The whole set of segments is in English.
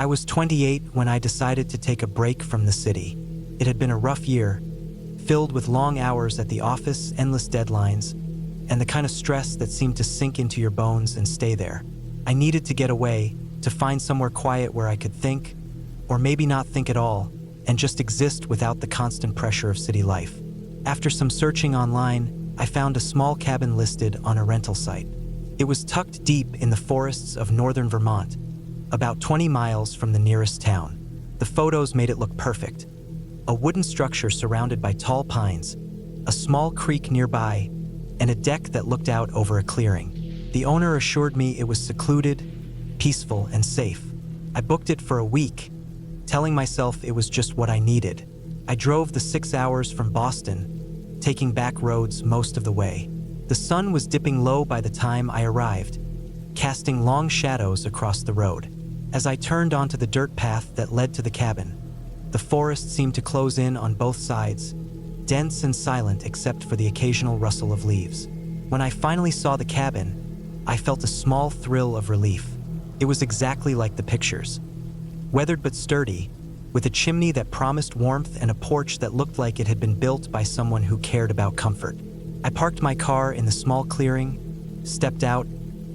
I was 28 when I decided to take a break from the city. It had been a rough year, filled with long hours at the office, endless deadlines, and the kind of stress that seemed to sink into your bones and stay there. I needed to get away, to find somewhere quiet where I could think, or maybe not think at all, and just exist without the constant pressure of city life. After some searching online, I found a small cabin listed on a rental site. It was tucked deep in the forests of northern Vermont, about 20 miles from the nearest town. The photos made it look perfect. A wooden structure surrounded by tall pines, a small creek nearby, and a deck that looked out over a clearing. The owner assured me it was secluded, peaceful, and safe. I booked it for a week, telling myself it was just what I needed. I drove the 6 hours from Boston, taking back roads most of the way. The sun was dipping low by the time I arrived, casting long shadows across the road. As I turned onto the dirt path that led to the cabin, the forest seemed to close in on both sides, dense and silent except for the occasional rustle of leaves. When I finally saw the cabin, I felt a small thrill of relief. It was exactly like the pictures. Weathered but sturdy, with a chimney that promised warmth and a porch that looked like it had been built by someone who cared about comfort. I parked my car in the small clearing, stepped out,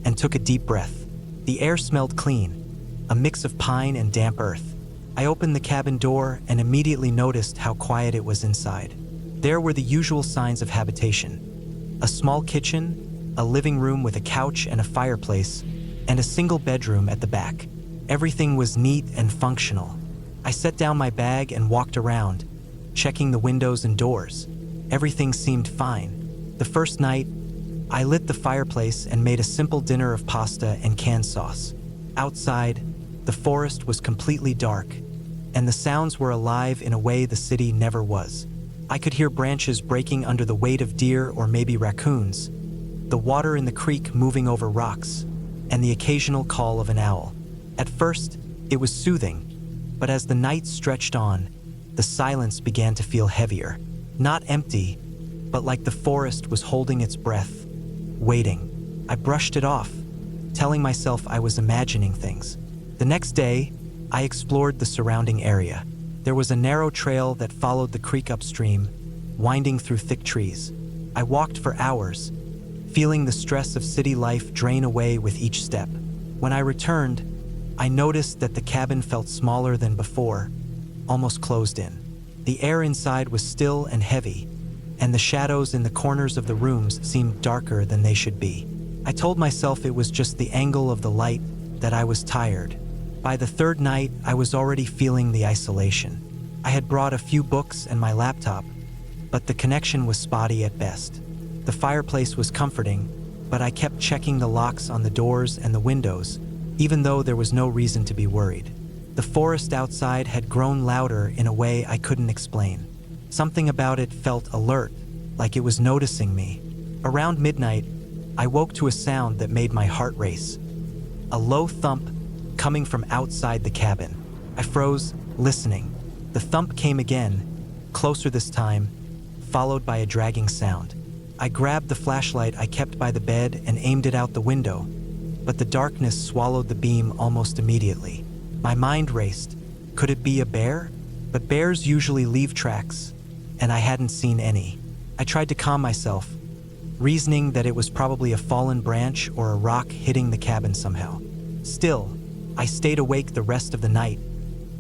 and took a deep breath. The air smelled clean, a mix of pine and damp earth. I opened the cabin door and immediately noticed how quiet it was inside. There were the usual signs of habitation: a small kitchen, a living room with a couch and a fireplace, and a single bedroom at the back. Everything was neat and functional. I set down my bag and walked around, checking the windows and doors. Everything seemed fine. The first night, I lit the fireplace and made a simple dinner of pasta and canned sauce. Outside, the forest was completely dark, and the sounds were alive in a way the city never was. I could hear branches breaking under the weight of deer or maybe raccoons, the water in the creek moving over rocks, and the occasional call of an owl. At first, it was soothing, but as the night stretched on, the silence began to feel heavier. Not empty, but like the forest was holding its breath, waiting. I brushed it off, telling myself I was imagining things. The next day, I explored the surrounding area. There was a narrow trail that followed the creek upstream, winding through thick trees. I walked for hours, feeling the stress of city life drain away with each step. When I returned, I noticed that the cabin felt smaller than before, almost closed in. The air inside was still and heavy, and the shadows in the corners of the rooms seemed darker than they should be. I told myself it was just the angle of the light, that I was tired. By the third night, I was already feeling the isolation. I had brought a few books and my laptop, but the connection was spotty at best. The fireplace was comforting, but I kept checking the locks on the doors and the windows, even though there was no reason to be worried. The forest outside had grown louder in a way I couldn't explain. Something about it felt alert, like it was noticing me. Around midnight, I woke to a sound that made my heart race. A low thump coming from outside the cabin. I froze, listening. The thump came again, closer this time, followed by a dragging sound. I grabbed the flashlight I kept by the bed and aimed it out the window, but the darkness swallowed the beam almost immediately. My mind raced. Could it be a bear? But bears usually leave tracks, and I hadn't seen any. I tried to calm myself, reasoning that it was probably a fallen branch or a rock hitting the cabin somehow. Still, I stayed awake the rest of the night,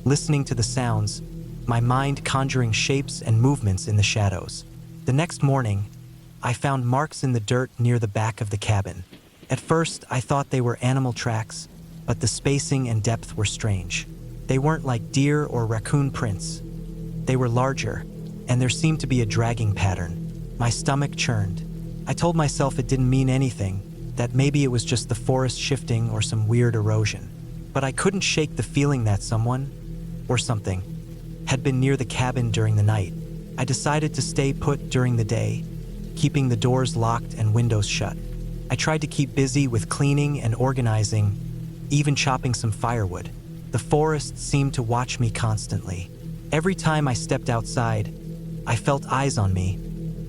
listening to the sounds, my mind conjuring shapes and movements in the shadows. The next morning, I found marks in the dirt near the back of the cabin. At first, I thought they were animal tracks, but the spacing and depth were strange. They weren't like deer or raccoon prints. They were larger, and there seemed to be a dragging pattern. My stomach churned. I told myself it didn't mean anything, that maybe it was just the forest shifting or some weird erosion. But I couldn't shake the feeling that someone, or something, had been near the cabin during the night. I decided to stay put during the day, keeping the doors locked and windows shut. I tried to keep busy with cleaning and organizing, even chopping some firewood. The forest seemed to watch me constantly. Every time I stepped outside, I felt eyes on me,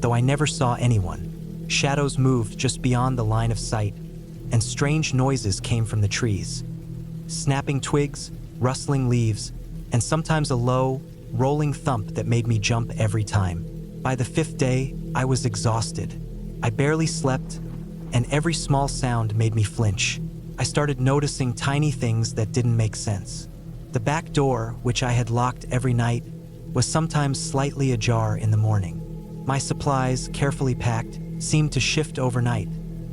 though I never saw anyone. Shadows moved just beyond the line of sight, and strange noises came from the trees. Snapping twigs, rustling leaves, and sometimes a low, rolling thump that made me jump every time. By the 5th day, I was exhausted. I barely slept, and every small sound made me flinch. I started noticing tiny things that didn't make sense. The back door, which I had locked every night, was sometimes slightly ajar in the morning. My supplies, carefully packed, seemed to shift overnight,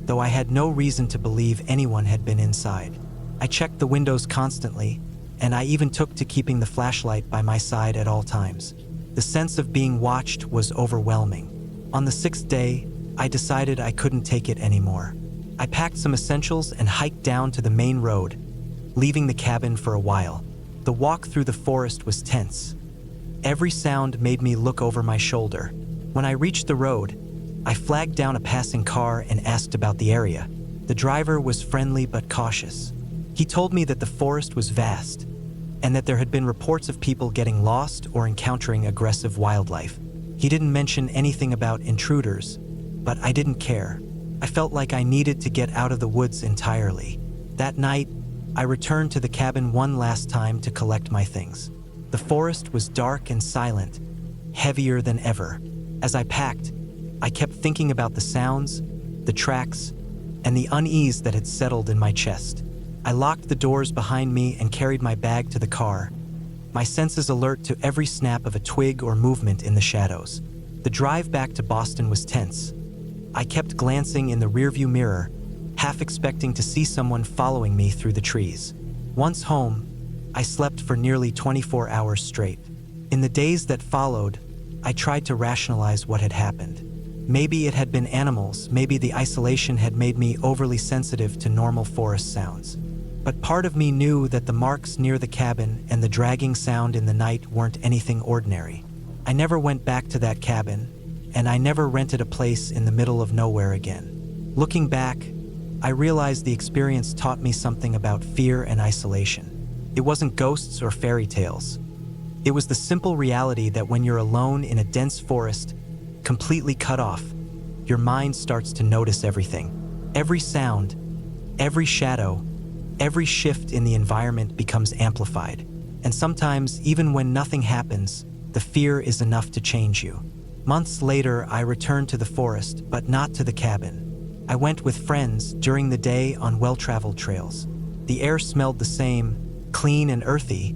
though I had no reason to believe anyone had been inside. I checked the windows constantly, and I even took to keeping the flashlight by my side at all times. The sense of being watched was overwhelming. On the 6th day, I decided I couldn't take it anymore. I packed some essentials and hiked down to the main road, leaving the cabin for a while. The walk through the forest was tense. Every sound made me look over my shoulder. When I reached the road, I flagged down a passing car and asked about the area. The driver was friendly but cautious. He told me that the forest was vast, and that there had been reports of people getting lost or encountering aggressive wildlife. He didn't mention anything about intruders, but I didn't care. I felt like I needed to get out of the woods entirely. That night, I returned to the cabin one last time to collect my things. The forest was dark and silent, heavier than ever. As I packed, I kept thinking about the sounds, the tracks, and the unease that had settled in my chest. I locked the doors behind me and carried my bag to the car, my senses alert to every snap of a twig or movement in the shadows. The drive back to Boston was tense. I kept glancing in the rearview mirror, half expecting to see someone following me through the trees. Once home, I slept for nearly 24 hours straight. In the days that followed, I tried to rationalize what had happened. Maybe it had been animals, maybe the isolation had made me overly sensitive to normal forest sounds. But part of me knew that the marks near the cabin and the dragging sound in the night weren't anything ordinary. I never went back to that cabin, and I never rented a place in the middle of nowhere again. Looking back, I realized the experience taught me something about fear and isolation. It wasn't ghosts or fairy tales. It was the simple reality that when you're alone in a dense forest, completely cut off, your mind starts to notice everything. Every sound, every shadow, every shift in the environment becomes amplified. And sometimes, even when nothing happens, the fear is enough to change you. Months later, I returned to the forest, but not to the cabin. I went with friends during the day on well-traveled trails. The air smelled the same, clean and earthy,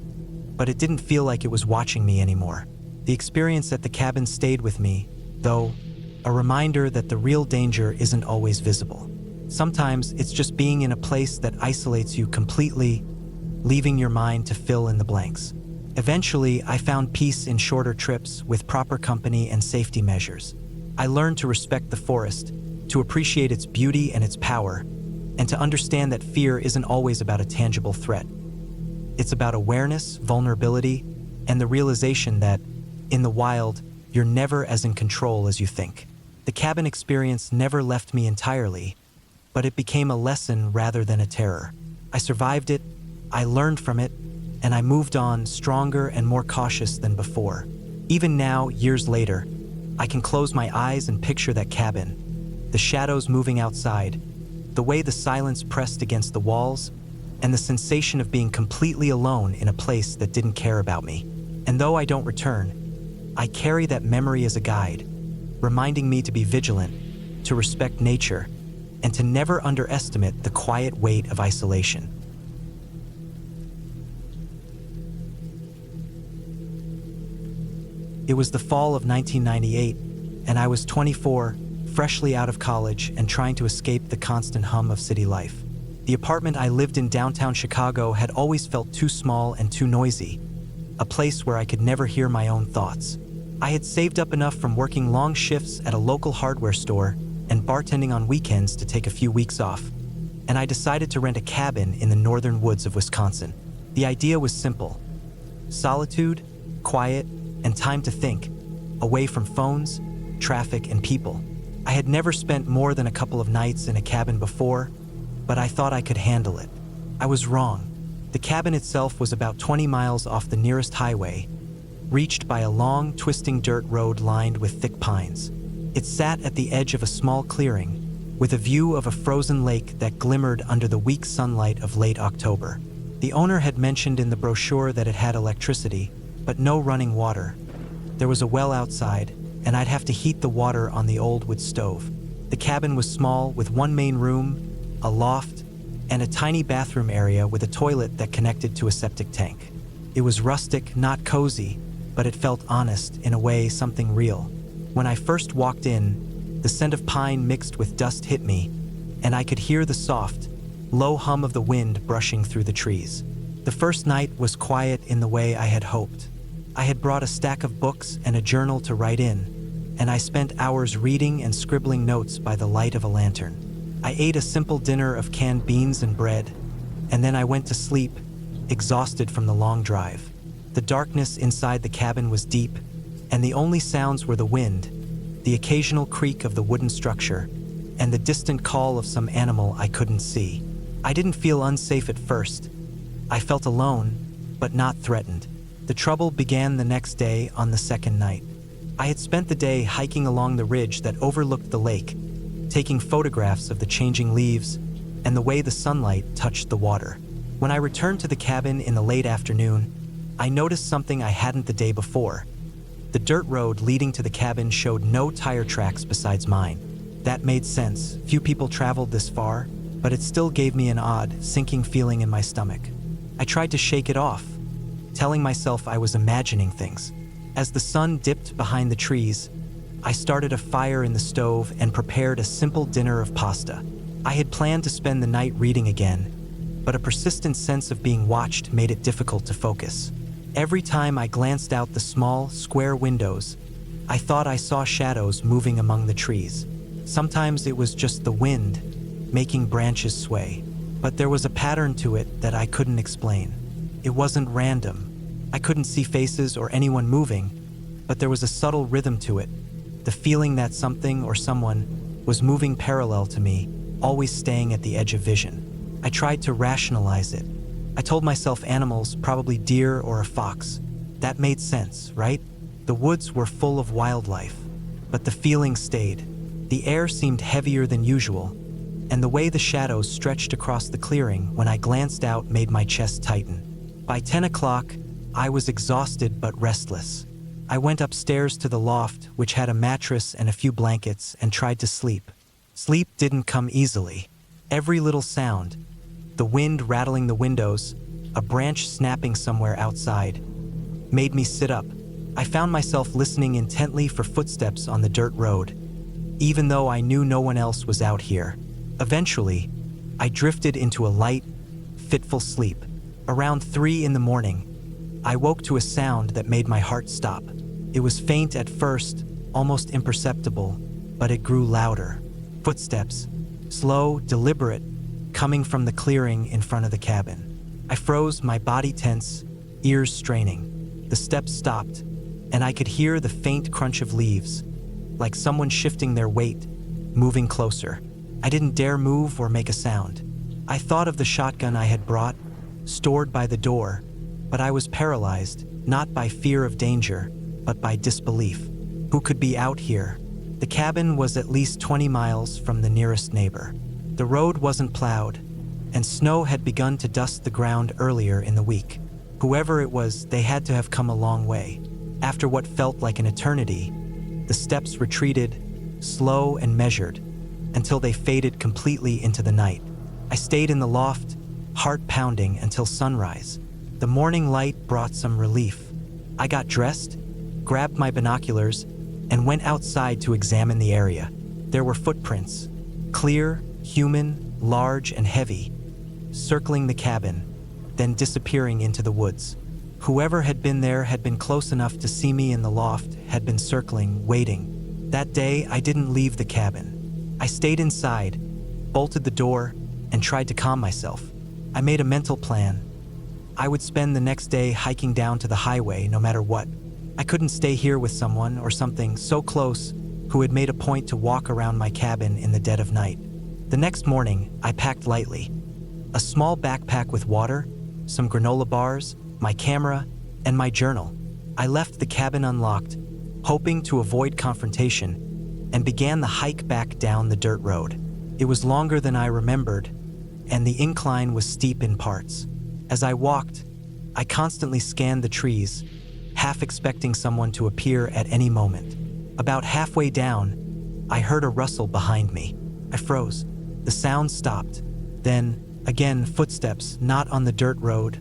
but it didn't feel like it was watching me anymore. The experience at the cabin stayed with me, though, a reminder that the real danger isn't always visible. Sometimes it's just being in a place that isolates you completely, leaving your mind to fill in the blanks. Eventually, I found peace in shorter trips with proper company and safety measures. I learned to respect the forest, to appreciate its beauty and its power, and to understand that fear isn't always about a tangible threat. It's about awareness, vulnerability, and the realization that, in the wild, you're never as in control as you think. The cabin experience never left me entirely, but it became a lesson rather than a terror. I survived it, I learned from it, and I moved on stronger and more cautious than before. Even now, years later, I can close my eyes and picture that cabin, the shadows moving outside, the way the silence pressed against the walls, and the sensation of being completely alone in a place that didn't care about me. And though I don't return, I carry that memory as a guide, reminding me to be vigilant, to respect nature, and to never underestimate the quiet weight of isolation. It was the fall of 1998, and I was 24, freshly out of college and trying to escape the constant hum of city life. The apartment I lived in downtown Chicago had always felt too small and too noisy, a place where I could never hear my own thoughts. I had saved up enough from working long shifts at a local hardware store and bartending on weekends to take a few weeks off, and I decided to rent a cabin in the northern woods of Wisconsin. The idea was simple: solitude, quiet, and time to think, away from phones, traffic, and people. I had never spent more than a couple of nights in a cabin before, but I thought I could handle it. I was wrong. The cabin itself was about 20 miles off the nearest highway, reached by a long, twisting dirt road lined with thick pines. It sat at the edge of a small clearing, with a view of a frozen lake that glimmered under the weak sunlight of late October. The owner had mentioned in the brochure that it had electricity, but no running water. There was a well outside, and I'd have to heat the water on the old wood stove. The cabin was small, with one main room, a loft, and a tiny bathroom area with a toilet that connected to a septic tank. It was rustic, not cozy, but it felt honest, in a way, something real. When I first walked in, the scent of pine mixed with dust hit me, and I could hear the soft, low hum of the wind brushing through the trees. The first night was quiet in the way I had hoped. I had brought a stack of books and a journal to write in, and I spent hours reading and scribbling notes by the light of a lantern. I ate a simple dinner of canned beans and bread, and then I went to sleep, exhausted from the long drive. The darkness inside the cabin was deep, and the only sounds were the wind, the occasional creak of the wooden structure, and the distant call of some animal I couldn't see. I didn't feel unsafe at first. I felt alone, but not threatened. The trouble began the next day on the second night. I had spent the day hiking along the ridge that overlooked the lake, taking photographs of the changing leaves and the way the sunlight touched the water. When I returned to the cabin in the late afternoon, I noticed something I hadn't the day before. The dirt road leading to the cabin showed no tire tracks besides mine. That made sense. Few people traveled this far, but it still gave me an odd, sinking feeling in my stomach. I tried to shake it off, telling myself I was imagining things. As the sun dipped behind the trees, I started a fire in the stove and prepared a simple dinner of pasta. I had planned to spend the night reading again, but a persistent sense of being watched made it difficult to focus. Every time I glanced out the small, square windows, I thought I saw shadows moving among the trees. Sometimes it was just the wind, making branches sway, but there was a pattern to it that I couldn't explain. It wasn't random. I couldn't see faces or anyone moving, but there was a subtle rhythm to it, the feeling that something or someone was moving parallel to me, always staying at the edge of vision. I tried to rationalize it. I told myself animals, probably deer or a fox. That made sense, right? The woods were full of wildlife, but the feeling stayed. The air seemed heavier than usual, and the way the shadows stretched across the clearing when I glanced out made my chest tighten. By 10 o'clock, I was exhausted but restless. I went upstairs to the loft, which had a mattress and a few blankets, and tried to sleep. Sleep didn't come easily. Every little sound, the wind rattling the windows, a branch snapping somewhere outside, made me sit up. I found myself listening intently for footsteps on the dirt road, even though I knew no one else was out here. Eventually, I drifted into a light, fitful sleep. Around 3 in the morning, I woke to a sound that made my heart stop. It was faint at first, almost imperceptible, but it grew louder. Footsteps, slow, deliberate, coming from the clearing in front of the cabin. I froze, my body tense, ears straining. The steps stopped, and I could hear the faint crunch of leaves, like someone shifting their weight, moving closer. I didn't dare move or make a sound. I thought of the shotgun I had brought, stored by the door, but I was paralyzed, not by fear of danger, but by disbelief. Who could be out here? The cabin was at least 20 miles from the nearest neighbor. The road wasn't plowed, and snow had begun to dust the ground earlier in the week. Whoever it was, they had to have come a long way. After what felt like an eternity, the steps retreated, slow and measured, until they faded completely into the night. I stayed in the loft, heart pounding, until sunrise. The morning light brought some relief. I got dressed, grabbed my binoculars, and went outside to examine the area. There were footprints, clear, human, large and heavy, circling the cabin, then disappearing into the woods. Whoever had been there had been close enough to see me in the loft, had been circling, waiting. That day, I didn't leave the cabin. I stayed inside, bolted the door, and tried to calm myself. I made a mental plan. I would spend the next day hiking down to the highway no matter what. I couldn't stay here with someone or something so close who had made a point to walk around my cabin in the dead of night. The next morning, I packed lightly. A small backpack with water, some granola bars, my camera, and my journal. I left the cabin unlocked, hoping to avoid confrontation, and began the hike back down the dirt road. It was longer than I remembered, and the incline was steep in parts. As I walked, I constantly scanned the trees, half expecting someone to appear at any moment. About halfway down, I heard a rustle behind me. I froze. The sound stopped. Then, again, footsteps, not on the dirt road,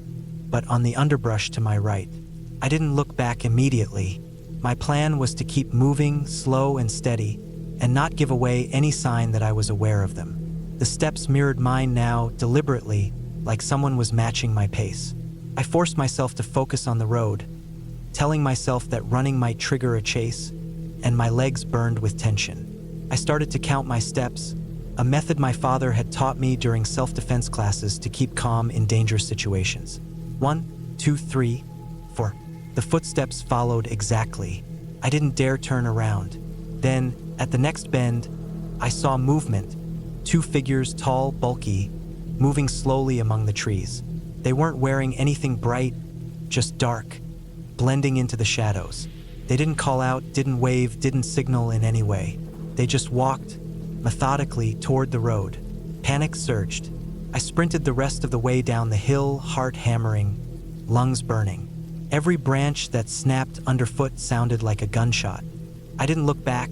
but on the underbrush to my right. I didn't look back immediately. My plan was to keep moving, slow and steady, and not give away any sign that I was aware of them. The steps mirrored mine now, deliberately, like someone was matching my pace. I forced myself to focus on the road, telling myself that running might trigger a chase, and my legs burned with tension. I started to count my steps, a method my father had taught me during self-defense classes to keep calm in dangerous situations. 1, 2, 3, 4. The footsteps followed exactly. I didn't dare turn around. Then, at the next bend, I saw movement. 2 figures, tall, bulky, moving slowly among the trees. They weren't wearing anything bright, just dark, blending into the shadows. They didn't call out, didn't wave, didn't signal in any way. They just walked, methodically, toward the road. Panic surged. I sprinted the rest of the way down the hill, heart hammering, lungs burning. Every branch that snapped underfoot sounded like a gunshot. I didn't look back.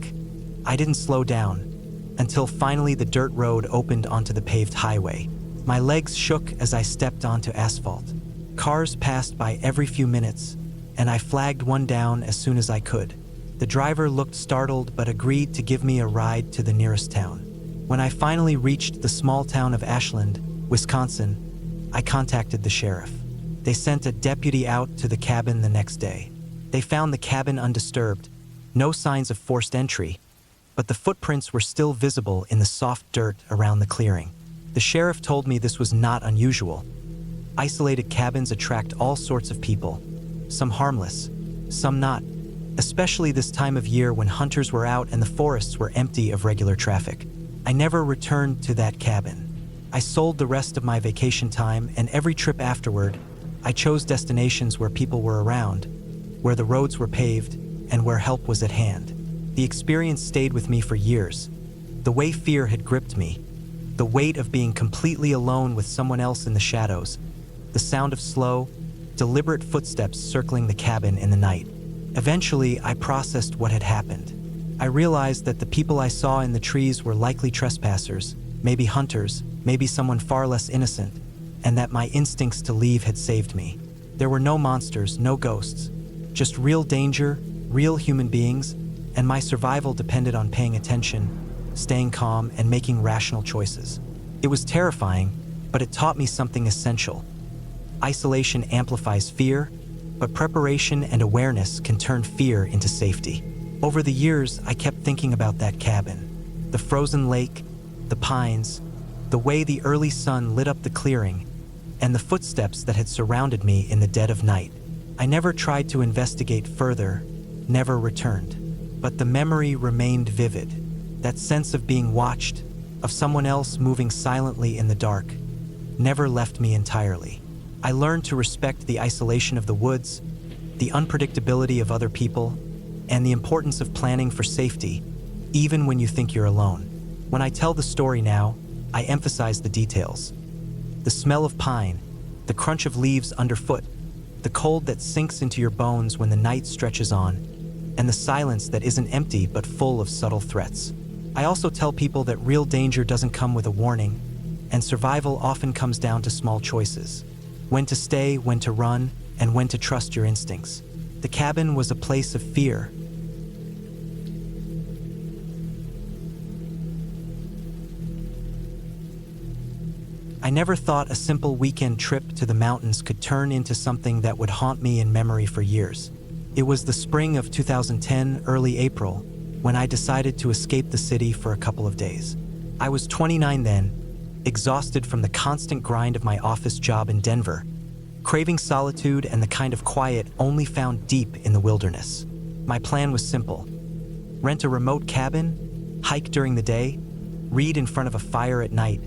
I didn't slow down, until finally the dirt road opened onto the paved highway. My legs shook as I stepped onto asphalt. Cars passed by every few minutes, and I flagged one down as soon as I could. The driver looked startled but agreed to give me a ride to the nearest town. When I finally reached the small town of Ashland, Wisconsin, I contacted the sheriff. They sent a deputy out to the cabin the next day. They found the cabin undisturbed, no signs of forced entry, but the footprints were still visible in the soft dirt around the clearing. The sheriff told me this was not unusual. Isolated cabins attract all sorts of people, some harmless, some not, especially this time of year when hunters were out and the forests were empty of regular traffic. I never returned to that cabin. I sold the rest of my vacation time, and every trip afterward, I chose destinations where people were around, where the roads were paved, and where help was at hand. The experience stayed with me for years. The way fear had gripped me, the weight of being completely alone with someone else in the shadows, the sound of slow, deliberate footsteps circling the cabin in the night. Eventually, I processed what had happened. I realized that the people I saw in the trees were likely trespassers, maybe hunters, maybe someone far less innocent, and that my instincts to leave had saved me. There were no monsters, no ghosts, just real danger, real human beings, and my survival depended on paying attention, staying calm, and making rational choices. It was terrifying, but it taught me something essential. Isolation amplifies fear, but preparation and awareness can turn fear into safety. Over the years, I kept thinking about that cabin, the frozen lake, the pines, the way the early sun lit up the clearing, and the footsteps that had surrounded me in the dead of night. I never tried to investigate further, never returned. But the memory remained vivid. That sense of being watched, of someone else moving silently in the dark, never left me entirely. I learned to respect the isolation of the woods, the unpredictability of other people, and the importance of planning for safety, even when you think you're alone. When I tell the story now, I emphasize the details. The smell of pine, the crunch of leaves underfoot, the cold that sinks into your bones when the night stretches on, and the silence that isn't empty but full of subtle threats. I also tell people that real danger doesn't come with a warning, and survival often comes down to small choices. When to stay, when to run, and when to trust your instincts. The cabin was a place of fear. I never thought a simple weekend trip to the mountains could turn into something that would haunt me in memory for years. It was the spring of 2010, early April, when I decided to escape the city for a couple of days. I was 29 then, exhausted from the constant grind of my office job in Denver, craving solitude and the kind of quiet only found deep in the wilderness. My plan was simple: rent a remote cabin, hike during the day, read in front of a fire at night,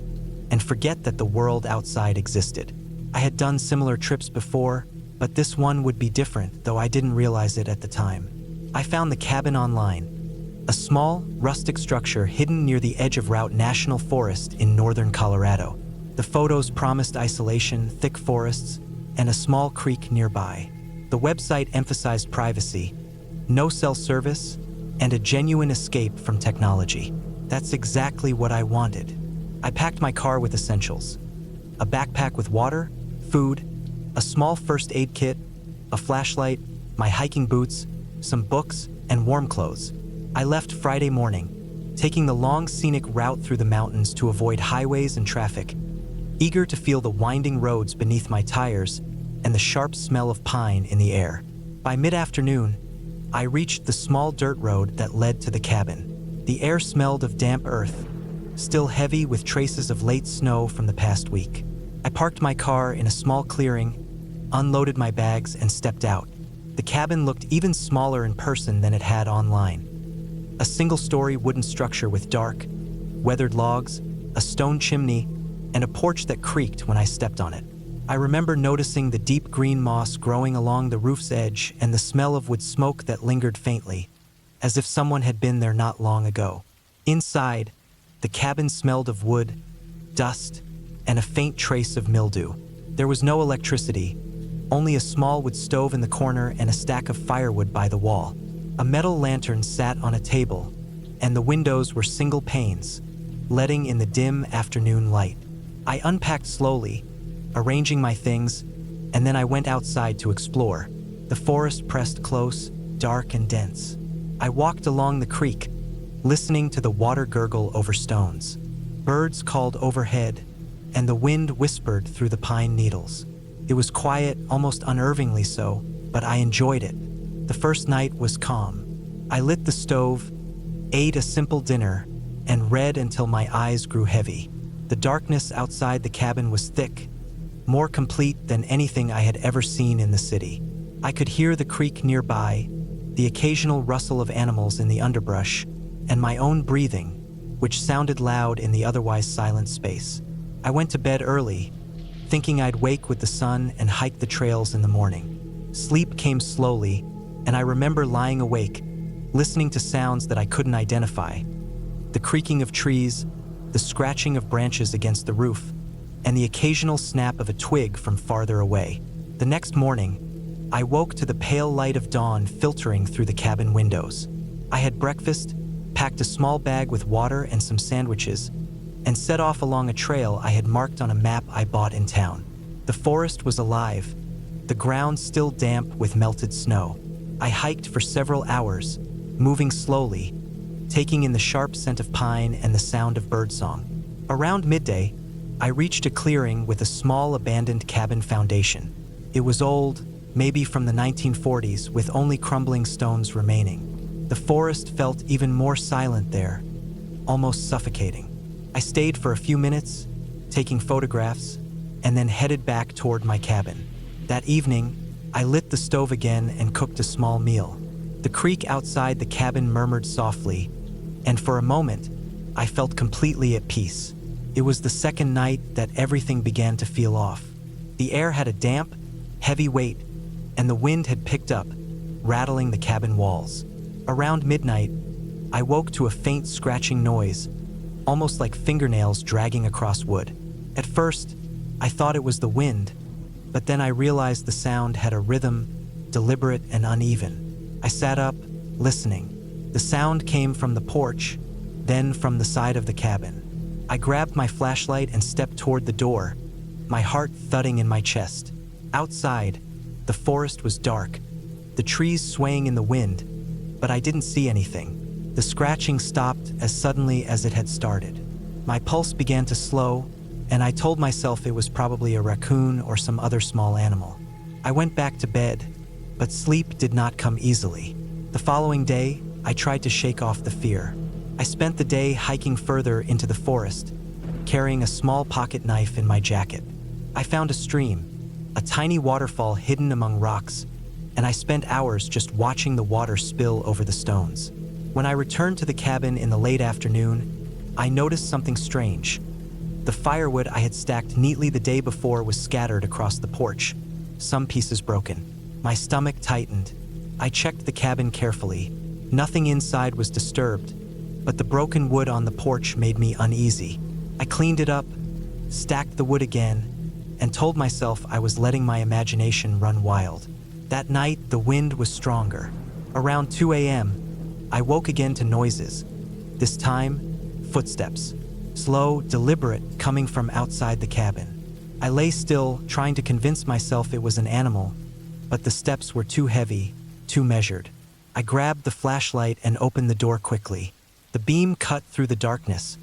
and forget that the world outside existed. I had done similar trips before, but this one would be different, though I didn't realize it at the time. I found the cabin online, a small, rustic structure hidden near the edge of Route National Forest in northern Colorado. The photos promised isolation, thick forests, and a small creek nearby. The website emphasized privacy, no cell service, and a genuine escape from technology. That's exactly what I wanted. I packed my car with essentials: a backpack with water, food, a small first aid kit, a flashlight, my hiking boots, some books, and warm clothes. I left Friday morning, taking the long scenic route through the mountains to avoid highways and traffic, eager to feel the winding roads beneath my tires and the sharp smell of pine in the air. By mid-afternoon, I reached the small dirt road that led to the cabin. The air smelled of damp earth, still heavy with traces of late snow from the past week. I parked my car in a small clearing, unloaded my bags, and stepped out. The cabin looked even smaller in person than it had online. A single-story wooden structure with dark, weathered logs, a stone chimney, and a porch that creaked when I stepped on it. I remember noticing the deep green moss growing along the roof's edge and the smell of wood smoke that lingered faintly, as if someone had been there not long ago. Inside, the cabin smelled of wood, dust, and a faint trace of mildew. There was no electricity, only a small wood stove in the corner and a stack of firewood by the wall. A metal lantern sat on a table, and the windows were single panes, letting in the dim afternoon light. I unpacked slowly, arranging my things, and then I went outside to explore. The forest pressed close, dark and dense. I walked along the creek, listening to the water gurgle over stones. Birds called overhead, and the wind whispered through the pine needles. It was quiet, almost unnervingly so, but I enjoyed it. The first night was calm. I lit the stove, ate a simple dinner, and read until my eyes grew heavy. The darkness outside the cabin was thick, more complete than anything I had ever seen in the city. I could hear the creek nearby, the occasional rustle of animals in the underbrush, and my own breathing, which sounded loud in the otherwise silent space. I went to bed early, thinking I'd wake with the sun and hike the trails in the morning. Sleep came slowly, and I remember lying awake, listening to sounds that I couldn't identify: the creaking of trees, the scratching of branches against the roof, and the occasional snap of a twig from farther away. The next morning, I woke to the pale light of dawn filtering through the cabin windows. I had breakfast, packed a small bag with water and some sandwiches, and set off along a trail I had marked on a map I bought in town. The forest was alive, the ground still damp with melted snow. I hiked for several hours, moving slowly, taking in the sharp scent of pine and the sound of birdsong. Around midday, I reached a clearing with a small abandoned cabin foundation. It was old, maybe from the 1940s, with only crumbling stones remaining. The forest felt even more silent there, almost suffocating. I stayed for a few minutes, taking photographs, and then headed back toward my cabin. That evening, I lit the stove again and cooked a small meal. The creek outside the cabin murmured softly, and for a moment, I felt completely at peace. It was the second night that everything began to feel off. The air had a damp, heavy weight, and the wind had picked up, rattling the cabin walls. Around midnight, I woke to a faint scratching noise, almost like fingernails dragging across wood. At first, I thought it was the wind, but then I realized the sound had a rhythm, deliberate and uneven. I sat up, listening. The sound came from the porch, then from the side of the cabin. I grabbed my flashlight and stepped toward the door, my heart thudding in my chest. Outside, the forest was dark, the trees swaying in the wind, but I didn't see anything. The scratching stopped as suddenly as it had started. My pulse began to slow, and I told myself it was probably a raccoon or some other small animal. I went back to bed, but sleep did not come easily. The following day, I tried to shake off the fear. I spent the day hiking further into the forest, carrying a small pocket knife in my jacket. I found a stream, a tiny waterfall hidden among rocks, and I spent hours just watching the water spill over the stones. When I returned to the cabin in the late afternoon, I noticed something strange. The firewood I had stacked neatly the day before was scattered across the porch, some pieces broken. My stomach tightened. I checked the cabin carefully. Nothing inside was disturbed, but the broken wood on the porch made me uneasy. I cleaned it up, stacked the wood again, and told myself I was letting my imagination run wild. That night, the wind was stronger. Around 2 a.m., I woke again to noises. This time, footsteps. Slow, deliberate, coming from outside the cabin. I lay still, trying to convince myself it was an animal, but the steps were too heavy, too measured. I grabbed the flashlight and opened the door quickly. The beam cut through the darkness,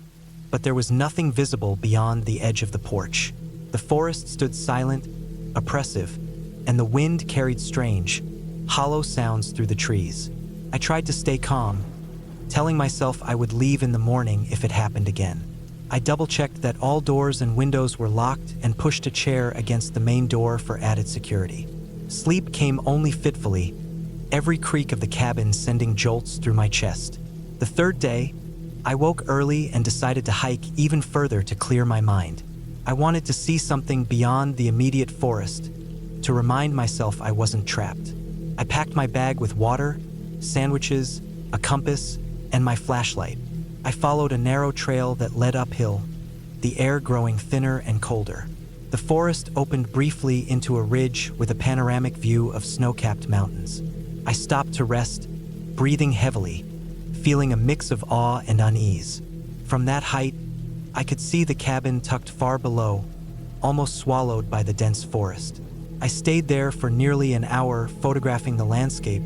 but there was nothing visible beyond the edge of the porch. The forest stood silent, oppressive, and the wind carried strange, hollow sounds through the trees. I tried to stay calm, telling myself I would leave in the morning if it happened again. I double-checked that all doors and windows were locked and pushed a chair against the main door for added security. Sleep came only fitfully, every creak of the cabin sending jolts through my chest. The third day, I woke early and decided to hike even further to clear my mind. I wanted to see something beyond the immediate forest, to remind myself I wasn't trapped. I packed my bag with water, sandwiches, a compass, and my flashlight. I followed a narrow trail that led uphill, the air growing thinner and colder. The forest opened briefly into a ridge with a panoramic view of snow-capped mountains. I stopped to rest, breathing heavily, feeling a mix of awe and unease. From that height, I could see the cabin tucked far below, almost swallowed by the dense forest. I stayed there for nearly an hour photographing the landscape,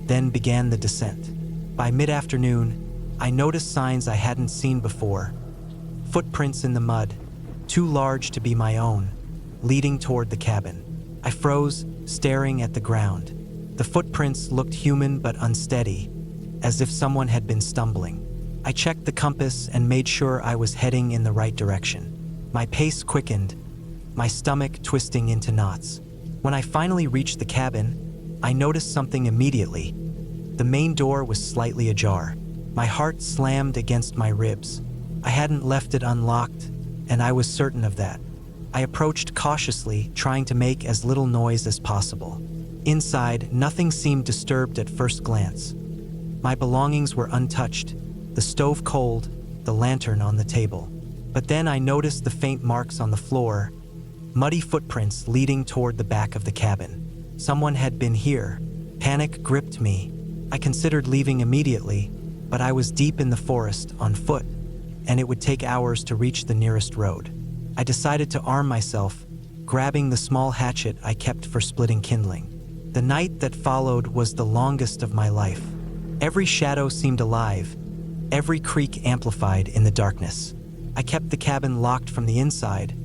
then began the descent. By mid-afternoon, I noticed signs I hadn't seen before. Footprints in the mud, too large to be my own, leading toward the cabin. I froze, staring at the ground. The footprints looked human but unsteady, as if someone had been stumbling. I checked the compass and made sure I was heading in the right direction. My pace quickened, my stomach twisting into knots. When I finally reached the cabin, I noticed something immediately. The main door was slightly ajar. My heart slammed against my ribs. I hadn't left it unlocked, and I was certain of that. I approached cautiously, trying to make as little noise as possible. Inside, nothing seemed disturbed at first glance. My belongings were untouched, the stove cold, the lantern on the table. But then I noticed the faint marks on the floor, muddy footprints leading toward the back of the cabin. Someone had been here. Panic gripped me. I considered leaving immediately, but I was deep in the forest, on foot, and it would take hours to reach the nearest road. I decided to arm myself, grabbing the small hatchet I kept for splitting kindling. The night that followed was the longest of my life. Every shadow seemed alive, every creak amplified in the darkness. I kept the cabin locked from the inside,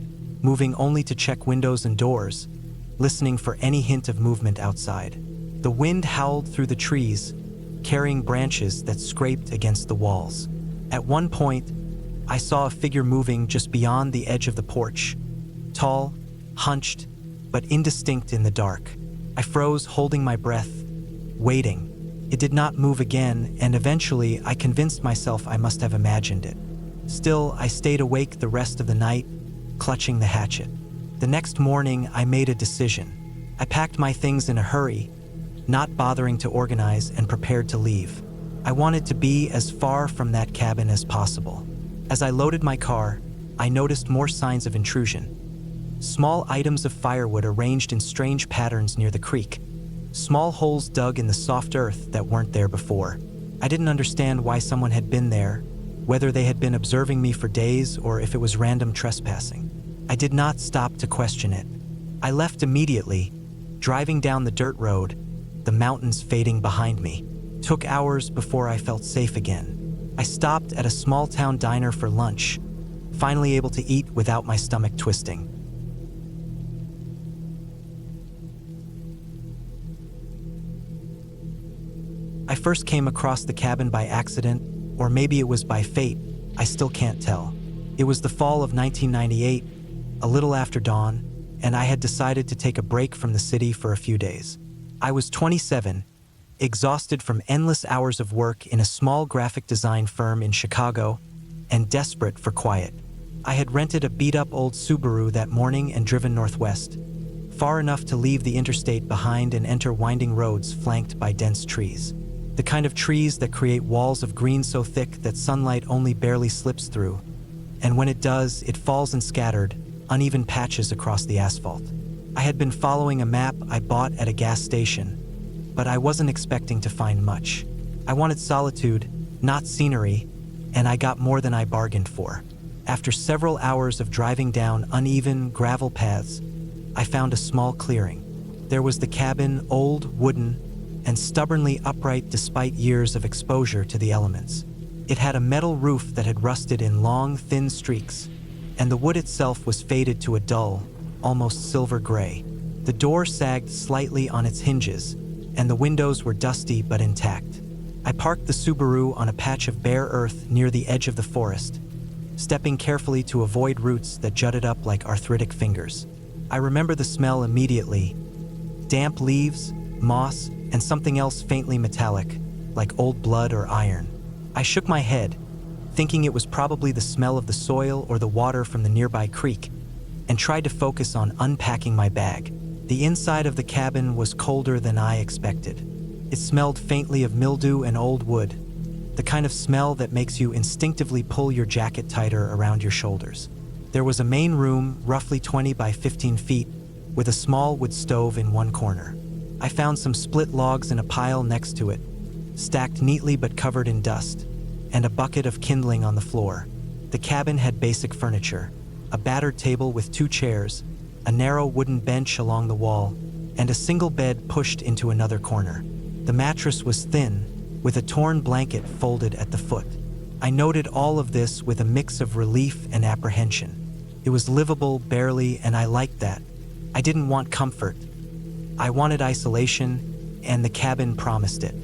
moving only to check windows and doors, listening for any hint of movement outside. The wind howled through the trees, carrying branches that scraped against the walls. At one point, I saw a figure moving just beyond the edge of the porch, tall, hunched, but indistinct in the dark. I froze, holding my breath, waiting. It did not move again, and eventually I convinced myself I must have imagined it. Still, I stayed awake the rest of the night, clutching the hatchet. The next morning, I made a decision. I packed my things in a hurry, not bothering to organize, and prepared to leave. I wanted to be as far from that cabin as possible. As I loaded my car, I noticed more signs of intrusion. Small items of firewood arranged in strange patterns near the creek. Small holes dug in the soft earth that weren't there before. I didn't understand why someone had been there, whether they had been observing me for days or if it was random trespassing. I did not stop to question it. I left immediately, driving down the dirt road, the mountains fading behind me. Took hours before I felt safe again. I stopped at a small-town diner for lunch, finally able to eat without my stomach twisting. I first came across the cabin by accident, or maybe it was by fate. I still can't tell. It was the fall of 1998, a little after dawn, and I had decided to take a break from the city for a few days. I was 27, exhausted from endless hours of work in a small graphic design firm in Chicago, and desperate for quiet. I had rented a beat-up old Subaru that morning and driven northwest, far enough to leave the interstate behind and enter winding roads flanked by dense trees. The kind of trees that create walls of green so thick that sunlight only barely slips through, and when it does, it falls in scattered, uneven patches across the asphalt. I had been following a map I bought at a gas station, but I wasn't expecting to find much. I wanted solitude, not scenery, and I got more than I bargained for. After several hours of driving down uneven gravel paths, I found a small clearing. There was the cabin, old, wooden, and stubbornly upright despite years of exposure to the elements. It had a metal roof that had rusted in long, thin streaks, and the wood itself was faded to a dull, almost silver gray. The door sagged slightly on its hinges, and the windows were dusty but intact. I parked the Subaru on a patch of bare earth near the edge of the forest, stepping carefully to avoid roots that jutted up like arthritic fingers. I remember the smell immediately: damp leaves, moss, and something else faintly metallic, like old blood or iron. I shook my head, thinking it was probably the smell of the soil or the water from the nearby creek, and tried to focus on unpacking my bag. The inside of the cabin was colder than I expected. It smelled faintly of mildew and old wood, the kind of smell that makes you instinctively pull your jacket tighter around your shoulders. There was a main room, roughly 20 by 15 feet, with a small wood stove in one corner. I found some split logs in a pile next to it, stacked neatly but covered in dust, and a bucket of kindling on the floor. The cabin had basic furniture: a battered table with 2 chairs, a narrow wooden bench along the wall, and a single bed pushed into another corner. The mattress was thin, with a torn blanket folded at the foot. I noted all of this with a mix of relief and apprehension. It was livable, barely, and I liked that. I didn't want comfort. I wanted isolation, and the cabin promised it.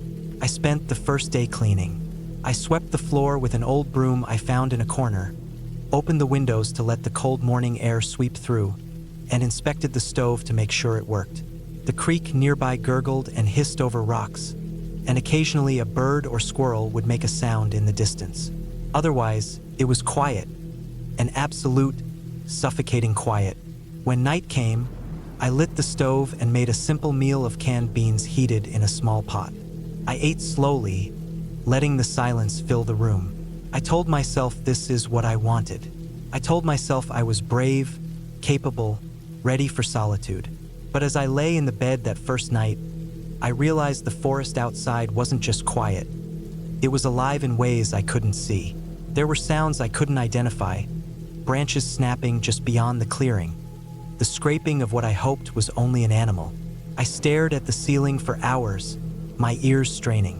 I spent the first day cleaning. I swept the floor with an old broom I found in a corner, opened the windows to let the cold morning air sweep through, and inspected the stove to make sure it worked. The creek nearby gurgled and hissed over rocks, and occasionally a bird or squirrel would make a sound in the distance. Otherwise, it was quiet, an absolute, suffocating quiet. When night came, I lit the stove and made a simple meal of canned beans heated in a small pot. I ate slowly, letting the silence fill the room. I told myself this is what I wanted. I told myself I was brave, capable, ready for solitude. But as I lay in the bed that first night, I realized the forest outside wasn't just quiet. It was alive in ways I couldn't see. There were sounds I couldn't identify: branches snapping just beyond the clearing, the scraping of what I hoped was only an animal. I stared at the ceiling for hours, my ears straining.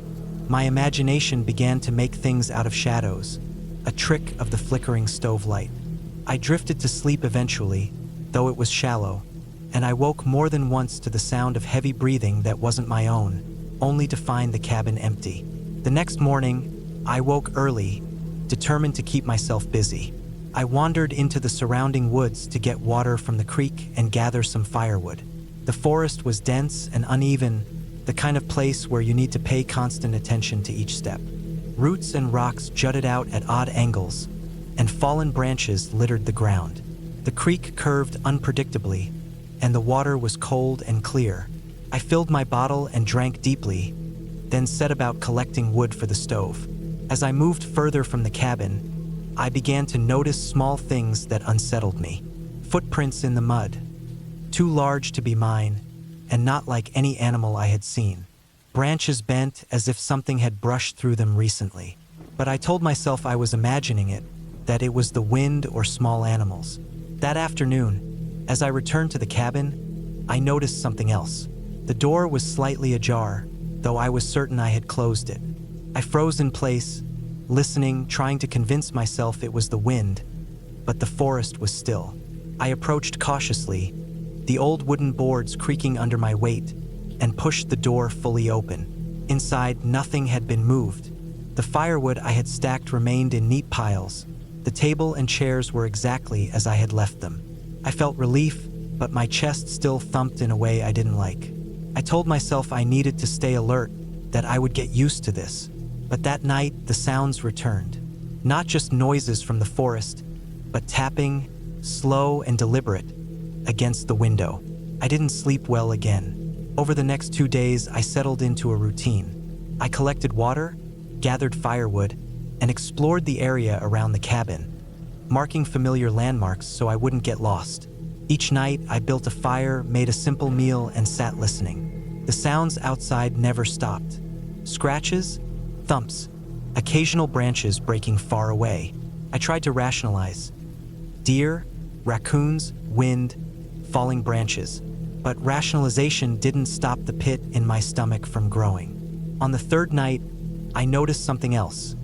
My imagination began to make things out of shadows, a trick of the flickering stove light. I drifted to sleep eventually, though it was shallow, and I woke more than once to the sound of heavy breathing that wasn't my own, only to find the cabin empty. The next morning, I woke early, determined to keep myself busy. I wandered into the surrounding woods to get water from the creek and gather some firewood. The forest was dense and uneven, the kind of place where you need to pay constant attention to each step. Roots and rocks jutted out at odd angles, and fallen branches littered the ground. The creek curved unpredictably, and the water was cold and clear. I filled my bottle and drank deeply, then set about collecting wood for the stove. As I moved further from the cabin, I began to notice small things that unsettled me. Footprints in the mud, too large to be mine, and not like any animal I had seen. Branches bent as if something had brushed through them recently. But I told myself I was imagining it, that it was the wind or small animals. That afternoon, as I returned to the cabin, I noticed something else. The door was slightly ajar, though I was certain I had closed it. I froze in place, listening, trying to convince myself it was the wind, but the forest was still. I approached cautiously, the old wooden boards creaking under my weight, and pushed the door fully open. Inside, nothing had been moved. The firewood I had stacked remained in neat piles. The table and chairs were exactly as I had left them. I felt relief, but my chest still thumped in a way I didn't like. I told myself I needed to stay alert, that I would get used to this. But that night, the sounds returned. Not just noises from the forest, but tapping, slow and deliberate, against the window. I didn't sleep well again. Over the next 2 days, I settled into a routine. I collected water, gathered firewood, and explored the area around the cabin. marking familiar landmarks so I wouldn't get lost. Each night, I built a fire, made a simple meal, and sat listening. The sounds outside never stopped. Scratches, thumps, occasional branches breaking far away. I tried to rationalize. Deer, raccoons, wind, falling branches. But rationalization didn't stop the pit in my stomach from growing. On the third night, I noticed something else.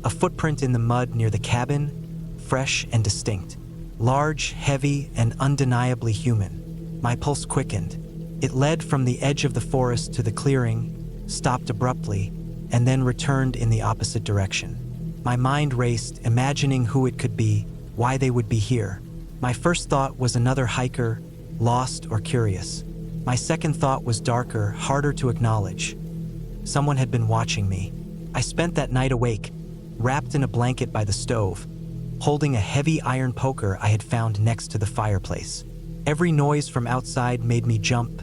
A footprint in the mud near the cabin, fresh and distinct. Large, heavy, and undeniably human. My pulse quickened. It led from the edge of the forest to the clearing, stopped abruptly, and then returned in the opposite direction. My mind raced, imagining who it could be, why they would be here. My first thought was another hiker, lost or curious. My second thought was darker, harder to acknowledge. Someone had been watching me. I spent that night awake, wrapped in a blanket by the stove, holding a heavy iron poker I had found next to the fireplace. Every noise from outside made me jump.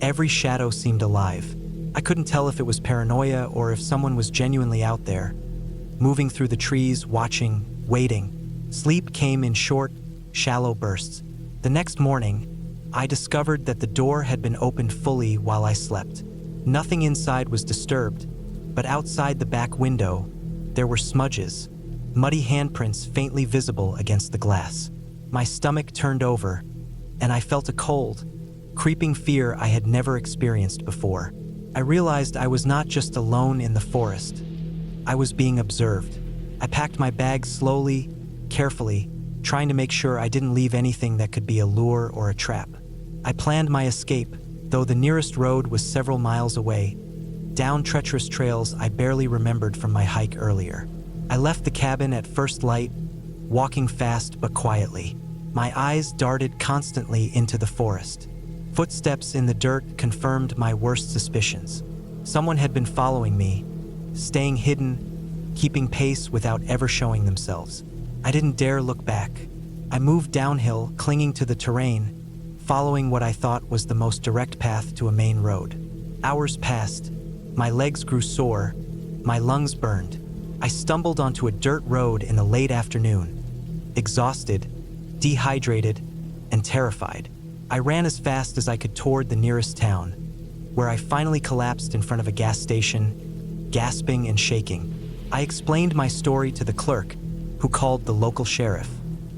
Every shadow seemed alive. I couldn't tell if it was paranoia or if someone was genuinely out there, moving through the trees, watching, waiting. Sleep came in short, shallow bursts. The next morning, I discovered that the door had been opened fully while I slept. Nothing inside was disturbed, but outside the back window, there were smudges, muddy handprints faintly visible against the glass. My stomach turned over, and I felt a cold, creeping fear I had never experienced before. I realized I was not just alone in the forest. I was being observed. I packed my bag slowly, carefully, trying to make sure I didn't leave anything that could be a lure or a trap. I planned my escape, though the nearest road was several miles away, down treacherous trails I barely remembered from my hike earlier. I left the cabin at first light, walking fast but quietly. My eyes darted constantly into the forest. Footsteps in the dirt confirmed my worst suspicions. Someone had been following me, staying hidden, keeping pace without ever showing themselves. I didn't dare look back. I moved downhill, clinging to the terrain, following what I thought was the most direct path to a main road. Hours passed. My legs grew sore. My lungs burned. I stumbled onto a dirt road in the late afternoon, exhausted, dehydrated, and terrified. I ran as fast as I could toward the nearest town, where I finally collapsed in front of a gas station, gasping and shaking. I explained my story to the clerk, who called the local sheriff.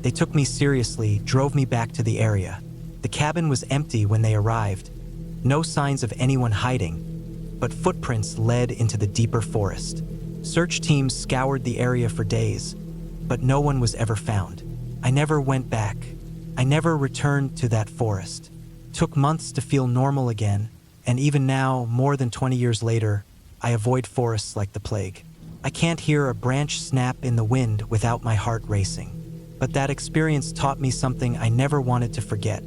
They took me seriously, drove me back to the area. The cabin was empty when they arrived, no signs of anyone hiding, but footprints led into the deeper forest. Search teams scoured the area for days, but no one was ever found. I never went back. I never returned to that forest. It took months to feel normal again, and even now, more than 20 years later, I avoid forests like the plague. I can't hear a branch snap in the wind without my heart racing. But that experience taught me something I never wanted to forget.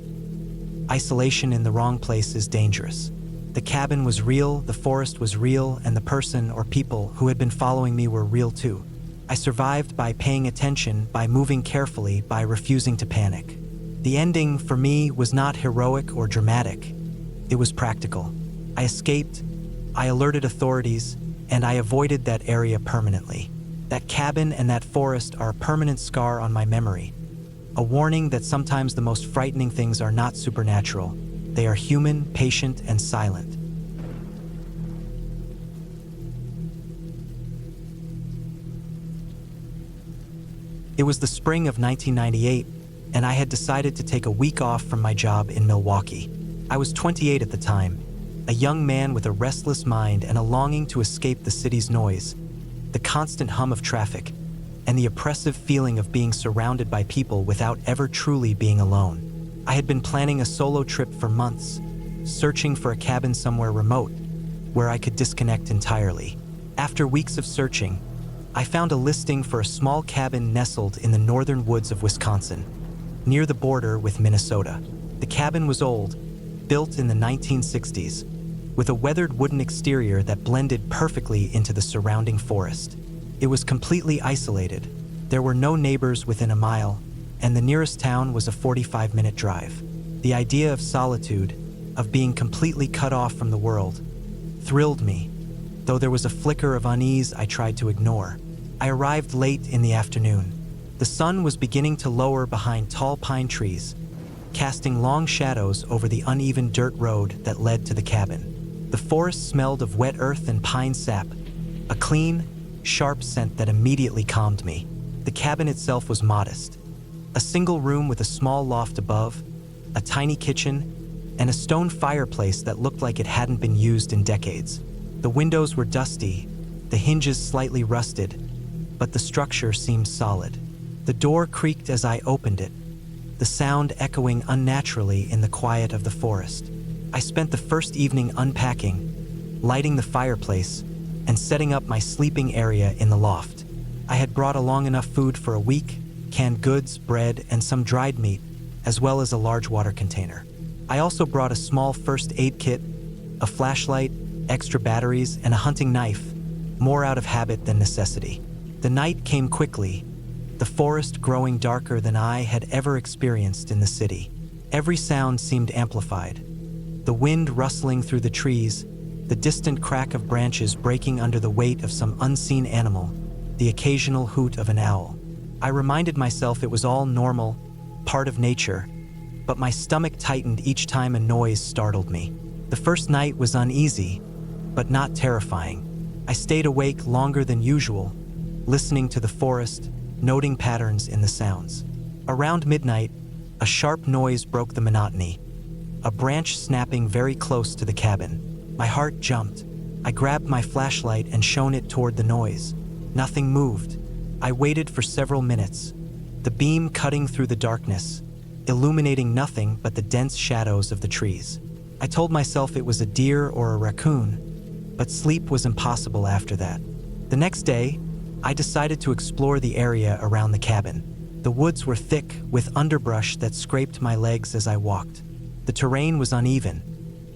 Isolation in the wrong place is dangerous. The cabin was real, the forest was real, and the person or people who had been following me were real too. I survived by paying attention, by moving carefully, by refusing to panic. The ending, for me, was not heroic or dramatic. It was practical. I escaped, I alerted authorities, and I avoided that area permanently. That cabin and that forest are a permanent scar on my memory. A warning that sometimes the most frightening things are not supernatural. They are human, patient, and silent. It was the spring of 1998, and I had decided to take a week off from my job in Milwaukee. I was 28 at the time, a young man with a restless mind and a longing to escape the city's noise, the constant hum of traffic, and the oppressive feeling of being surrounded by people without ever truly being alone. I had been planning a solo trip for months, searching for a cabin somewhere remote, where I could disconnect entirely. After weeks of searching, I found a listing for a small cabin nestled in the northern woods of Wisconsin, near the border with Minnesota. The cabin was old, built in the 1960s, with a weathered wooden exterior that blended perfectly into the surrounding forest. It was completely isolated. There were no neighbors within a mile, and the nearest town was a 45-minute drive. The idea of solitude, of being completely cut off from the world, thrilled me, though there was a flicker of unease I tried to ignore. I arrived late in the afternoon. The The sun was beginning to lower behind tall pine trees, casting long shadows over the uneven dirt road that led to the cabin. The forest smelled of wet earth and pine sap, a clean, sharp scent that immediately calmed me. The cabin itself was modest. A single room with a small loft above, a tiny kitchen, and a stone fireplace that looked like it hadn't been used in decades. The windows were dusty, the hinges slightly rusted, but the structure seemed solid. The door creaked as I opened it, the sound echoing unnaturally in the quiet of the forest. I spent the first evening unpacking, lighting the fireplace, and setting up my sleeping area in the loft. I had brought along enough food for a week, canned goods, bread, and some dried meat, as well as a large water container. I also brought a small first aid kit, a flashlight, extra batteries, and a hunting knife, more out of habit than necessity. The night came quickly, the forest growing darker than I had ever experienced in the city. Every sound seemed amplified. The wind rustling through the trees, the distant crack of branches breaking under the weight of some unseen animal, the occasional hoot of an owl. I reminded myself it was all normal, part of nature, but my stomach tightened each time a noise startled me. The first night was uneasy, but not terrifying. I stayed awake longer than usual, listening to the forest, noting patterns in the sounds. Around midnight, a sharp noise broke the monotony, a branch snapping very close to the cabin. My heart jumped. I grabbed my flashlight and shone it toward the noise. Nothing moved. I waited for several minutes, the beam cutting through the darkness, illuminating nothing but the dense shadows of the trees. I told myself it was a deer or a raccoon, but sleep was impossible after that. The next day, I decided to explore the area around the cabin. The woods were thick, with underbrush that scraped my legs as I walked. The terrain was uneven,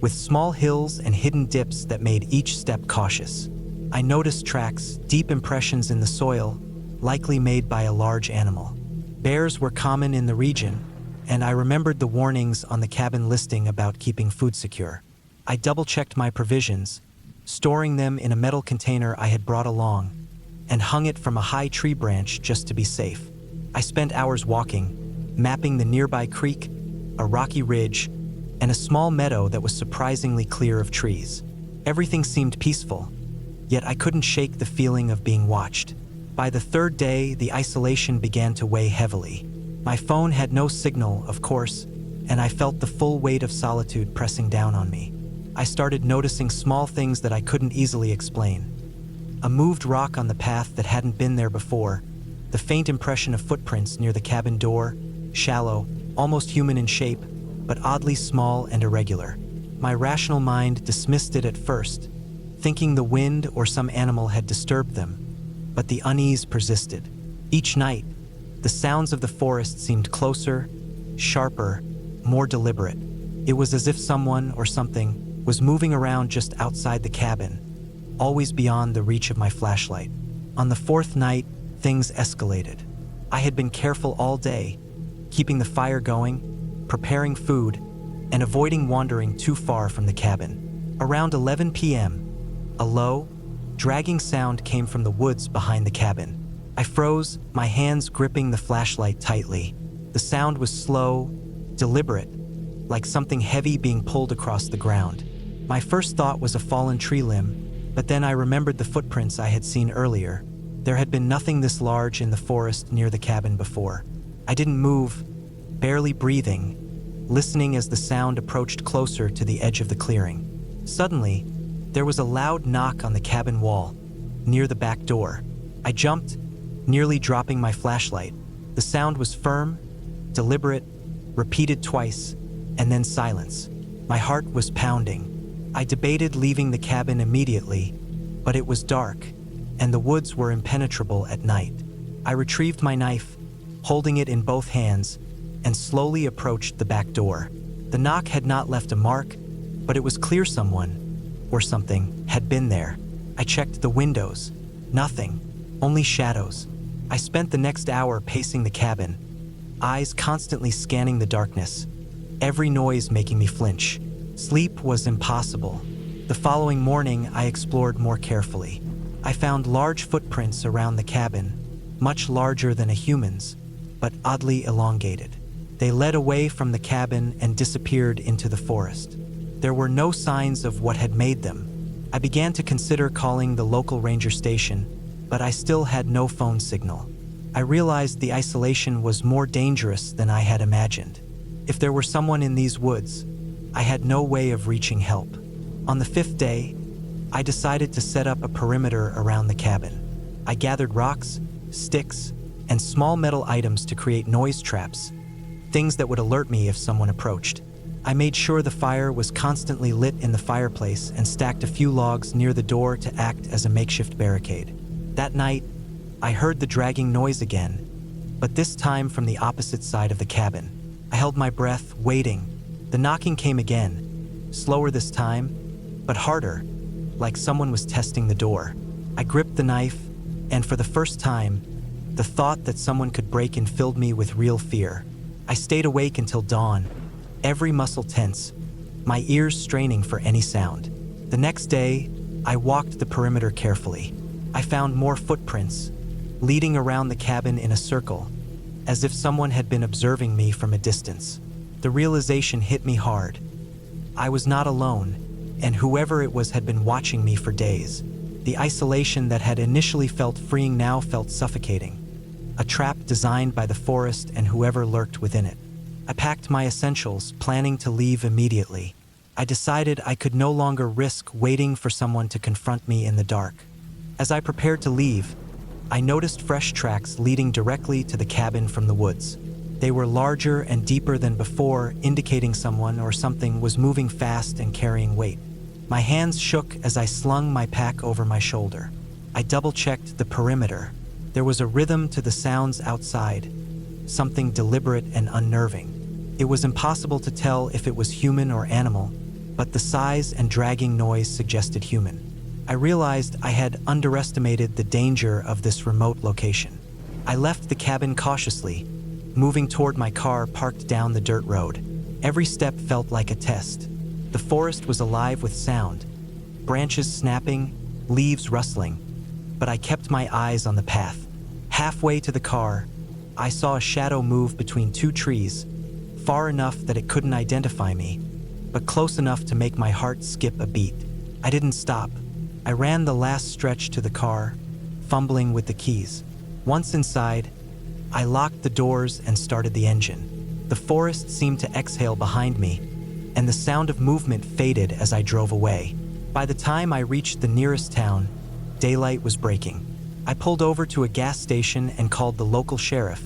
with small hills and hidden dips that made each step cautious. I noticed tracks, deep impressions in the soil, likely made by a large animal. Bears were common in the region, and I remembered the warnings on the cabin listing about keeping food secure. I double-checked my provisions, storing them in a metal container I had brought along, and hung it from a high tree branch just to be safe. I spent hours walking, mapping the nearby creek, a rocky ridge, and a small meadow that was surprisingly clear of trees. Everything seemed peaceful, yet I couldn't shake the feeling of being watched. By the third day, the isolation began to weigh heavily. My phone had no signal, of course, and I felt the full weight of solitude pressing down on me. I started noticing small things that I couldn't easily explain. A moved rock on the path that hadn't been there before, the faint impression of footprints near the cabin door, shallow, almost human in shape, but oddly small and irregular. My rational mind dismissed it at first, thinking the wind or some animal had disturbed them, but the unease persisted. Each night, the sounds of the forest seemed closer, sharper, more deliberate. It was as if someone or something was moving around just outside the cabin, always beyond the reach of my flashlight. On the fourth night, things escalated. I had been careful all day, keeping the fire going, preparing food, and avoiding wandering too far from the cabin. Around 11 p.m., a low, dragging sound came from the woods behind the cabin. I froze, my hands gripping the flashlight tightly. The sound was slow, deliberate, like something heavy being pulled across the ground. My first thought was a fallen tree limb, but then I remembered the footprints I had seen earlier. There had been nothing this large in the forest near the cabin before. I didn't move, barely breathing, listening as the sound approached closer to the edge of the clearing. Suddenly, there was a loud knock on the cabin wall, near the back door. I jumped, nearly dropping my flashlight. The sound was firm, deliberate, repeated twice, and then silence. My heart was pounding. I debated leaving the cabin immediately, but it was dark, and the woods were impenetrable at night. I retrieved my knife, holding it in both hands, and slowly approached the back door. The knock had not left a mark, but it was clear someone, or something, had been there. I checked the windows. Nothing, only shadows. I spent the next hour pacing the cabin, eyes constantly scanning the darkness, every noise making me flinch. Sleep was impossible. The following morning, I explored more carefully. I found large footprints around the cabin, much larger than a human's, but oddly elongated. They led away from the cabin and disappeared into the forest. There were no signs of what had made them. I began to consider calling the local ranger station, but I still had no phone signal. I realized the isolation was more dangerous than I had imagined. If there were someone in these woods, I had no way of reaching help. On the 5th day, I decided to set up a perimeter around the cabin. I gathered rocks, sticks, and small metal items to create noise traps, things that would alert me if someone approached. I made sure the fire was constantly lit in the fireplace and stacked a few logs near the door to act as a makeshift barricade. That night, I heard the dragging noise again, but this time from the opposite side of the cabin. I held my breath, waiting. The knocking came again, slower this time, but harder, like someone was testing the door. I gripped the knife, and for the first time, the thought that someone could break in filled me with real fear. I stayed awake until dawn, every muscle tense, my ears straining for any sound. The next day, I walked the perimeter carefully. I found more footprints, leading around the cabin in a circle, as if someone had been observing me from a distance. The realization hit me hard. I was not alone, and whoever it was had been watching me for days. The isolation that had initially felt freeing now felt suffocating, a trap designed by the forest and whoever lurked within it. I packed my essentials, planning to leave immediately. I decided I could no longer risk waiting for someone to confront me in the dark. As I prepared to leave, I noticed fresh tracks leading directly to the cabin from the woods. They were larger and deeper than before, indicating someone or something was moving fast and carrying weight. My hands shook as I slung my pack over my shoulder. I double-checked the perimeter. There was a rhythm to the sounds outside, something deliberate and unnerving. It was impossible to tell if it was human or animal, but the size and dragging noise suggested human. I realized I had underestimated the danger of this remote location. I left the cabin cautiously, moving toward my car parked down the dirt road. Every step felt like a test. The forest was alive with sound, branches snapping, leaves rustling, but I kept my eyes on the path. Halfway to the car, I saw a shadow move between two trees, far enough that it couldn't identify me, but close enough to make my heart skip a beat. I didn't stop. I ran the last stretch to the car, fumbling with the keys. Once inside, I locked the doors and started the engine. The forest seemed to exhale behind me, and the sound of movement faded as I drove away. By the time I reached the nearest town, daylight was breaking. I pulled over to a gas station and called the local sheriff,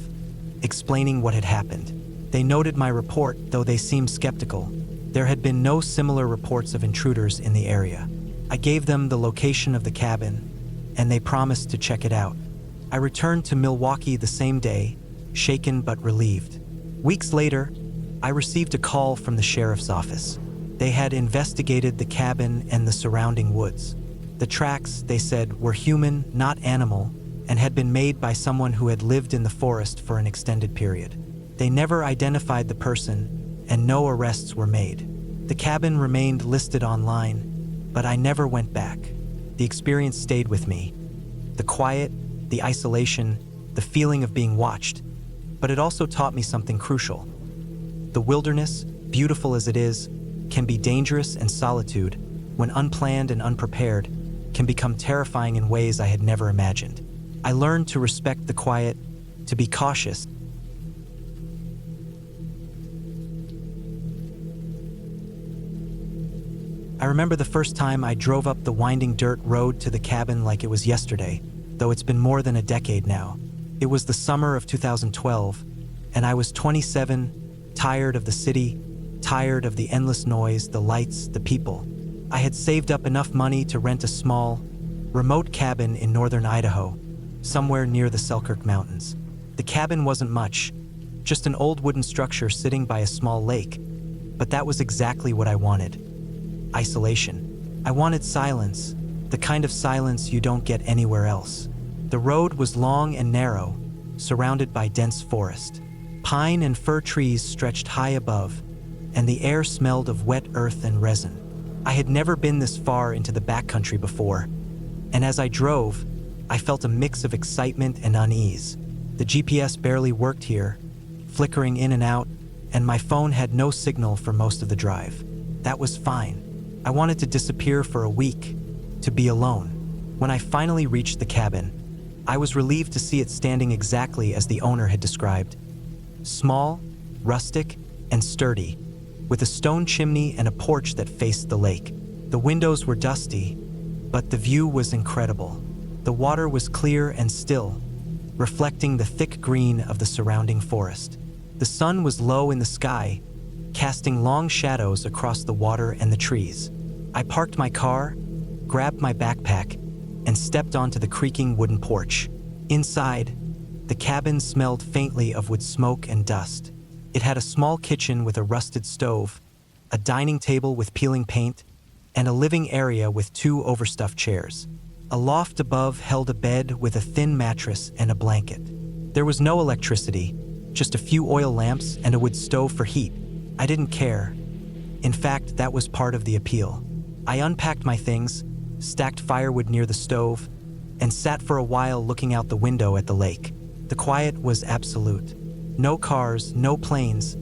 explaining what had happened. They noted my report, though they seemed skeptical. There had been no similar reports of intruders in the area. I gave them the location of the cabin, and they promised to check it out. I returned to Milwaukee the same day, shaken but relieved. Weeks later, I received a call from the sheriff's office. They had investigated the cabin and the surrounding woods. The tracks, they said, were human, not animal, and had been made by someone who had lived in the forest for an extended period. They never identified the person, and no arrests were made. The cabin remained listed online, but I never went back. The experience stayed with me. The quiet, the isolation, the feeling of being watched, but it also taught me something crucial. The wilderness, beautiful as it is, can be dangerous, and solitude, when unplanned and unprepared, can become terrifying in ways I had never imagined. I learned to respect the quiet, to be cautious. I remember the first time I drove up the winding dirt road to the cabin like it was yesterday, though it's been more than a decade now. It was the summer of 2012, and I was 27, tired of the city, tired of the endless noise, the lights, the people. I had saved up enough money to rent a small, remote cabin in northern Idaho, somewhere near the Selkirk Mountains. The cabin wasn't much, just an old wooden structure sitting by a small lake, but that was exactly what I wanted. Isolation. I wanted silence, the kind of silence you don't get anywhere else. The road was long and narrow, surrounded by dense forest. Pine and fir trees stretched high above, and the air smelled of wet earth and resin. I had never been this far into the backcountry before, and as I drove, I felt a mix of excitement and unease. The GPS barely worked here, flickering in and out, and my phone had no signal for most of the drive. That was fine. I wanted to disappear for a week, to be alone. When I finally reached the cabin, I was relieved to see it standing exactly as the owner had described. Small, rustic, and sturdy, with a stone chimney and a porch that faced the lake. The windows were dusty, but the view was incredible. The water was clear and still, reflecting the thick green of the surrounding forest. The sun was low in the sky, casting long shadows across the water and the trees. I parked my car, grabbed my backpack, and stepped onto the creaking wooden porch. Inside, the cabin smelled faintly of wood smoke and dust. It had a small kitchen with a rusted stove, a dining table with peeling paint, and a living area with 2 overstuffed chairs. A loft above held a bed with a thin mattress and a blanket. There was no electricity, just a few oil lamps and a wood stove for heat. I didn't care. In fact, that was part of the appeal. I unpacked my things, stacked firewood near the stove, and sat for a while looking out the window at the lake. The quiet was absolute. No cars, no planes,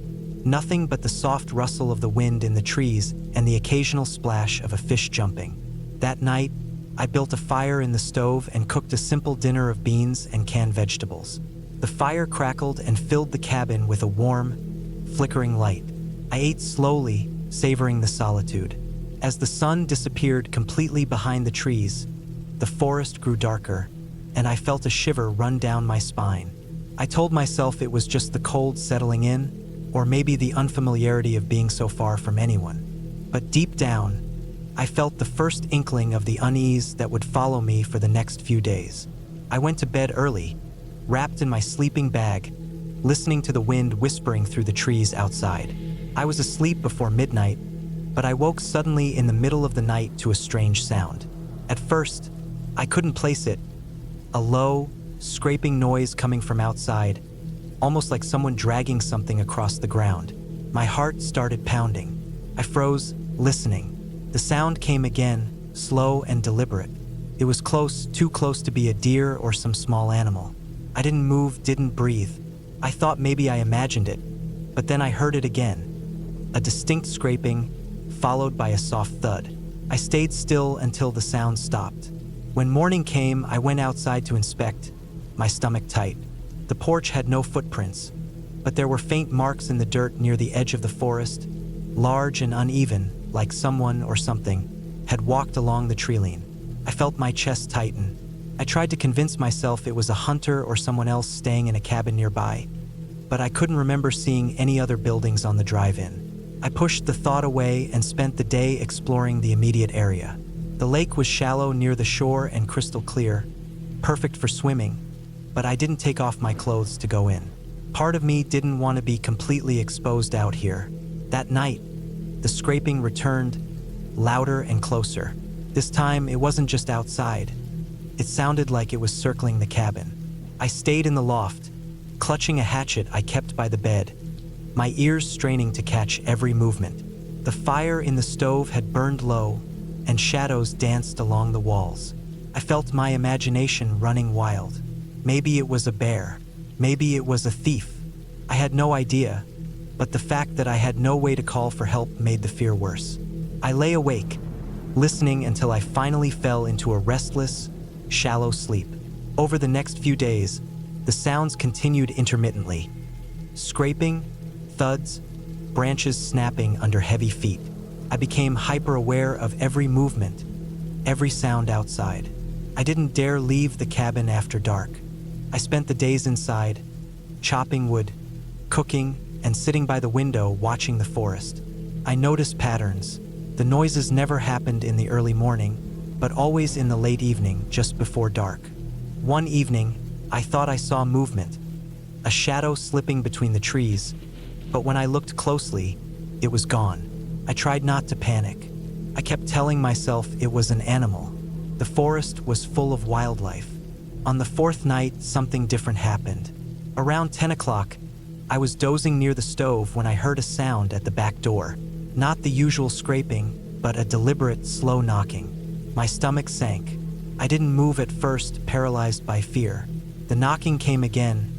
nothing but the soft rustle of the wind in the trees and the occasional splash of a fish jumping. That night, I built a fire in the stove and cooked a simple dinner of beans and canned vegetables. The fire crackled and filled the cabin with a warm, flickering light. I ate slowly, savoring the solitude. As the sun disappeared completely behind the trees, the forest grew darker, and I felt a shiver run down my spine. I told myself it was just the cold settling in, or maybe the unfamiliarity of being so far from anyone. But deep down, I felt the first inkling of the unease that would follow me for the next few days. I went to bed early, wrapped in my sleeping bag, listening to the wind whispering through the trees outside. I was asleep before midnight, but I woke suddenly in the middle of the night to a strange sound. At first, I couldn't place it. A low, scraping noise coming from outside, almost like someone dragging something across the ground. My heart started pounding. I froze, listening. The sound came again, slow and deliberate. It was close, too close to be a deer or some small animal. I didn't move, didn't breathe. I thought maybe I imagined it, but then I heard it again. A distinct scraping, followed by a soft thud. I stayed still until the sound stopped. When morning came, I went outside to inspect, my stomach tight. The porch had no footprints, but there were faint marks in the dirt near the edge of the forest, large and uneven, like someone or something had walked along the treeline. I felt my chest tighten. I tried to convince myself it was a hunter or someone else staying in a cabin nearby, but I couldn't remember seeing any other buildings on the drive-in. I pushed the thought away and spent the day exploring the immediate area. The lake was shallow near the shore and crystal clear, perfect for swimming, but I didn't take off my clothes to go in. Part of me didn't want to be completely exposed out here. That night, the scraping returned, louder and closer. This time, it wasn't just outside. It sounded like it was circling the cabin. I stayed in the loft, clutching a hatchet I kept by the bed, my ears straining to catch every movement. The fire in the stove had burned low, and shadows danced along the walls. I felt my imagination running wild. Maybe it was a bear. Maybe it was a thief. I had no idea, but the fact that I had no way to call for help made the fear worse. I lay awake, listening until I finally fell into a restless, shallow sleep. Over the next few days, the sounds continued intermittently. Scraping, thuds, branches snapping under heavy feet. I became hyper-aware of every movement, every sound outside. I didn't dare leave the cabin after dark. I spent the days inside, chopping wood, cooking, and sitting by the window watching the forest. I noticed patterns. The noises never happened in the early morning, but always in the late evening, just before dark. One evening, I thought I saw movement, a shadow slipping between the trees, but when I looked closely, it was gone. I tried not to panic. I kept telling myself it was an animal. The forest was full of wildlife. On the 4th night, something different happened. Around 10 o'clock, I was dozing near the stove when I heard a sound at the back door. Not the usual scraping, but a deliberate, slow knocking. My stomach sank. I didn't move at first, paralyzed by fear. The knocking came again,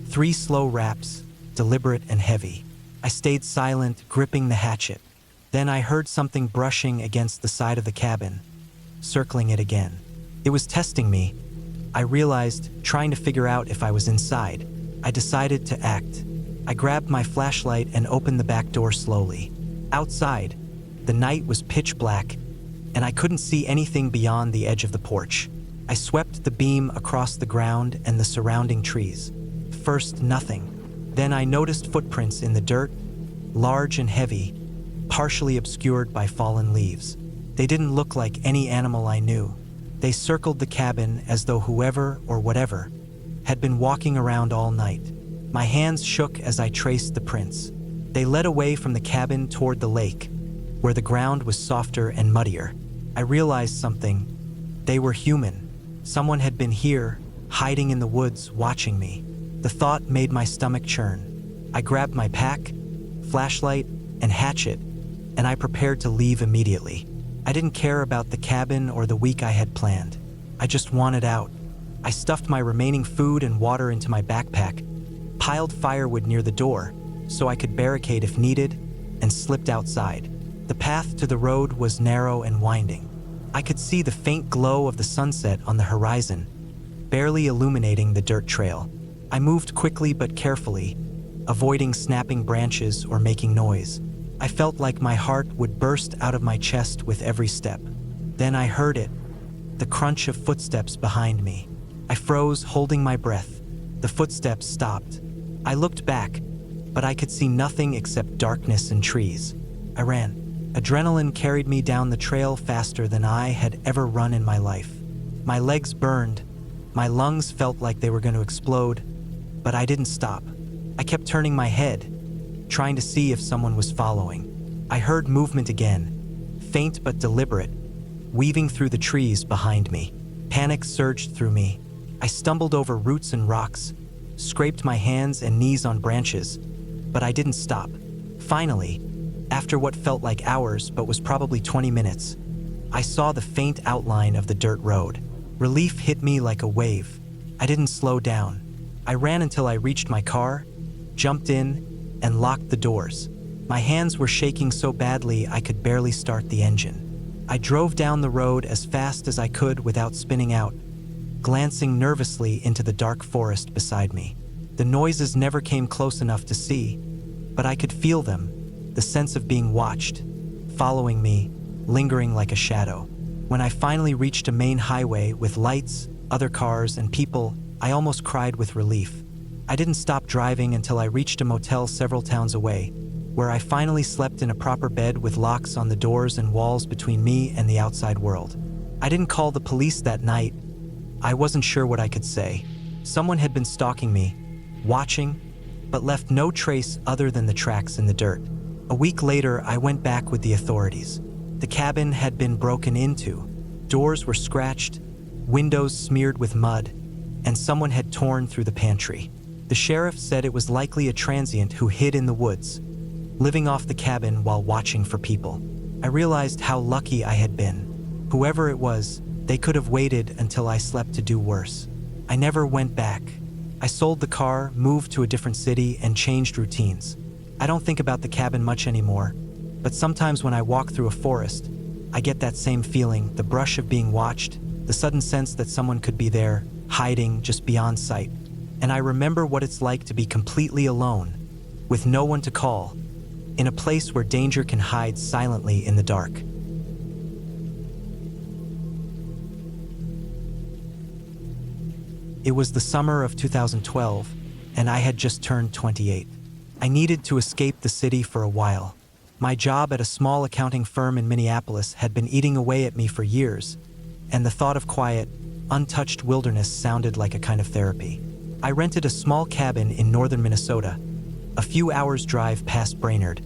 3 slow raps, deliberate and heavy. I stayed silent, gripping the hatchet. Then I heard something brushing against the side of the cabin, circling it again. It was testing me. I realized, trying to figure out if I was inside. I decided to act. I grabbed my flashlight and opened the back door slowly. Outside, the night was pitch black, and I couldn't see anything beyond the edge of the porch. I swept the beam across the ground and the surrounding trees. First, nothing. Then I noticed footprints in the dirt, large and heavy, partially obscured by fallen leaves. They didn't look like any animal I knew. They circled the cabin as though whoever or whatever had been walking around all night. My hands shook as I traced the prints. They led away from the cabin toward the lake, where the ground was softer and muddier. I realized something. They were human. Someone had been here, hiding in the woods, watching me. The thought made my stomach churn. I grabbed my pack, flashlight, and hatchet, and I prepared to leave immediately. I didn't care about the cabin or the week I had planned. I just wanted out. I stuffed my remaining food and water into my backpack, piled firewood near the door so I could barricade if needed, and slipped outside. The path to the road was narrow and winding. I could see the faint glow of the sunset on the horizon, barely illuminating the dirt trail. I moved quickly but carefully, avoiding snapping branches or making noise. I felt like my heart would burst out of my chest with every step. Then I heard it, the crunch of footsteps behind me. I froze, holding my breath. The footsteps stopped. I looked back, but I could see nothing except darkness and trees. I ran. Adrenaline carried me down the trail faster than I had ever run in my life. My legs burned. My lungs felt like they were going to explode, but I didn't stop. I kept turning my head, trying to see if someone was following. I heard movement again, faint but deliberate, weaving through the trees behind me. Panic surged through me. I stumbled over roots and rocks, scraped my hands and knees on branches, but I didn't stop. Finally, after what felt like hours but was probably 20 minutes, I saw the faint outline of the dirt road. Relief hit me like a wave. I didn't slow down. I ran until I reached my car, jumped in, and locked the doors. My hands were shaking so badly I could barely start the engine. I drove down the road as fast as I could without spinning out, glancing nervously into the dark forest beside me. The noises never came close enough to see, but I could feel them, the sense of being watched, following me, lingering like a shadow. When I finally reached a main highway with lights, other cars, and people, I almost cried with relief. I didn't stop driving until I reached a motel several towns away, where I finally slept in a proper bed with locks on the doors and walls between me and the outside world. I didn't call the police that night. I wasn't sure what I could say. Someone had been stalking me, watching, but left no trace other than the tracks in the dirt. A week later, I went back with the authorities. The cabin had been broken into. Doors were scratched, windows smeared with mud, and someone had torn through the pantry. The sheriff said it was likely a transient who hid in the woods, living off the cabin while watching for people. I realized how lucky I had been. Whoever it was, they could have waited until I slept to do worse. I never went back. I sold the car, moved to a different city, and changed routines. I don't think about the cabin much anymore, but sometimes when I walk through a forest, I get that same feeling, the brush of being watched, the sudden sense that someone could be there, hiding just beyond sight. And I remember what it's like to be completely alone, with no one to call, in a place where danger can hide silently in the dark. It was the summer of 2012, and I had just turned 28. I needed to escape the city for a while. My job at a small accounting firm in Minneapolis had been eating away at me for years, and the thought of quiet, untouched wilderness sounded like a kind of therapy. I rented a small cabin in northern Minnesota, a few hours' drive past Brainerd,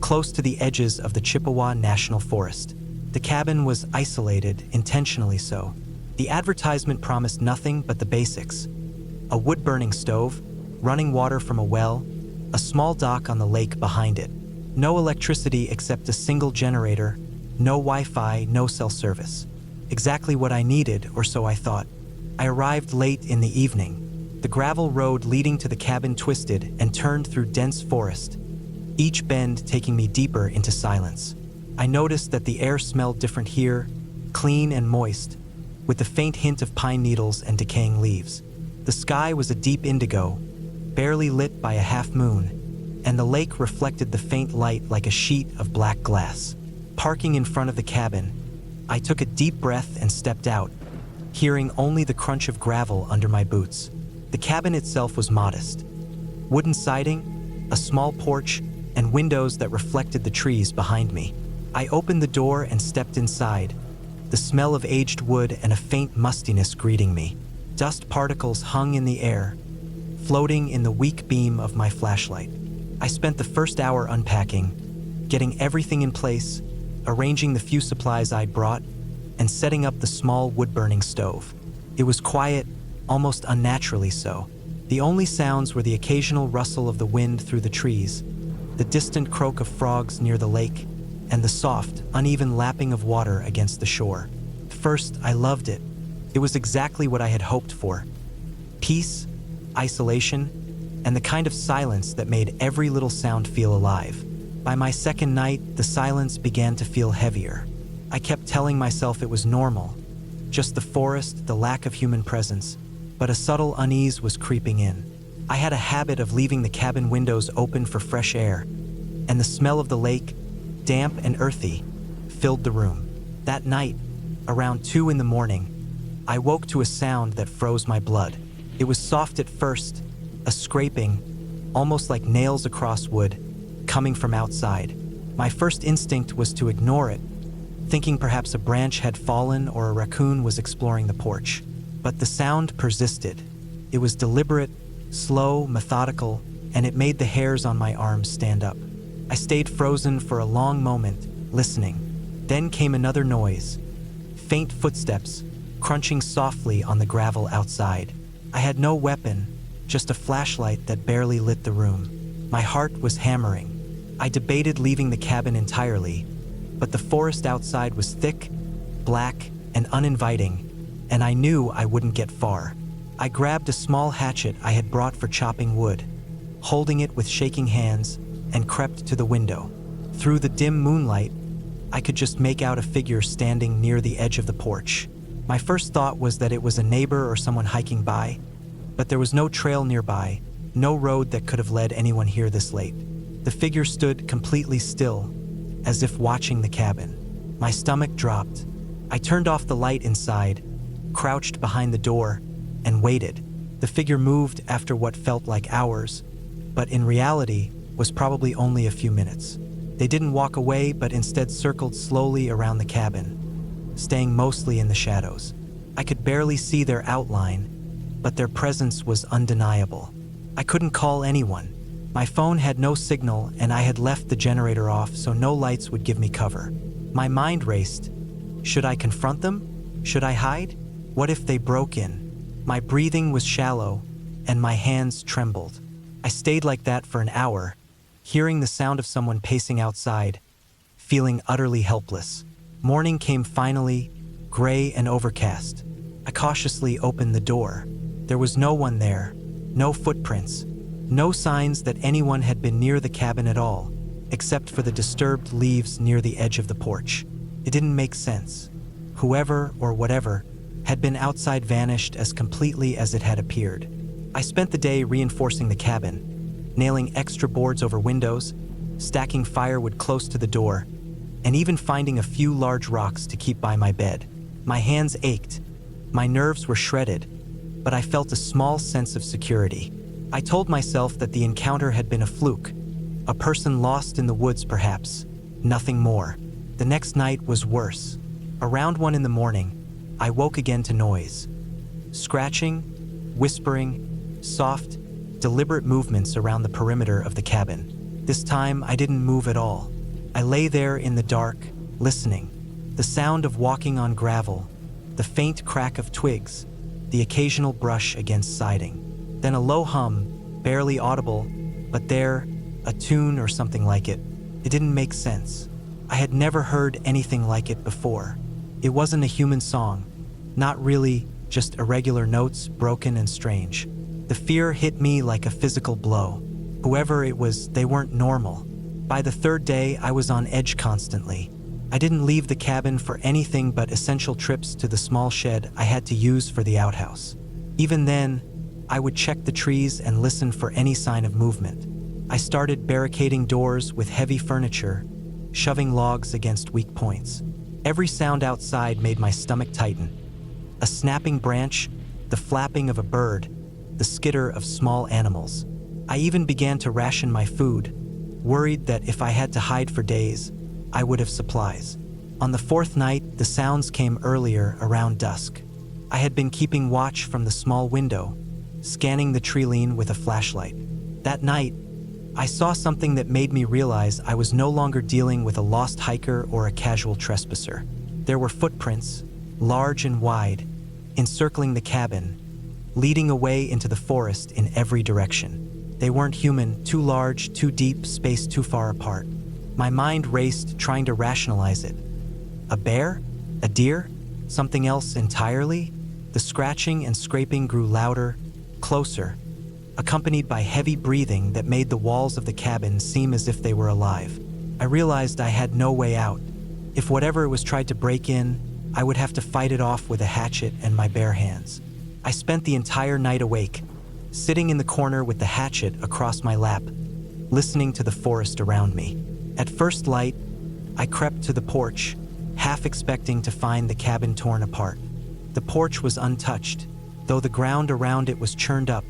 close to the edges of the Chippewa National Forest. The cabin was isolated, intentionally so. The advertisement promised nothing but the basics: a wood-burning stove, running water from a well, a small dock on the lake behind it. No electricity except a single generator, no Wi-Fi, no cell service. Exactly what I needed, or so I thought. I arrived late in the evening. The gravel road leading to the cabin twisted and turned through dense forest, each bend taking me deeper into silence. I noticed that the air smelled different here, clean and moist, with the faint hint of pine needles and decaying leaves. The sky was a deep indigo, barely lit by a half moon, and the lake reflected the faint light like a sheet of black glass. Parking in front of the cabin, I took a deep breath and stepped out, hearing only the crunch of gravel under my boots. The cabin itself was modest. Wooden siding, a small porch, and windows that reflected the trees behind me. I opened the door and stepped inside, the smell of aged wood and a faint mustiness greeting me. Dust particles hung in the air, floating in the weak beam of my flashlight. I spent the first hour unpacking, getting everything in place, arranging the few supplies I'd brought, and setting up the small wood-burning stove. It was quiet, almost unnaturally so. The only sounds were the occasional rustle of the wind through the trees, the distant croak of frogs near the lake, and the soft, uneven lapping of water against the shore. At first, I loved it. It was exactly what I had hoped for. Peace, isolation, and the kind of silence that made every little sound feel alive. By my second night, the silence began to feel heavier. I kept telling myself it was normal, just the forest, the lack of human presence, but a subtle unease was creeping in. I had a habit of leaving the cabin windows open for fresh air, and the smell of the lake, damp and earthy, filled the room. That night, around 2 in the morning, I woke to a sound that froze my blood. It was soft at first, a scraping, almost like nails across wood, coming from outside. My first instinct was to ignore it, thinking perhaps a branch had fallen or a raccoon was exploring the porch. But the sound persisted. It was deliberate, slow, methodical, and it made the hairs on my arms stand up. I stayed frozen for a long moment, listening. Then came another noise, faint footsteps, crunching softly on the gravel outside. I had no weapon, just a flashlight that barely lit the room. My heart was hammering. I debated leaving the cabin entirely, but the forest outside was thick, black, and uninviting, and I knew I wouldn't get far. I grabbed a small hatchet I had brought for chopping wood, holding it with shaking hands, and crept to the window. Through the dim moonlight, I could just make out a figure standing near the edge of the porch. My first thought was that it was a neighbor or someone hiking by, but there was no trail nearby, no road that could have led anyone here this late. The figure stood completely still, as if watching the cabin. My stomach dropped. I turned off the light inside, crouched behind the door, and waited. The figure moved after what felt like hours, but in reality was probably only a few minutes. They didn't walk away, but instead circled slowly around the cabin, staying mostly in the shadows. I could barely see their outline, but their presence was undeniable. I couldn't call anyone. My phone had no signal, and I had left the generator off so no lights would give me cover. My mind raced. Should I confront them? Should I hide? What if they broke in? My breathing was shallow, and my hands trembled. I stayed like that for an hour, hearing the sound of someone pacing outside, feeling utterly helpless. Morning came finally, gray and overcast. I cautiously opened the door. There was no one there, no footprints, no signs that anyone had been near the cabin at all, except for the disturbed leaves near the edge of the porch. It didn't make sense. Whoever or whatever had been outside vanished as completely as it had appeared. I spent the day reinforcing the cabin, nailing extra boards over windows, stacking firewood close to the door, and even finding a few large rocks to keep by my bed. My hands ached, my nerves were shredded, but I felt a small sense of security. I told myself that the encounter had been a fluke, a person lost in the woods perhaps, nothing more. The next night was worse. Around 1 in the morning, I woke again to noise. Scratching, whispering, soft, deliberate movements around the perimeter of the cabin. This time, I didn't move at all. I lay there in the dark, listening. The sound of walking on gravel, the faint crack of twigs, the occasional brush against siding. Then a low hum, barely audible, but there, a tune or something like it. It didn't make sense. I had never heard anything like it before. It wasn't a human song. Not really, just irregular notes, broken and strange. The fear hit me like a physical blow. Whoever it was, they weren't normal. By the third day, I was on edge constantly. I didn't leave the cabin for anything but essential trips to the small shed I had to use for the outhouse. Even then, I would check the trees and listen for any sign of movement. I started barricading doors with heavy furniture, shoving logs against weak points. Every sound outside made my stomach tighten. A snapping branch, the flapping of a bird, the skitter of small animals. I even began to ration my food, worried that if I had to hide for days, I would have supplies. On the fourth night, the sounds came earlier, around dusk. I had been keeping watch from the small window, scanning the treeline with a flashlight. That night, I saw something that made me realize I was no longer dealing with a lost hiker or a casual trespasser. There were footprints, large and wide, encircling the cabin, leading away into the forest in every direction. They weren't human, too large, too deep, spaced too far apart. My mind raced, trying to rationalize it. A bear? A deer? Something else entirely? The scratching and scraping grew louder, closer, accompanied by heavy breathing that made the walls of the cabin seem as if they were alive. I realized I had no way out. If whatever it was tried to break in, I would have to fight it off with a hatchet and my bare hands. I spent the entire night awake, sitting in the corner with the hatchet across my lap, listening to the forest around me. At first light, I crept to the porch, half expecting to find the cabin torn apart. The porch was untouched, though the ground around it was churned up,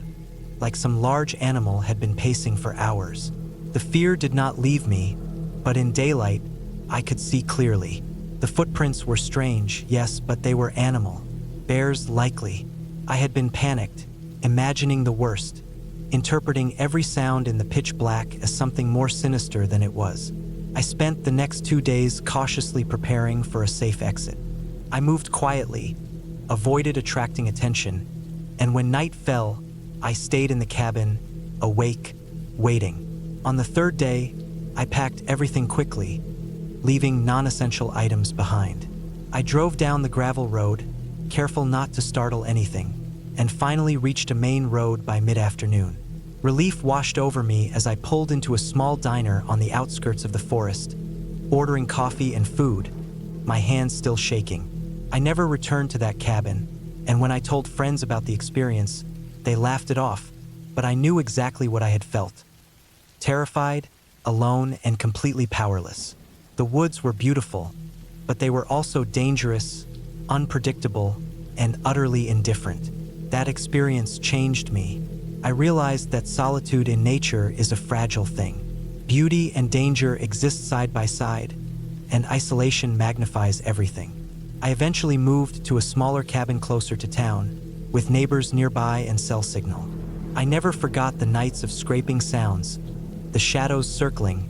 like some large animal had been pacing for hours. The fear did not leave me, but in daylight, I could see clearly. The footprints were strange, yes, but they were animal. Bears, likely. I had been panicked, imagining the worst, interpreting every sound in the pitch black as something more sinister than it was. I spent the next 2 days cautiously preparing for a safe exit. I moved quietly, avoided attracting attention, and when night fell, I stayed in the cabin, awake, waiting. On the third day, I packed everything quickly, leaving non-essential items behind. I drove down the gravel road, careful not to startle anything, and finally reached a main road by mid-afternoon. Relief washed over me as I pulled into a small diner on the outskirts of the forest, ordering coffee and food, my hands still shaking. I never returned to that cabin, and when I told friends about the experience, they laughed it off, but I knew exactly what I had felt. Terrified, alone, and completely powerless. The woods were beautiful, but they were also dangerous, unpredictable, and utterly indifferent. That experience changed me. I realized that solitude in nature is a fragile thing. Beauty and danger exist side by side, and isolation magnifies everything. I eventually moved to a smaller cabin closer to town, with neighbors nearby and cell signal. I never forgot the nights of scraping sounds, the shadows circling,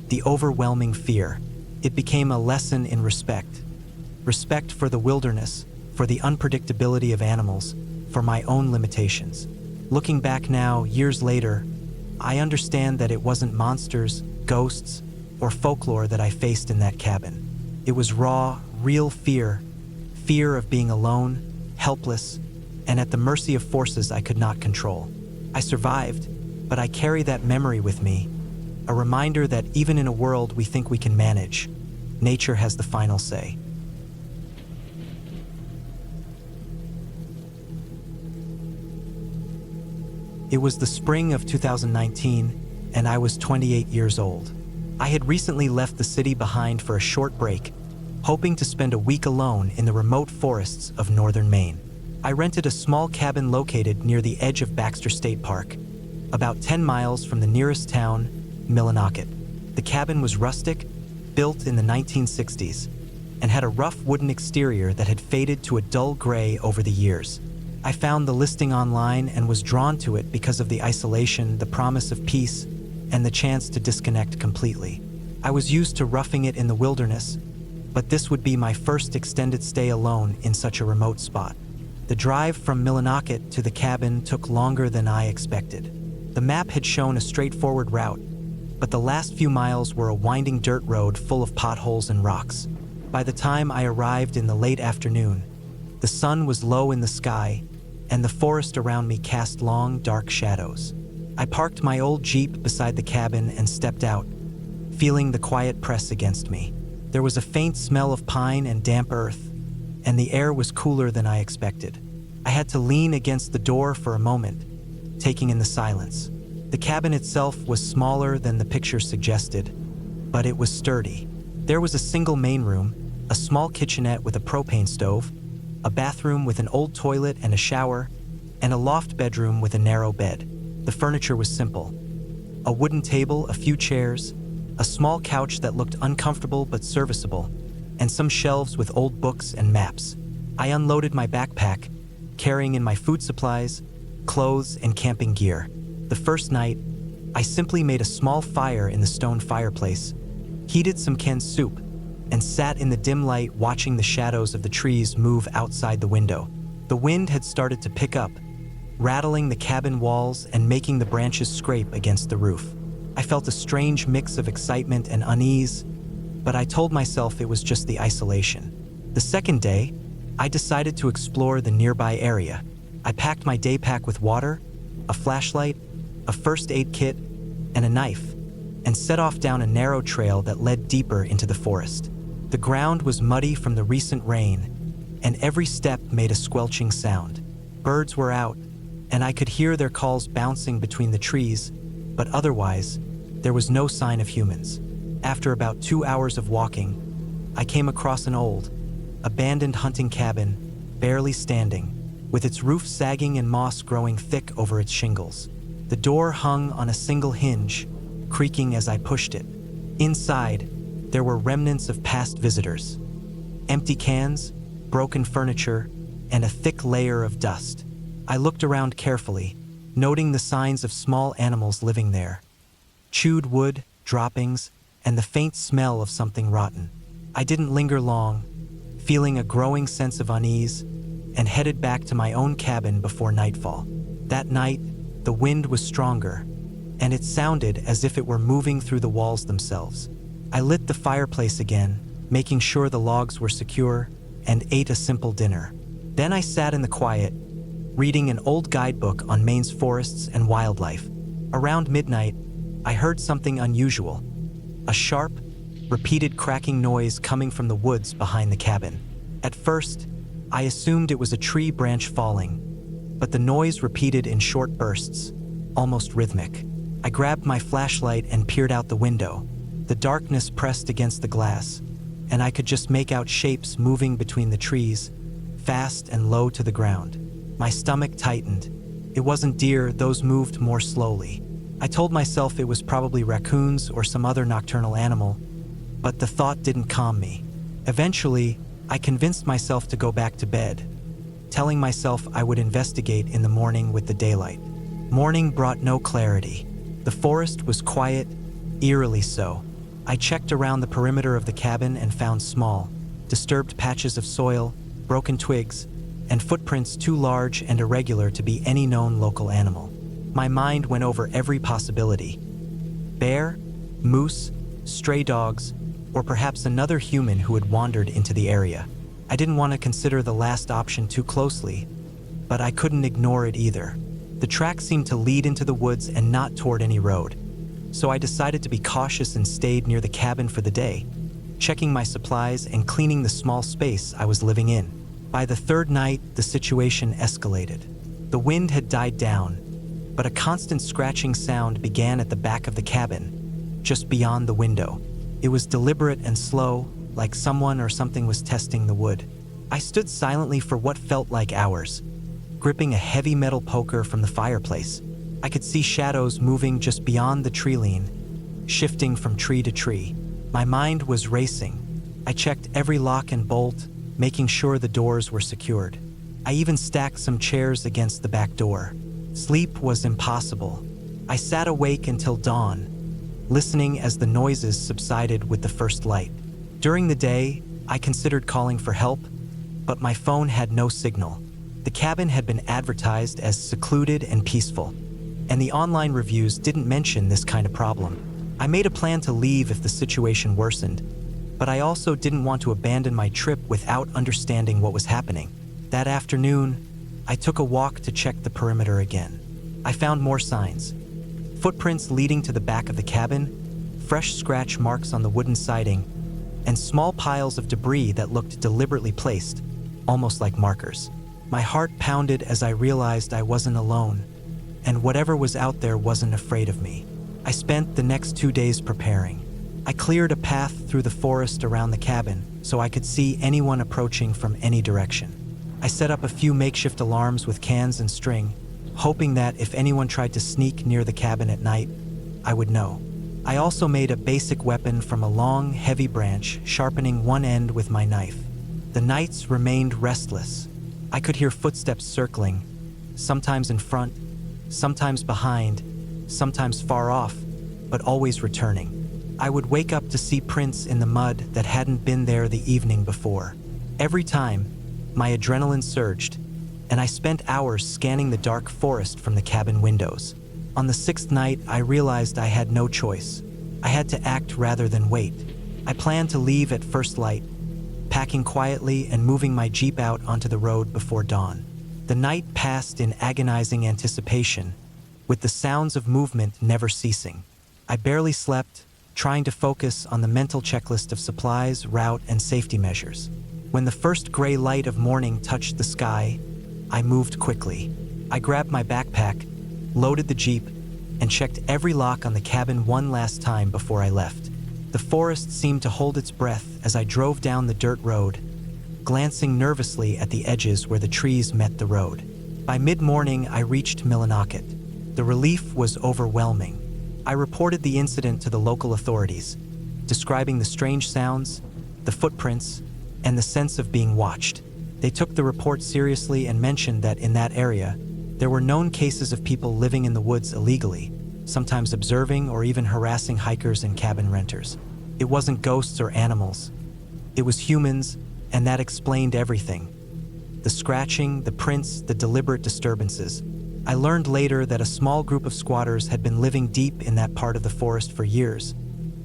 the overwhelming fear. It became a lesson in respect. Respect for the wilderness, for the unpredictability of animals, for my own limitations. Looking back now, years later, I understand that it wasn't monsters, ghosts, or folklore that I faced in that cabin. It was raw, real fear, fear of being alone, helpless, and at the mercy of forces I could not control. I survived, but I carry that memory with me, a reminder that even in a world we think we can manage, nature has the final say. It was the spring of 2019, and I was 28 years old. I had recently left the city behind for a short break, hoping to spend a week alone in the remote forests of northern Maine. I rented a small cabin located near the edge of Baxter State Park, about 10 miles from the nearest town, Millinocket. The cabin was rustic, built in the 1960s, and had a rough wooden exterior that had faded to a dull gray over the years. I found the listing online and was drawn to it because of the isolation, the promise of peace, and the chance to disconnect completely. I was used to roughing it in the wilderness, but this would be my first extended stay alone in such a remote spot. The drive from Millinocket to the cabin took longer than I expected. The map had shown a straightforward route, but the last few miles were a winding dirt road full of potholes and rocks. By the time I arrived in the late afternoon, the sun was low in the sky, and the forest around me cast long, dark shadows. I parked my old Jeep beside the cabin and stepped out, feeling the quiet press against me. There was a faint smell of pine and damp earth, and the air was cooler than I expected. I had to lean against the door for a moment, taking in the silence. The cabin itself was smaller than the picture suggested, but it was sturdy. There was a single main room, a small kitchenette with a propane stove, a bathroom with an old toilet and a shower, and a loft bedroom with a narrow bed. The furniture was simple. A wooden table, a few chairs, a small couch that looked uncomfortable but serviceable, and some shelves with old books and maps. I unloaded my backpack, carrying in my food supplies, clothes, and camping gear. The first night, I simply made a small fire in the stone fireplace, heated some canned soup, and sat in the dim light watching the shadows of the trees move outside the window. The wind had started to pick up, rattling the cabin walls and making the branches scrape against the roof. I felt a strange mix of excitement and unease, but I told myself it was just the isolation. The second day, I decided to explore the nearby area. I packed my day pack with water, a flashlight, a first aid kit, and a knife, and set off down a narrow trail that led deeper into the forest. The ground was muddy from the recent rain, and every step made a squelching sound. Birds were out, and I could hear their calls bouncing between the trees, but otherwise, there was no sign of humans. After about 2 hours of walking, I came across an old, abandoned hunting cabin, barely standing, with its roof sagging and moss growing thick over its shingles. The door hung on a single hinge, creaking as I pushed it. Inside, there were remnants of past visitors. Empty cans, broken furniture, and a thick layer of dust. I looked around carefully, noting the signs of small animals living there. Chewed wood, droppings, and the faint smell of something rotten. I didn't linger long, feeling a growing sense of unease, and headed back to my own cabin before nightfall. That night, the wind was stronger, and it sounded as if it were moving through the walls themselves. I lit the fireplace again, making sure the logs were secure, and ate a simple dinner. Then I sat in the quiet, reading an old guidebook on Maine's forests and wildlife. Around midnight, I heard something unusual, a sharp, repeated cracking noise coming from the woods behind the cabin. At first, I assumed it was a tree branch falling, but the noise repeated in short bursts, almost rhythmic. I grabbed my flashlight and peered out the window. The darkness pressed against the glass, and I could just make out shapes moving between the trees, fast and low to the ground. My stomach tightened. It wasn't deer, those moved more slowly. I told myself it was probably raccoons or some other nocturnal animal, but the thought didn't calm me. Eventually, I convinced myself to go back to bed, telling myself I would investigate in the morning with the daylight. Morning brought no clarity. The forest was quiet, eerily so. I checked around the perimeter of the cabin and found small, disturbed patches of soil, broken twigs, and footprints too large and irregular to be any known local animal. My mind went over every possibility. Bear, moose, stray dogs, or perhaps another human who had wandered into the area. I didn't want to consider the last option too closely, but I couldn't ignore it either. The track seemed to lead into the woods and not toward any road, so I decided to be cautious and stayed near the cabin for the day, checking my supplies and cleaning the small space I was living in. By the third night, the situation escalated. The wind had died down, but a constant scratching sound began at the back of the cabin, just beyond the window. It was deliberate and slow, like someone or something was testing the wood. I stood silently for what felt like hours, gripping a heavy metal poker from the fireplace. I could see shadows moving just beyond the tree line, shifting from tree to tree. My mind was racing. I checked every lock and bolt, making sure the doors were secured. I even stacked some chairs against the back door. Sleep was impossible. I sat awake until dawn, listening as the noises subsided with the first light. During the day, I considered calling for help, but my phone had no signal. The cabin had been advertised as secluded and peaceful, and the online reviews didn't mention this kind of problem. I made a plan to leave if the situation worsened, but I also didn't want to abandon my trip without understanding what was happening. That afternoon, I took a walk to check the perimeter again. I found more signs. Footprints leading to the back of the cabin, fresh scratch marks on the wooden siding, and small piles of debris that looked deliberately placed, almost like markers. My heart pounded as I realized I wasn't alone, and whatever was out there wasn't afraid of me. I spent the next 2 days preparing. I cleared a path through the forest around the cabin so I could see anyone approaching from any direction. I set up a few makeshift alarms with cans and string, hoping that if anyone tried to sneak near the cabin at night, I would know. I also made a basic weapon from a long, heavy branch, sharpening one end with my knife. The nights remained restless. I could hear footsteps circling, sometimes in front, sometimes behind, sometimes far off, but always returning. I would wake up to see prints in the mud that hadn't been there the evening before. Every time, my adrenaline surged, and I spent hours scanning the dark forest from the cabin windows. On the 6th night, I realized I had no choice. I had to act rather than wait. I planned to leave at first light, packing quietly and moving my Jeep out onto the road before dawn. The night passed in agonizing anticipation, with the sounds of movement never ceasing. I barely slept, trying to focus on the mental checklist of supplies, route, and safety measures. When the first gray light of morning touched the sky, I moved quickly. I grabbed my backpack, loaded the Jeep, and checked every lock on the cabin one last time before I left. The forest seemed to hold its breath as I drove down the dirt road, glancing nervously at the edges where the trees met the road. By mid-morning, I reached Millinocket. The relief was overwhelming. I reported the incident to the local authorities, describing the strange sounds, the footprints, and the sense of being watched. They took the report seriously and mentioned that in that area, there were known cases of people living in the woods illegally, sometimes observing or even harassing hikers and cabin renters. It wasn't ghosts or animals. It was humans, and that explained everything. The scratching, the prints, the deliberate disturbances. I learned later that a small group of squatters had been living deep in that part of the forest for years,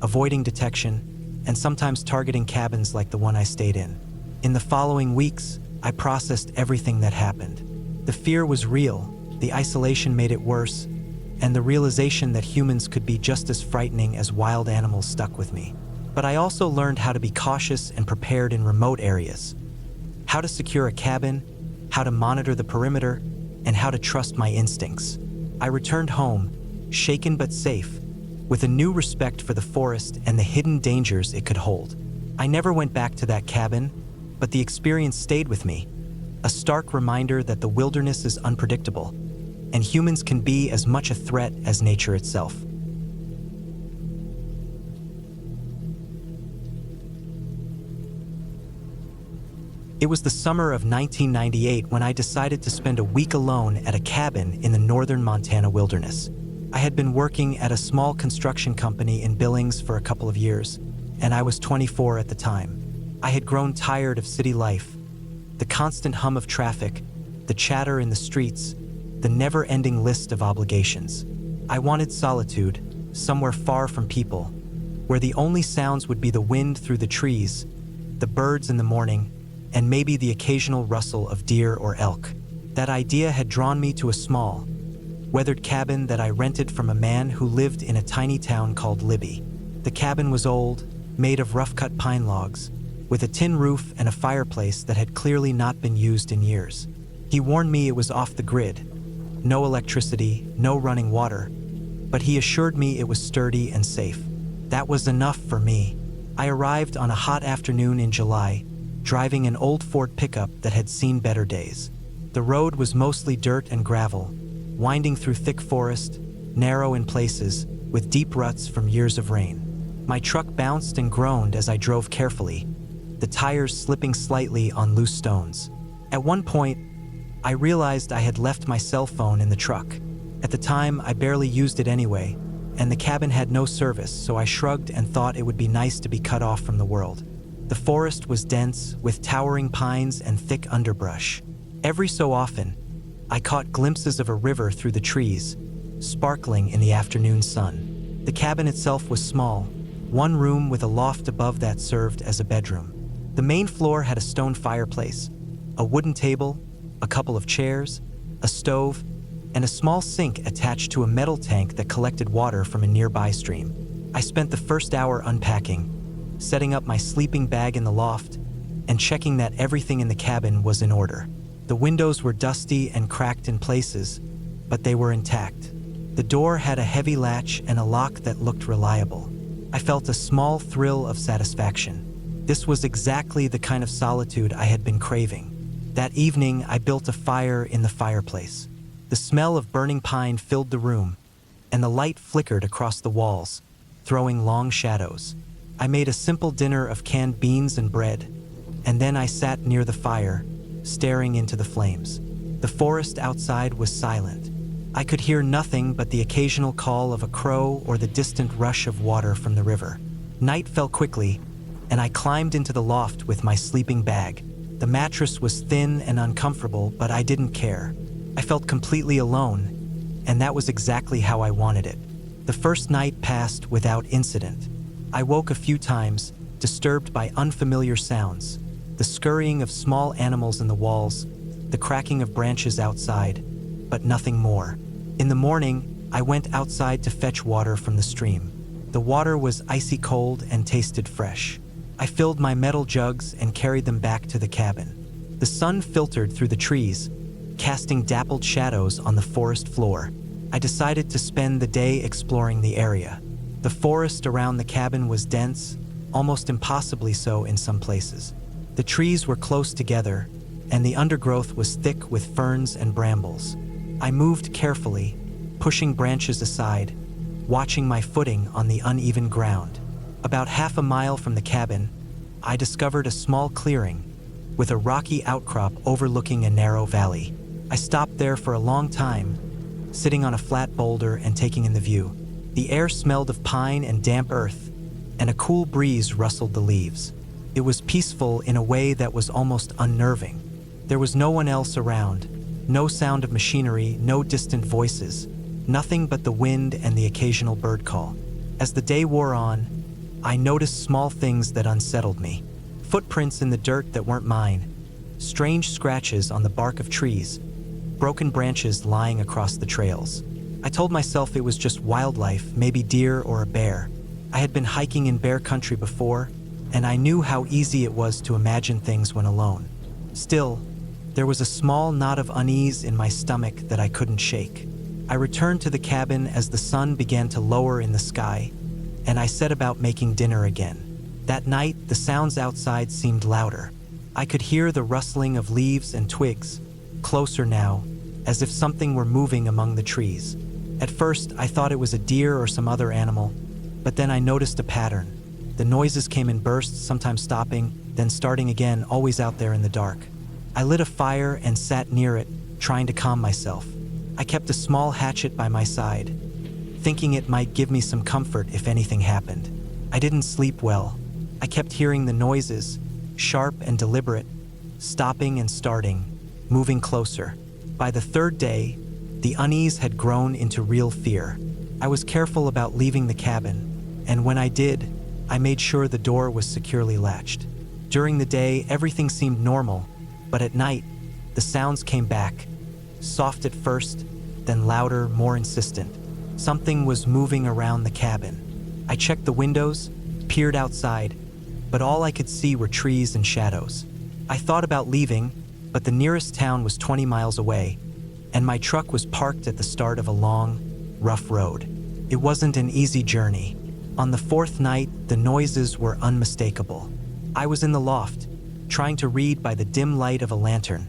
avoiding detection, and sometimes targeting cabins like the one I stayed in. In the following weeks, I processed everything that happened. The fear was real, the isolation made it worse, and the realization that humans could be just as frightening as wild animals stuck with me. But I also learned how to be cautious and prepared in remote areas, how to secure a cabin, how to monitor the perimeter, and how to trust my instincts. I returned home, shaken but safe, with a new respect for the forest and the hidden dangers it could hold. I never went back to that cabin, but the experience stayed with me, a stark reminder that the wilderness is unpredictable, and humans can be as much a threat as nature itself. It was the summer of 1998 when I decided to spend a week alone at a cabin in the northern Montana wilderness. I had been working at a small construction company in Billings for a couple of years, and I was 24 at the time. I had grown tired of city life, the constant hum of traffic, the chatter in the streets, the never-ending list of obligations. I wanted solitude, somewhere far from people, where the only sounds would be the wind through the trees, the birds in the morning, and maybe the occasional rustle of deer or elk. That idea had drawn me to a small, weathered cabin that I rented from a man who lived in a tiny town called Libby. The cabin was old, made of rough-cut pine logs, with a tin roof and a fireplace that had clearly not been used in years. He warned me it was off the grid, no electricity, no running water, but he assured me it was sturdy and safe. That was enough for me. I arrived on a hot afternoon in July, driving an old Ford pickup that had seen better days. The road was mostly dirt and gravel, winding through thick forest, narrow in places, with deep ruts from years of rain. My truck bounced and groaned as I drove carefully, the tires slipping slightly on loose stones. At one point, I realized I had left my cell phone in the truck. At the time, I barely used it anyway, and the cabin had no service, so I shrugged and thought it would be nice to be cut off from the world. The forest was dense, with towering pines and thick underbrush. Every so often, I caught glimpses of a river through the trees, sparkling in the afternoon sun. The cabin itself was small, one room with a loft above that served as a bedroom. The main floor had a stone fireplace, a wooden table, a couple of chairs, a stove, and a small sink attached to a metal tank that collected water from a nearby stream. I spent the first hour unpacking, setting up my sleeping bag in the loft, and checking that everything in the cabin was in order. The windows were dusty and cracked in places, but they were intact. The door had a heavy latch and a lock that looked reliable. I felt a small thrill of satisfaction. This was exactly the kind of solitude I had been craving. That evening, I built a fire in the fireplace. The smell of burning pine filled the room, and the light flickered across the walls, throwing long shadows. I made a simple dinner of canned beans and bread, and then I sat near the fire, staring into the flames. The forest outside was silent. I could hear nothing but the occasional call of a crow or the distant rush of water from the river. Night fell quickly, and I climbed into the loft with my sleeping bag. The mattress was thin and uncomfortable, but I didn't care. I felt completely alone, and that was exactly how I wanted it. The first night passed without incident. I woke a few times, disturbed by unfamiliar sounds, the scurrying of small animals in the walls, the cracking of branches outside, but nothing more. In the morning, I went outside to fetch water from the stream. The water was icy cold and tasted fresh. I filled my metal jugs and carried them back to the cabin. The sun filtered through the trees, casting dappled shadows on the forest floor. I decided to spend the day exploring the area. The forest around the cabin was dense, almost impossibly so in some places. The trees were close together, and the undergrowth was thick with ferns and brambles. I moved carefully, pushing branches aside, watching my footing on the uneven ground. About half a mile from the cabin, I discovered a small clearing with a rocky outcrop overlooking a narrow valley. I stopped there for a long time, sitting on a flat boulder and taking in the view. The air smelled of pine and damp earth, and a cool breeze rustled the leaves. It was peaceful in a way that was almost unnerving. There was no one else around, no sound of machinery, no distant voices, nothing but the wind and the occasional bird call. As the day wore on, I noticed small things that unsettled me. Footprints in the dirt that weren't mine, strange scratches on the bark of trees, broken branches lying across the trails. I told myself it was just wildlife, maybe deer or a bear. I had been hiking in bear country before, and I knew how easy it was to imagine things when alone. Still, there was a small knot of unease in my stomach that I couldn't shake. I returned to the cabin as the sun began to lower in the sky, and I set about making dinner again. That night, the sounds outside seemed louder. I could hear the rustling of leaves and twigs, closer now, as if something were moving among the trees. At first, I thought it was a deer or some other animal, but then I noticed a pattern. The noises came in bursts, sometimes stopping, then starting again, always out there in the dark. I lit a fire and sat near it, trying to calm myself. I kept a small hatchet by my side, thinking it might give me some comfort if anything happened. I didn't sleep well. I kept hearing the noises, sharp and deliberate, stopping and starting, moving closer. By the third day, the unease had grown into real fear. I was careful about leaving the cabin, and when I did, I made sure the door was securely latched. During the day, everything seemed normal, but at night, the sounds came back, soft at first, then louder, more insistent. Something was moving around the cabin. I checked the windows, peered outside, but all I could see were trees and shadows. I thought about leaving, but the nearest town was 20 miles away, and my truck was parked at the start of a long, rough road. It wasn't an easy journey. On the fourth night, the noises were unmistakable. I was in the loft, trying to read by the dim light of a lantern,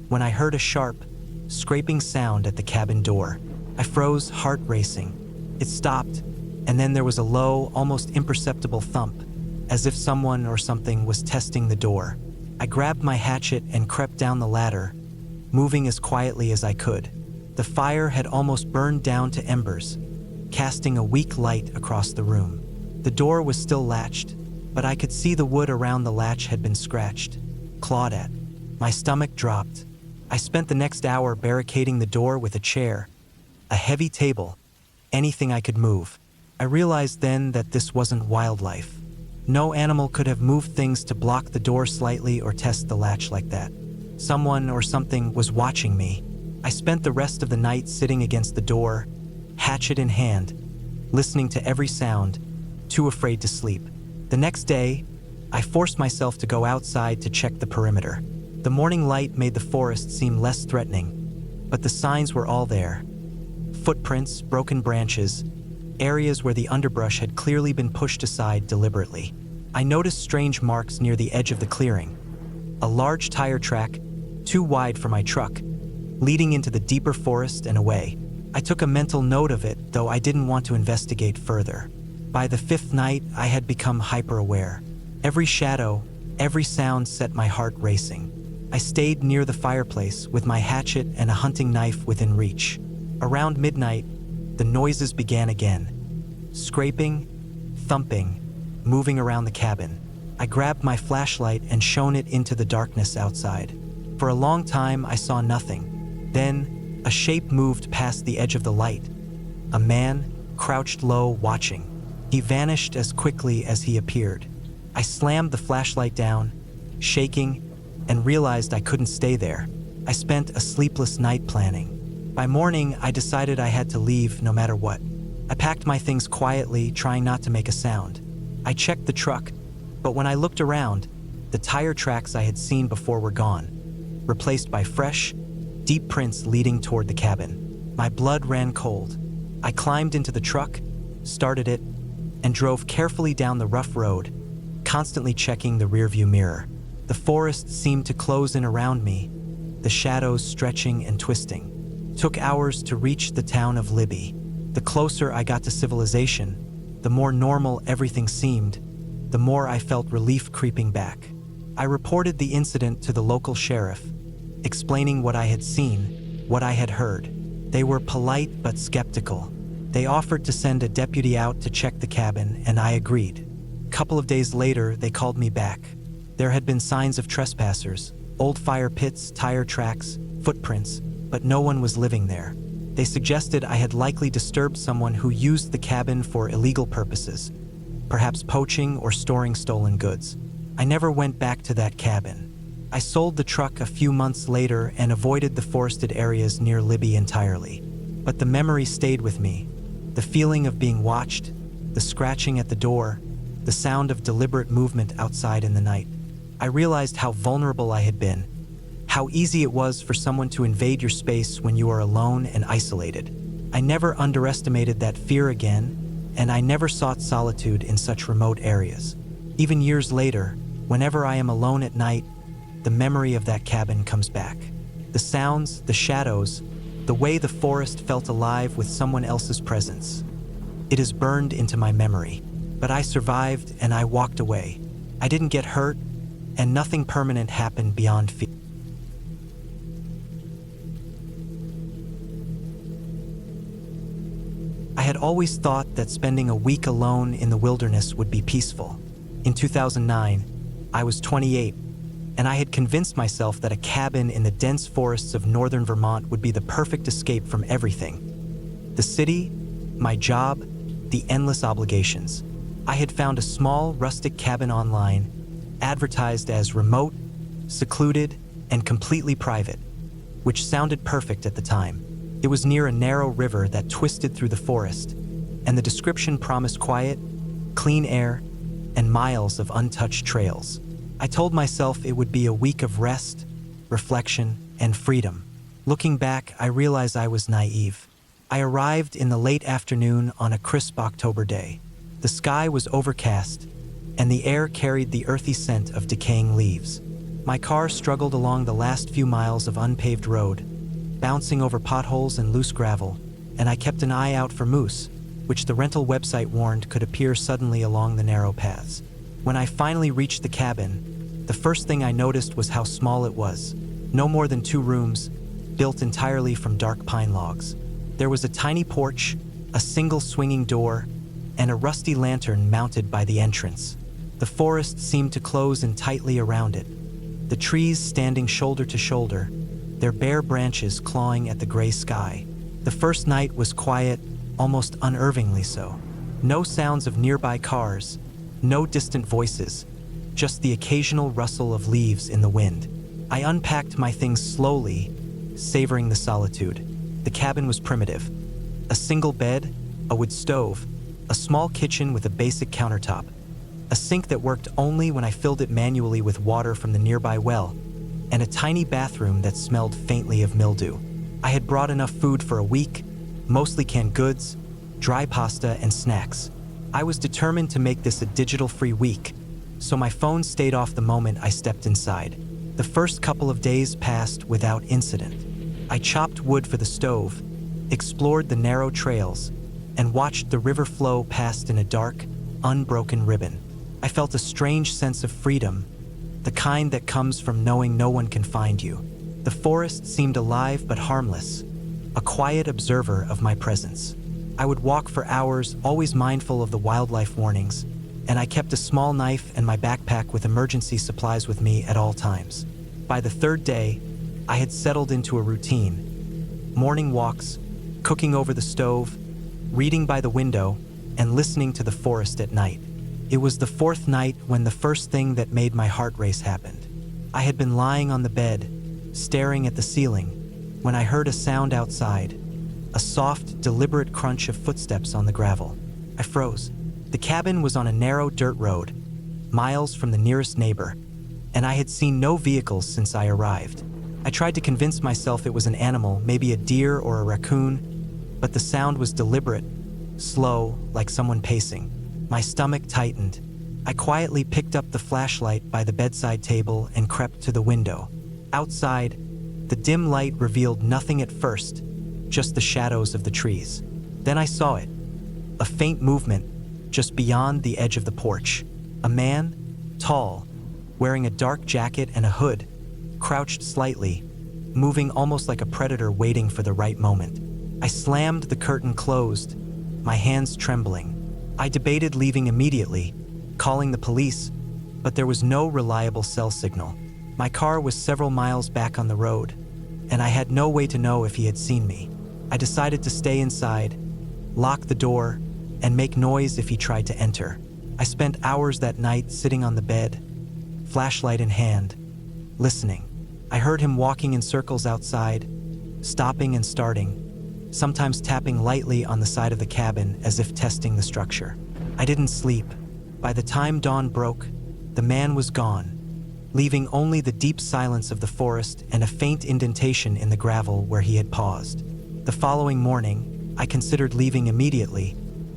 when I heard a sharp, scraping sound at the cabin door. I froze, heart racing. It stopped, and then there was a low, almost imperceptible thump, as if someone or something was testing the door. I grabbed my hatchet and crept down the ladder, moving as quietly as I could. The fire had almost burned down to embers, casting a weak light across the room. The door was still latched, but I could see the wood around the latch had been scratched, clawed at. My stomach dropped. I spent the next hour barricading the door with a chair, a heavy table, anything I could move. I I realized then that this wasn't wildlife. No animal could have moved things to block the door slightly or test the latch like that. Someone or something was watching me. I spent the rest of the night sitting against the door, hatchet in hand, listening to every sound, too afraid to sleep. The next day, I forced myself to go outside to check the perimeter. The morning light made the forest seem less threatening, but the signs were all there. Footprints, broken branches, areas where the underbrush had clearly been pushed aside deliberately. I noticed strange marks near the edge of the clearing. A large tire track, too wide for my truck, leading into the deeper forest and away. I took a mental note of it, though I didn't want to investigate further. By the fifth night, I had become hyper-aware. Every shadow, every sound set my heart racing. I stayed near the fireplace with my hatchet and a hunting knife within reach. Around midnight, the noises began again. Scraping, thumping, moving around the cabin. I grabbed my flashlight and shone it into the darkness outside. For a long time, I saw nothing. Then, a shape moved past the edge of the light. A man, crouched low, watching. He vanished as quickly as he appeared. I slammed the flashlight down, shaking, and realized I couldn't stay there. I spent a sleepless night planning. By morning, I decided I had to leave no matter what. I packed my things quietly, trying not to make a sound. I checked the truck, but when I looked around, the tire tracks I had seen before were gone, replaced by fresh, deep prints leading toward the cabin. My blood ran cold. I climbed into the truck, started it, and drove carefully down the rough road, constantly checking the rearview mirror. The forest seemed to close in around me, the shadows stretching and twisting. It took hours to reach the town of Libby. The closer I got to civilization, the more normal everything seemed, the more I felt relief creeping back. I reported the incident to the local sheriff, explaining what I had seen, what I had heard. They were polite but skeptical. They offered to send a deputy out to check the cabin, and I agreed. A couple of days later, they called me back. There had been signs of trespassers, old fire pits, tire tracks, footprints, but no one was living there. They suggested I had likely disturbed someone who used the cabin for illegal purposes, perhaps poaching or storing stolen goods. I never went back to that cabin. I sold the truck a few months later and avoided the forested areas near Libby entirely. But the memory stayed with me. The feeling of being watched, the scratching at the door, the sound of deliberate movement outside in the night. I realized how vulnerable I had been, how easy it was for someone to invade your space when you are alone and isolated. I never underestimated that fear again, and I never sought solitude in such remote areas. Even years later, whenever I am alone at night, the memory of that cabin comes back. The sounds, the shadows, the way the forest felt alive with someone else's presence. It is burned into my memory. But I survived and I walked away. I didn't get hurt, and nothing permanent happened beyond fear. I had always thought that spending a week alone in the wilderness would be peaceful. In 2009, I was 28, and I had convinced myself that a cabin in the dense forests of northern Vermont would be the perfect escape from everything. The city, my job, the endless obligations. I had found a small, rustic cabin online, advertised as remote, secluded, and completely private, which sounded perfect at the time. It was near a narrow river that twisted through the forest, and the description promised quiet, clean air, and miles of untouched trails. I told myself it would be a week of rest, reflection, and freedom. Looking back, I realized I was naive. I arrived in the late afternoon on a crisp October day. The sky was overcast, and the air carried the earthy scent of decaying leaves. My car struggled along the last few miles of unpaved road, bouncing over potholes and loose gravel, and I kept an eye out for moose, which the rental website warned could appear suddenly along the narrow paths. When I finally reached the cabin, the first thing I noticed was how small it was. No more than 2 rooms, built entirely from dark pine logs. There was a tiny porch, a single swinging door, and a rusty lantern mounted by the entrance. The forest seemed to close in tightly around it, the trees standing shoulder to shoulder, their bare branches clawing at the gray sky. The first night was quiet, almost unnervingly so. No sounds of nearby cars, no distant voices, just the occasional rustle of leaves in the wind. I unpacked my things slowly, savoring the solitude. The cabin was primitive. A single bed, a wood stove, a small kitchen with a basic countertop, a sink that worked only when I filled it manually with water from the nearby well, and a tiny bathroom that smelled faintly of mildew. I had brought enough food for a week, mostly canned goods, dry pasta, and snacks. I was determined to make this a digital-free week, so my phone stayed off the moment I stepped inside. The first couple of days passed without incident. I chopped wood for the stove, explored the narrow trails, and watched the river flow past in a dark, unbroken ribbon. I felt a strange sense of freedom, the kind that comes from knowing no one can find you. The forest seemed alive but harmless, a quiet observer of my presence. I would walk for hours, always mindful of the wildlife warnings, and I kept a small knife and my backpack with emergency supplies with me at all times. By the third day, I had settled into a routine. Morning walks, cooking over the stove, reading by the window, and listening to the forest at night. It was the fourth night when the first thing that made my heart race happened. I had been lying on the bed, staring at the ceiling, when I heard a sound outside, a soft, deliberate crunch of footsteps on the gravel. I froze. The cabin was on a narrow dirt road, miles from the nearest neighbor, and I had seen no vehicles since I arrived. I tried to convince myself it was an animal, maybe a deer or a raccoon, but the sound was deliberate, slow, like someone pacing. My stomach tightened. I quietly picked up the flashlight by the bedside table and crept to the window. Outside, the dim light revealed nothing at first, just the shadows of the trees. Then I saw it, a faint movement just beyond the edge of the porch. A man, tall, wearing a dark jacket and a hood, crouched slightly, moving almost like a predator waiting for the right moment. I slammed the curtain closed, my hands trembling. I debated leaving immediately, calling the police, but there was no reliable cell signal. My car was several miles back on the road, and I had no way to know if he had seen me. I decided to stay inside, lock the door, and make noise if he tried to enter. I spent hours that night sitting on the bed, flashlight in hand, listening. I heard him walking in circles outside, stopping and starting, sometimes tapping lightly on the side of the cabin as if testing the structure. I didn't sleep. By the time dawn broke, the man was gone, leaving only the deep silence of the forest and a faint indentation in the gravel where he had paused. The following morning, I considered leaving immediately,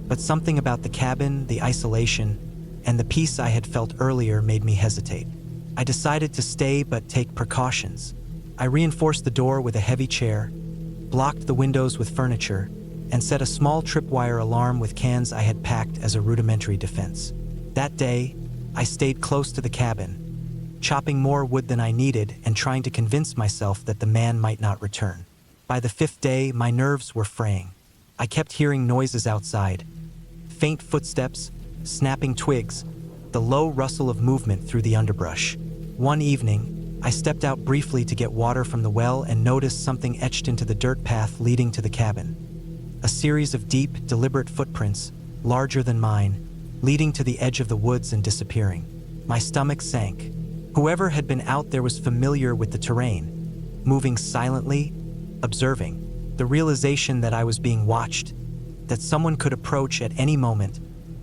but something about the cabin, the isolation, and the peace I had felt earlier made me hesitate. I decided to stay but take precautions. I reinforced the door with a heavy chair, blocked the windows with furniture, and set a small tripwire alarm with cans I had packed as a rudimentary defense. That day, I stayed close to the cabin, chopping more wood than I needed and trying to convince myself that the man might not return. By the fifth day, my nerves were fraying. I kept hearing noises outside, faint footsteps, snapping twigs, the low rustle of movement through the underbrush. One evening, I stepped out briefly to get water from the well and noticed something etched into the dirt path leading to the cabin. A series of deep, deliberate footprints, larger than mine, leading to the edge of the woods and disappearing. My stomach sank. Whoever had been out there was familiar with the terrain, moving silently, observing. The realization that I was being watched, that someone could approach at any moment,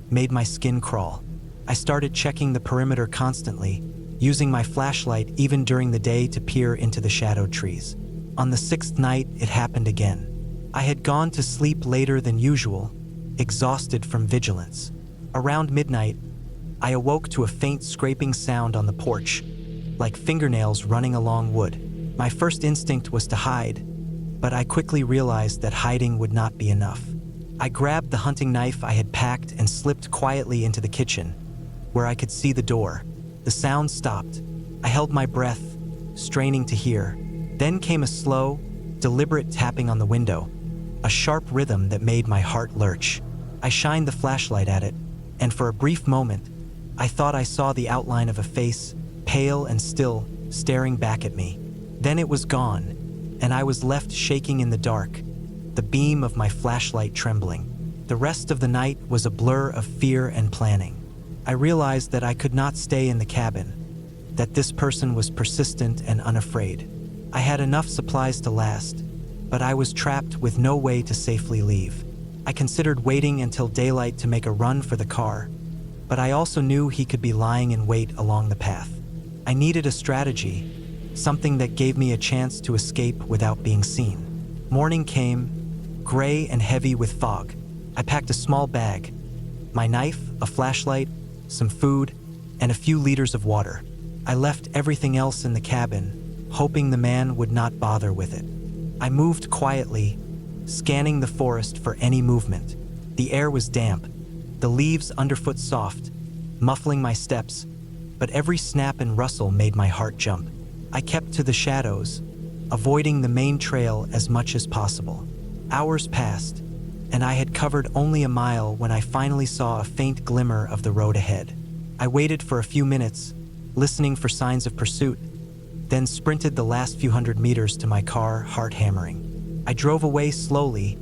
made my skin crawl. I started checking the perimeter constantly, using my flashlight even during the day to peer into the shadowed trees. On the sixth night, it happened again. I had gone to sleep later than usual, exhausted from vigilance. Around midnight, I awoke to a faint scraping sound on the porch, like fingernails running along wood. My first instinct was to hide, but I quickly realized that hiding would not be enough. I grabbed the hunting knife I had packed and slipped quietly into the kitchen, where I could see the door. The sound stopped. I held my breath, straining to hear. Then came a slow, deliberate tapping on the window, a sharp rhythm that made my heart lurch. I shined the flashlight at it, and for a brief moment, I thought I saw the outline of a face, pale and still, staring back at me. Then it was gone, and I was left shaking in the dark, the beam of my flashlight trembling. The rest of the night was a blur of fear and planning. I realized that I could not stay in the cabin, that this person was persistent and unafraid. I had enough supplies to last, but I was trapped with no way to safely leave. I considered waiting until daylight to make a run for the car, but I also knew he could be lying in wait along the path. I needed a strategy, something that gave me a chance to escape without being seen. Morning came, gray and heavy with fog. I packed a small bag, my knife, a flashlight, some food, and a few liters of water. I left everything else in the cabin, hoping the man would not bother with it. I moved quietly, scanning the forest for any movement. The air was damp, the leaves underfoot soft, muffling my steps, but every snap and rustle made my heart jump. I kept to the shadows, avoiding the main trail as much as possible. Hours passed, and I had covered only a mile when I finally saw a faint glimmer of the road ahead. I waited for a few minutes, listening for signs of pursuit, then sprinted the last few hundred meters to my car, heart hammering. I drove away slowly,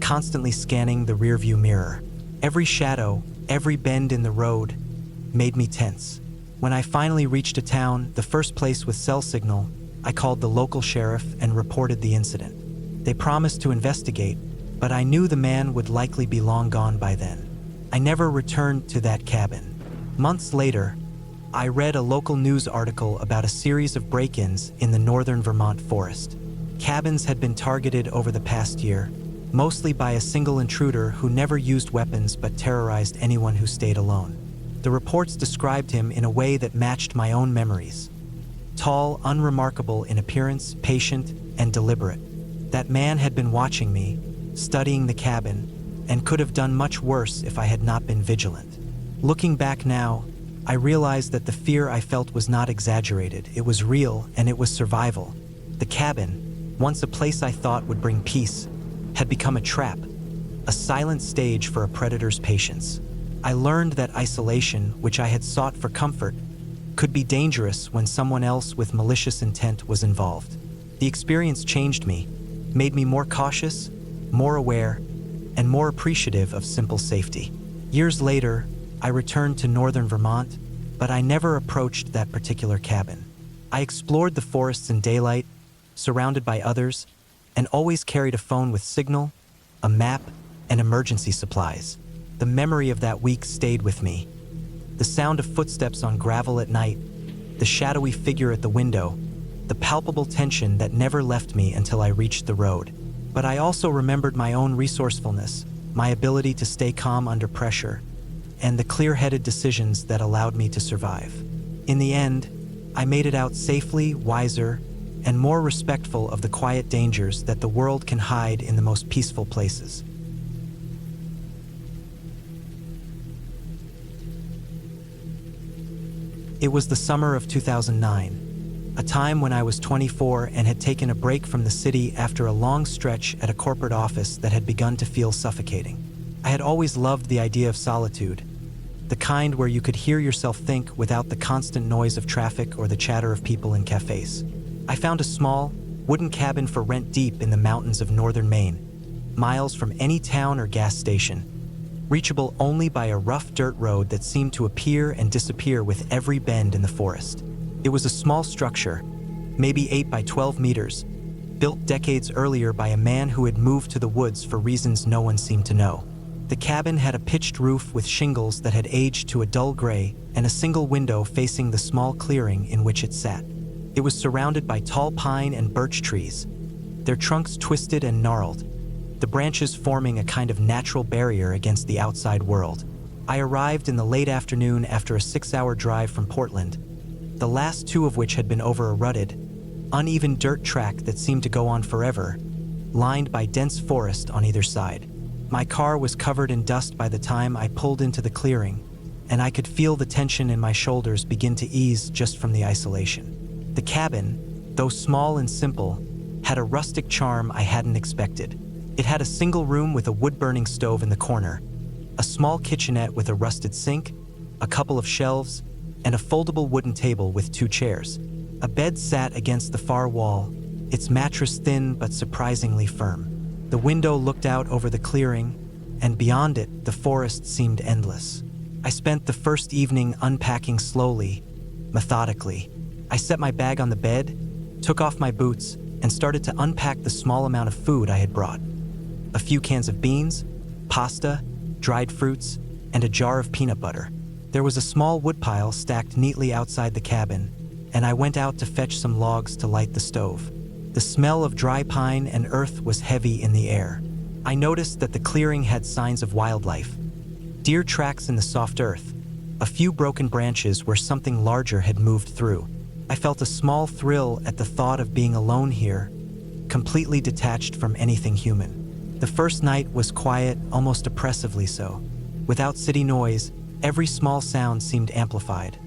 constantly scanning the rearview mirror. Every shadow, every bend in the road made me tense. When I finally reached a town, the first place with cell signal, I called the local sheriff and reported the incident. They promised to investigate, but I knew the man would likely be long gone by then. I never returned to that cabin. Months later, I read a local news article about a series of break-ins in the northern Vermont forest. Cabins had been targeted over the past year, mostly by a single intruder who never used weapons but terrorized anyone who stayed alone. The reports described him in a way that matched my own memories. Tall, unremarkable in appearance, patient, and deliberate. That man had been watching me, studying the cabin, and could have done much worse if I had not been vigilant. Looking back now, I realized that the fear I felt was not exaggerated. It was real, and it was survival. The cabin, once a place I thought would bring peace, had become a trap, a silent stage for a predator's patience. I learned that isolation, which I had sought for comfort, could be dangerous when someone else with malicious intent was involved. The experience changed me, made me more cautious, more aware, and more appreciative of simple safety. Years later, I returned to northern Vermont, but I never approached that particular cabin. I explored the forests in daylight, surrounded by others, and always carried a phone with signal, a map, and emergency supplies. The memory of that week stayed with me. The sound of footsteps on gravel at night, the shadowy figure at the window, the palpable tension that never left me until I reached the road. But I also remembered my own resourcefulness, my ability to stay calm under pressure, and the clear-headed decisions that allowed me to survive. In the end, I made it out safely, wiser, and more respectful of the quiet dangers that the world can hide in the most peaceful places. It was the summer of 2009, a time when I was 24 and had taken a break from the city after a long stretch at a corporate office that had begun to feel suffocating. I had always loved the idea of solitude, the kind where you could hear yourself think without the constant noise of traffic or the chatter of people in cafes. I found a small, wooden cabin for rent deep in the mountains of northern Maine, miles from any town or gas station, reachable only by a rough dirt road that seemed to appear and disappear with every bend in the forest. It was a small structure, maybe 8 by 12 meters, built decades earlier by a man who had moved to the woods for reasons no one seemed to know. The cabin had a pitched roof with shingles that had aged to a dull gray and a single window facing the small clearing in which it sat. It was surrounded by tall pine and birch trees, their trunks twisted and gnarled, the branches forming a kind of natural barrier against the outside world. I arrived in the late afternoon after a 6-hour drive from Portland, the last 2 of which had been over a rutted, uneven dirt track that seemed to go on forever, lined by dense forest on either side. My car was covered in dust by the time I pulled into the clearing, and I could feel the tension in my shoulders begin to ease just from the isolation. The cabin, though small and simple, had a rustic charm I hadn't expected. It had a single room with a wood-burning stove in the corner, a small kitchenette with a rusted sink, a couple of shelves, and a foldable wooden table with 2 chairs. A bed sat against the far wall, its mattress thin but surprisingly firm. The window looked out over the clearing, and beyond it, the forest seemed endless. I spent the first evening unpacking slowly, methodically. I set my bag on the bed, took off my boots, and started to unpack the small amount of food I had brought. A few cans of beans, pasta, dried fruits, and a jar of peanut butter. There was a small woodpile stacked neatly outside the cabin, and I went out to fetch some logs to light the stove. The smell of dry pine and earth was heavy in the air. I noticed that the clearing had signs of wildlife. Deer tracks in the soft earth, a few broken branches where something larger had moved through. I felt a small thrill at the thought of being alone here, completely detached from anything human. The first night was quiet, almost oppressively so. Without city noise, every small sound seemed amplified.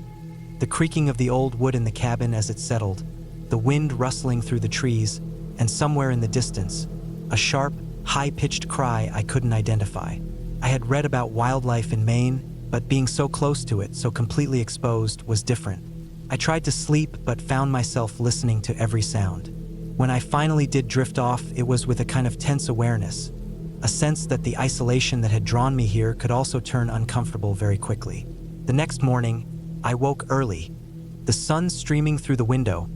The creaking of the old wood in the cabin as it settled, the wind rustling through the trees, and somewhere in the distance, a sharp, high-pitched cry I couldn't identify. I had read about wildlife in Maine, but being so close to it, so completely exposed, was different. I tried to sleep, but found myself listening to every sound. When I finally did drift off, it was with a kind of tense awareness, a sense that the isolation that had drawn me here could also turn uncomfortable very quickly. The next morning, I woke early, the sun streaming through the window,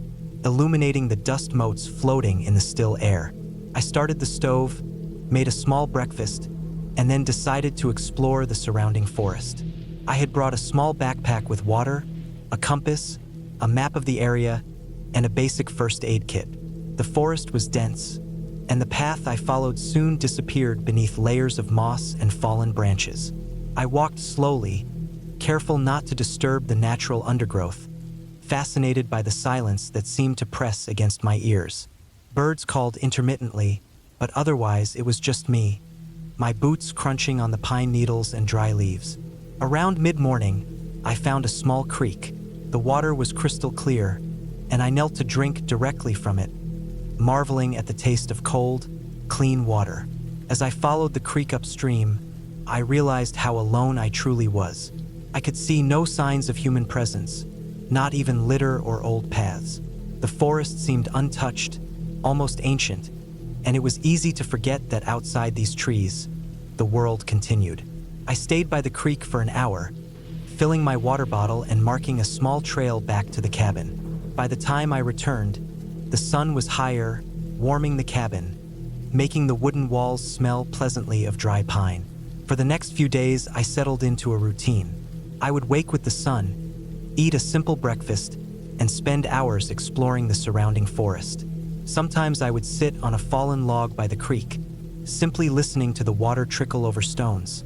illuminating the dust motes floating in the still air. I started the stove, made a small breakfast, and then decided to explore the surrounding forest. I had brought a small backpack with water, a compass, a map of the area, and a basic first aid kit. The forest was dense, and the path I followed soon disappeared beneath layers of moss and fallen branches. I walked slowly, careful not to disturb the natural undergrowth, fascinated by the silence that seemed to press against my ears. Birds called intermittently, but otherwise it was just me, my boots crunching on the pine needles and dry leaves. Around mid-morning, I found a small creek. The water was crystal clear, and I knelt to drink directly from it, marveling at the taste of cold, clean water. As I followed the creek upstream, I realized how alone I truly was. I could see no signs of human presence, not even litter or old paths. The forest seemed untouched, almost ancient, and it was easy to forget that outside these trees, the world continued. I stayed by the creek for an hour, filling my water bottle and marking a small trail back to the cabin. By the time I returned, the sun was higher, warming the cabin, making the wooden walls smell pleasantly of dry pine. For the next few days, I settled into a routine. I would wake with the sun, eat a simple breakfast, and spend hours exploring the surrounding forest. Sometimes I would sit on a fallen log by the creek, simply listening to the water trickle over stones,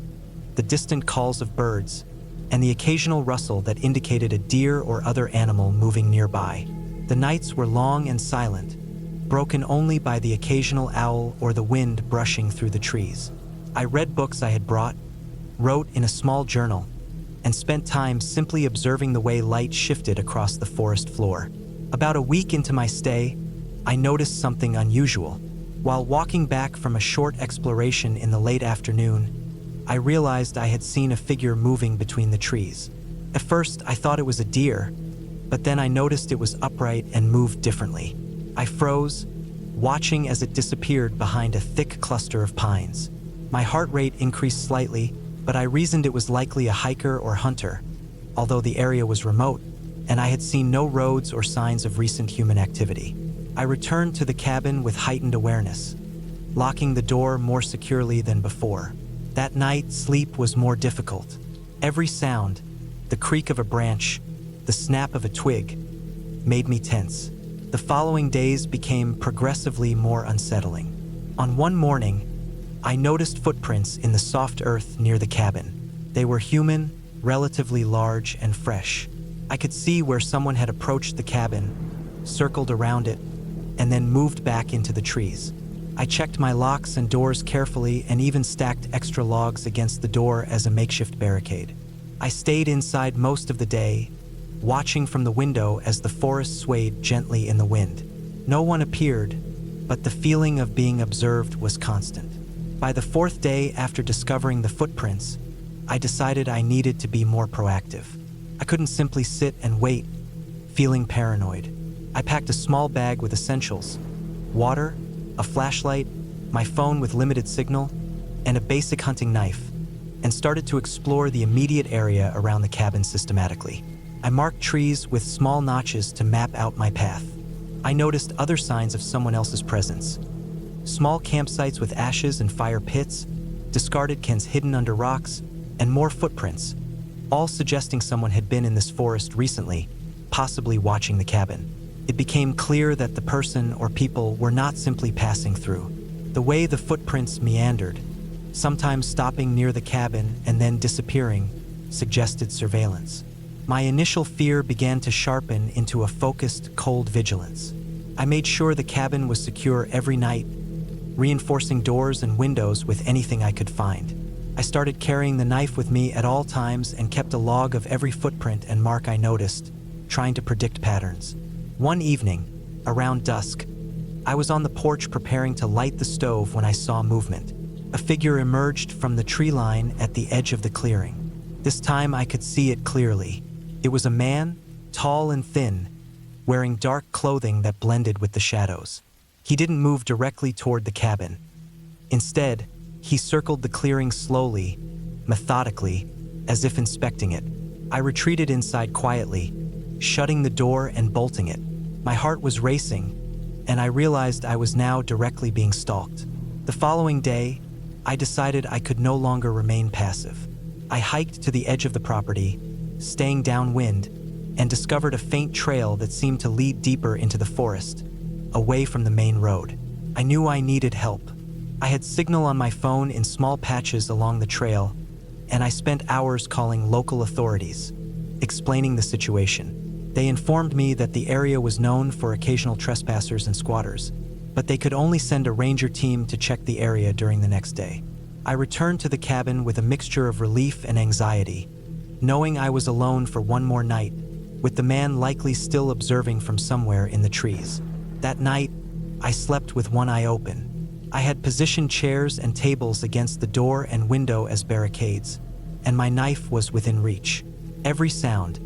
the distant calls of birds, and the occasional rustle that indicated a deer or other animal moving nearby. The nights were long and silent, broken only by the occasional owl or the wind brushing through the trees. I read books I had brought, wrote in a small journal, and spent time simply observing the way light shifted across the forest floor. About a week into my stay, I noticed something unusual. While walking back from a short exploration in the late afternoon, I realized I had seen a figure moving between the trees. At first, I thought it was a deer, but then I noticed it was upright and moved differently. I froze, watching as it disappeared behind a thick cluster of pines. My heart rate increased slightly, but I reasoned it was likely a hiker or hunter, although the area was remote, and I had seen no roads or signs of recent human activity. I returned to the cabin with heightened awareness, locking the door more securely than before. That night, sleep was more difficult. Every sound, the creak of a branch, the snap of a twig, made me tense. The following days became progressively more unsettling. On one morning, I noticed footprints in the soft earth near the cabin. They were human, relatively large and fresh. I could see where someone had approached the cabin, circled around it, and then moved back into the trees. I checked my locks and doors carefully and even stacked extra logs against the door as a makeshift barricade. I stayed inside most of the day, watching from the window as the forest swayed gently in the wind. No one appeared, but the feeling of being observed was constant. By the fourth day after discovering the footprints, I decided I needed to be more proactive. I couldn't simply sit and wait, feeling paranoid. I packed a small bag with essentials: water, a flashlight, my phone with limited signal, and a basic hunting knife, and started to explore the immediate area around the cabin systematically. I marked trees with small notches to map out my path. I noticed other signs of someone else's presence. Small campsites with ashes and fire pits, discarded cans hidden under rocks, and more footprints, all suggesting someone had been in this forest recently, possibly watching the cabin. It became clear that the person or people were not simply passing through. The way the footprints meandered, sometimes stopping near the cabin and then disappearing, suggested surveillance. My initial fear began to sharpen into a focused, cold vigilance. I made sure the cabin was secure every night, reinforcing doors and windows with anything I could find. I started carrying the knife with me at all times and kept a log of every footprint and mark I noticed, trying to predict patterns. One evening, around dusk, I was on the porch preparing to light the stove when I saw movement. A figure emerged from the tree line at the edge of the clearing. This time I could see it clearly. It was a man, tall and thin, wearing dark clothing that blended with the shadows. He didn't move directly toward the cabin. Instead, he circled the clearing slowly, methodically, as if inspecting it. I retreated inside quietly, shutting the door and bolting it. My heart was racing, and I realized I was now directly being stalked. The following day, I decided I could no longer remain passive. I hiked to the edge of the property, staying downwind, and discovered a faint trail that seemed to lead deeper into the forest, away from the main road. I knew I needed help. I had signal on my phone in small patches along the trail, and I spent hours calling local authorities, explaining the situation. They informed me that the area was known for occasional trespassers and squatters, but they could only send a ranger team to check the area during the next day. I returned to the cabin with a mixture of relief and anxiety, knowing I was alone for one more night, with the man likely still observing from somewhere in the trees. That night, I slept with one eye open. I had positioned chairs and tables against the door and window as barricades, and my knife was within reach. Every sound,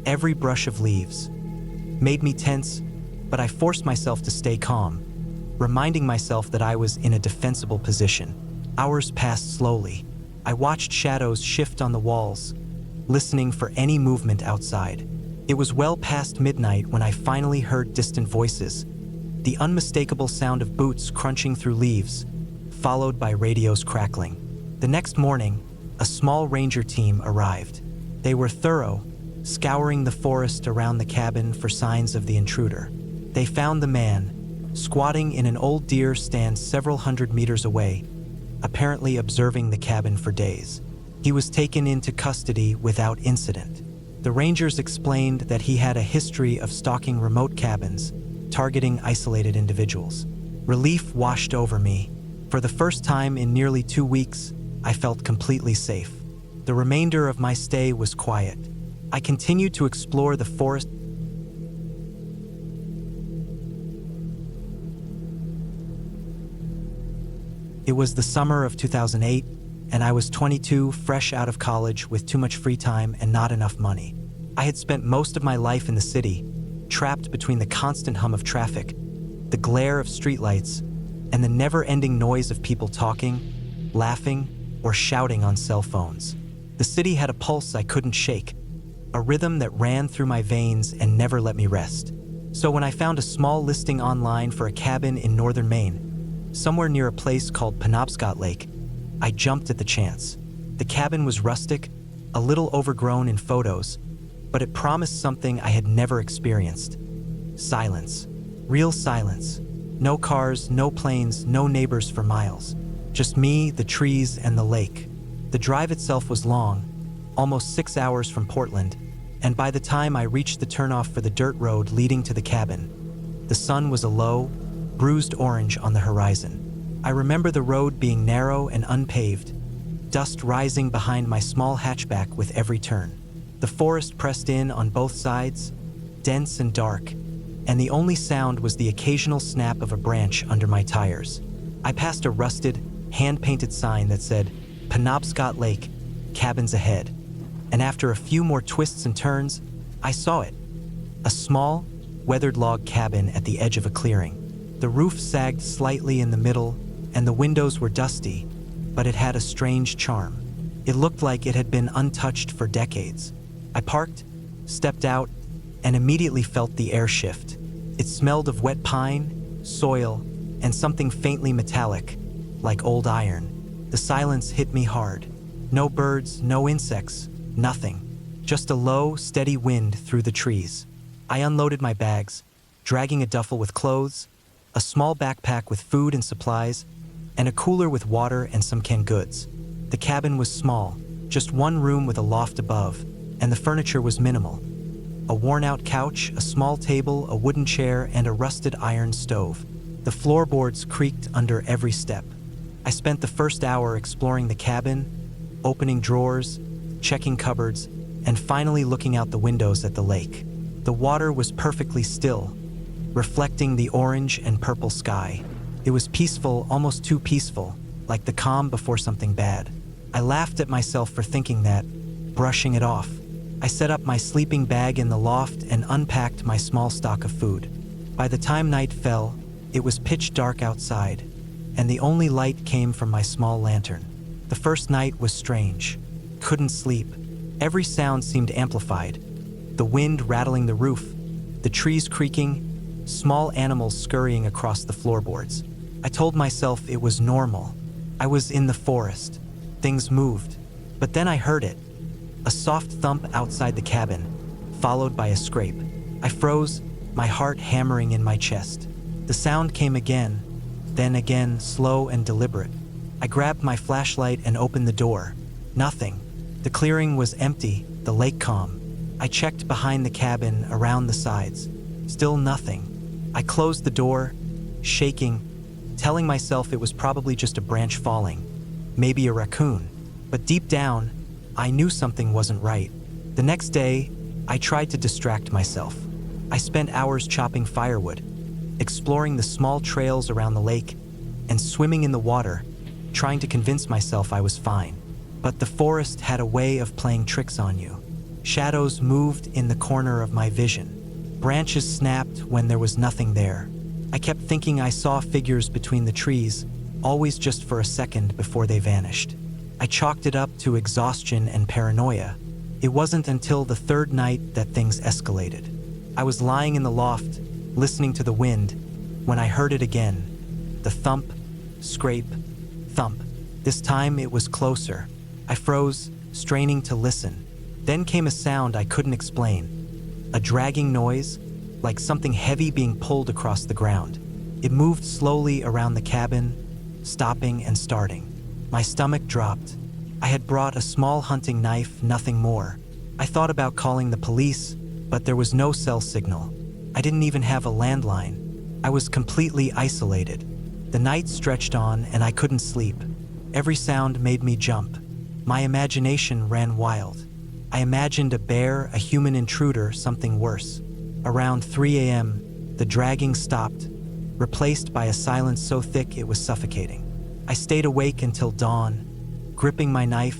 every brush of leaves, made me tense, but I forced myself to stay calm, reminding myself that I was in a defensible position. Hours passed slowly. I watched shadows shift on the walls, listening for any movement outside. It was well past midnight when I finally heard distant voices, the unmistakable sound of boots crunching through leaves, followed by radios crackling. The next morning, a small ranger team arrived. They were thorough, scouring the forest around the cabin for signs of the intruder. They found the man, squatting in an old deer stand several hundred meters away, apparently observing the cabin for days. He was taken into custody without incident. The rangers explained that he had a history of stalking remote cabins, targeting isolated individuals. Relief washed over me. For the first time in nearly 2 weeks, I felt completely safe. The remainder of my stay was quiet. I continued to explore the forest. It was the summer of 2008, and I was 22, fresh out of college with too much free time and not enough money. I had spent most of my life in the city, trapped between the constant hum of traffic, the glare of streetlights, and the never-ending noise of people talking, laughing, or shouting on cell phones. The city had a pulse I couldn't shake, a rhythm that ran through my veins and never let me rest. So when I found a small listing online for a cabin in northern Maine, somewhere near a place called Penobscot Lake, I jumped at the chance. The cabin was rustic, a little overgrown in photos, but it promised something I had never experienced. Silence. Real silence. No cars, no planes, no neighbors for miles. Just me, the trees, and the lake. The drive itself was long, almost 6 hours from Portland, and by the time I reached the turnoff for the dirt road leading to the cabin, the sun was a low, bruised orange on the horizon. I remember the road being narrow and unpaved, dust rising behind my small hatchback with every turn. The forest pressed in on both sides, dense and dark, and the only sound was the occasional snap of a branch under my tires. I passed a rusted, hand-painted sign that said, "Penobscot Lake, cabins ahead." And after a few more twists and turns, I saw it. A small, weathered log cabin at the edge of a clearing. The roof sagged slightly in the middle, and the windows were dusty, but it had a strange charm. It looked like it had been untouched for decades. I parked, stepped out, and immediately felt the air shift. It smelled of wet pine, soil, and something faintly metallic, like old iron. The silence hit me hard. No birds, no insects, nothing. Just a low, steady wind through the trees. I unloaded my bags, dragging a duffel with clothes, a small backpack with food and supplies, and a cooler with water and some canned goods. The cabin was small, just one room with a loft above, and the furniture was minimal. A worn-out couch, a small table, a wooden chair, and a rusted iron stove. The floorboards creaked under every step. I spent the first hour exploring the cabin, opening drawers, checking cupboards, and finally looking out the windows at the lake. The water was perfectly still, reflecting the orange and purple sky. It was peaceful, almost too peaceful, like the calm before something bad. I laughed at myself for thinking that, brushing it off. I set up my sleeping bag in the loft and unpacked my small stock of food. By the time night fell, it was pitch dark outside, and the only light came from my small lantern. The first night was strange. Couldn't sleep. Every sound seemed amplified. The wind rattling the roof, the trees creaking, small animals scurrying across the floorboards. I told myself it was normal. I was in the forest. Things moved. But then I heard it. A soft thump outside the cabin, followed by a scrape. I froze, my heart hammering in my chest. The sound came again, then again, slow and deliberate. I grabbed my flashlight and opened the door. Nothing. The clearing was empty, the lake calm. I checked behind the cabin, around the sides. Still nothing. I closed the door, shaking, telling myself it was probably just a branch falling, maybe a raccoon. But deep down, I knew something wasn't right. The next day, I tried to distract myself. I spent hours chopping firewood, exploring the small trails around the lake, and swimming in the water, trying to convince myself I was fine. But the forest had a way of playing tricks on you. Shadows moved in the corner of my vision. Branches snapped when there was nothing there. I kept thinking I saw figures between the trees, always just for a second before they vanished. I chalked it up to exhaustion and paranoia. It wasn't until the third night that things escalated. I was lying in the loft, listening to the wind, when I heard it again. The thump, scrape, thump. This time it was closer. I froze, straining to listen. Then came a sound I couldn't explain. A dragging noise, like something heavy being pulled across the ground. It moved slowly around the cabin, stopping and starting. My stomach dropped. I had brought a small hunting knife, nothing more. I thought about calling the police, but there was no cell signal. I didn't even have a landline. I was completely isolated. The night stretched on and I couldn't sleep. Every sound made me jump. My imagination ran wild. I imagined a bear, a human intruder, something worse. Around 3 a.m., the dragging stopped, replaced by a silence so thick it was suffocating. I stayed awake until dawn, gripping my knife,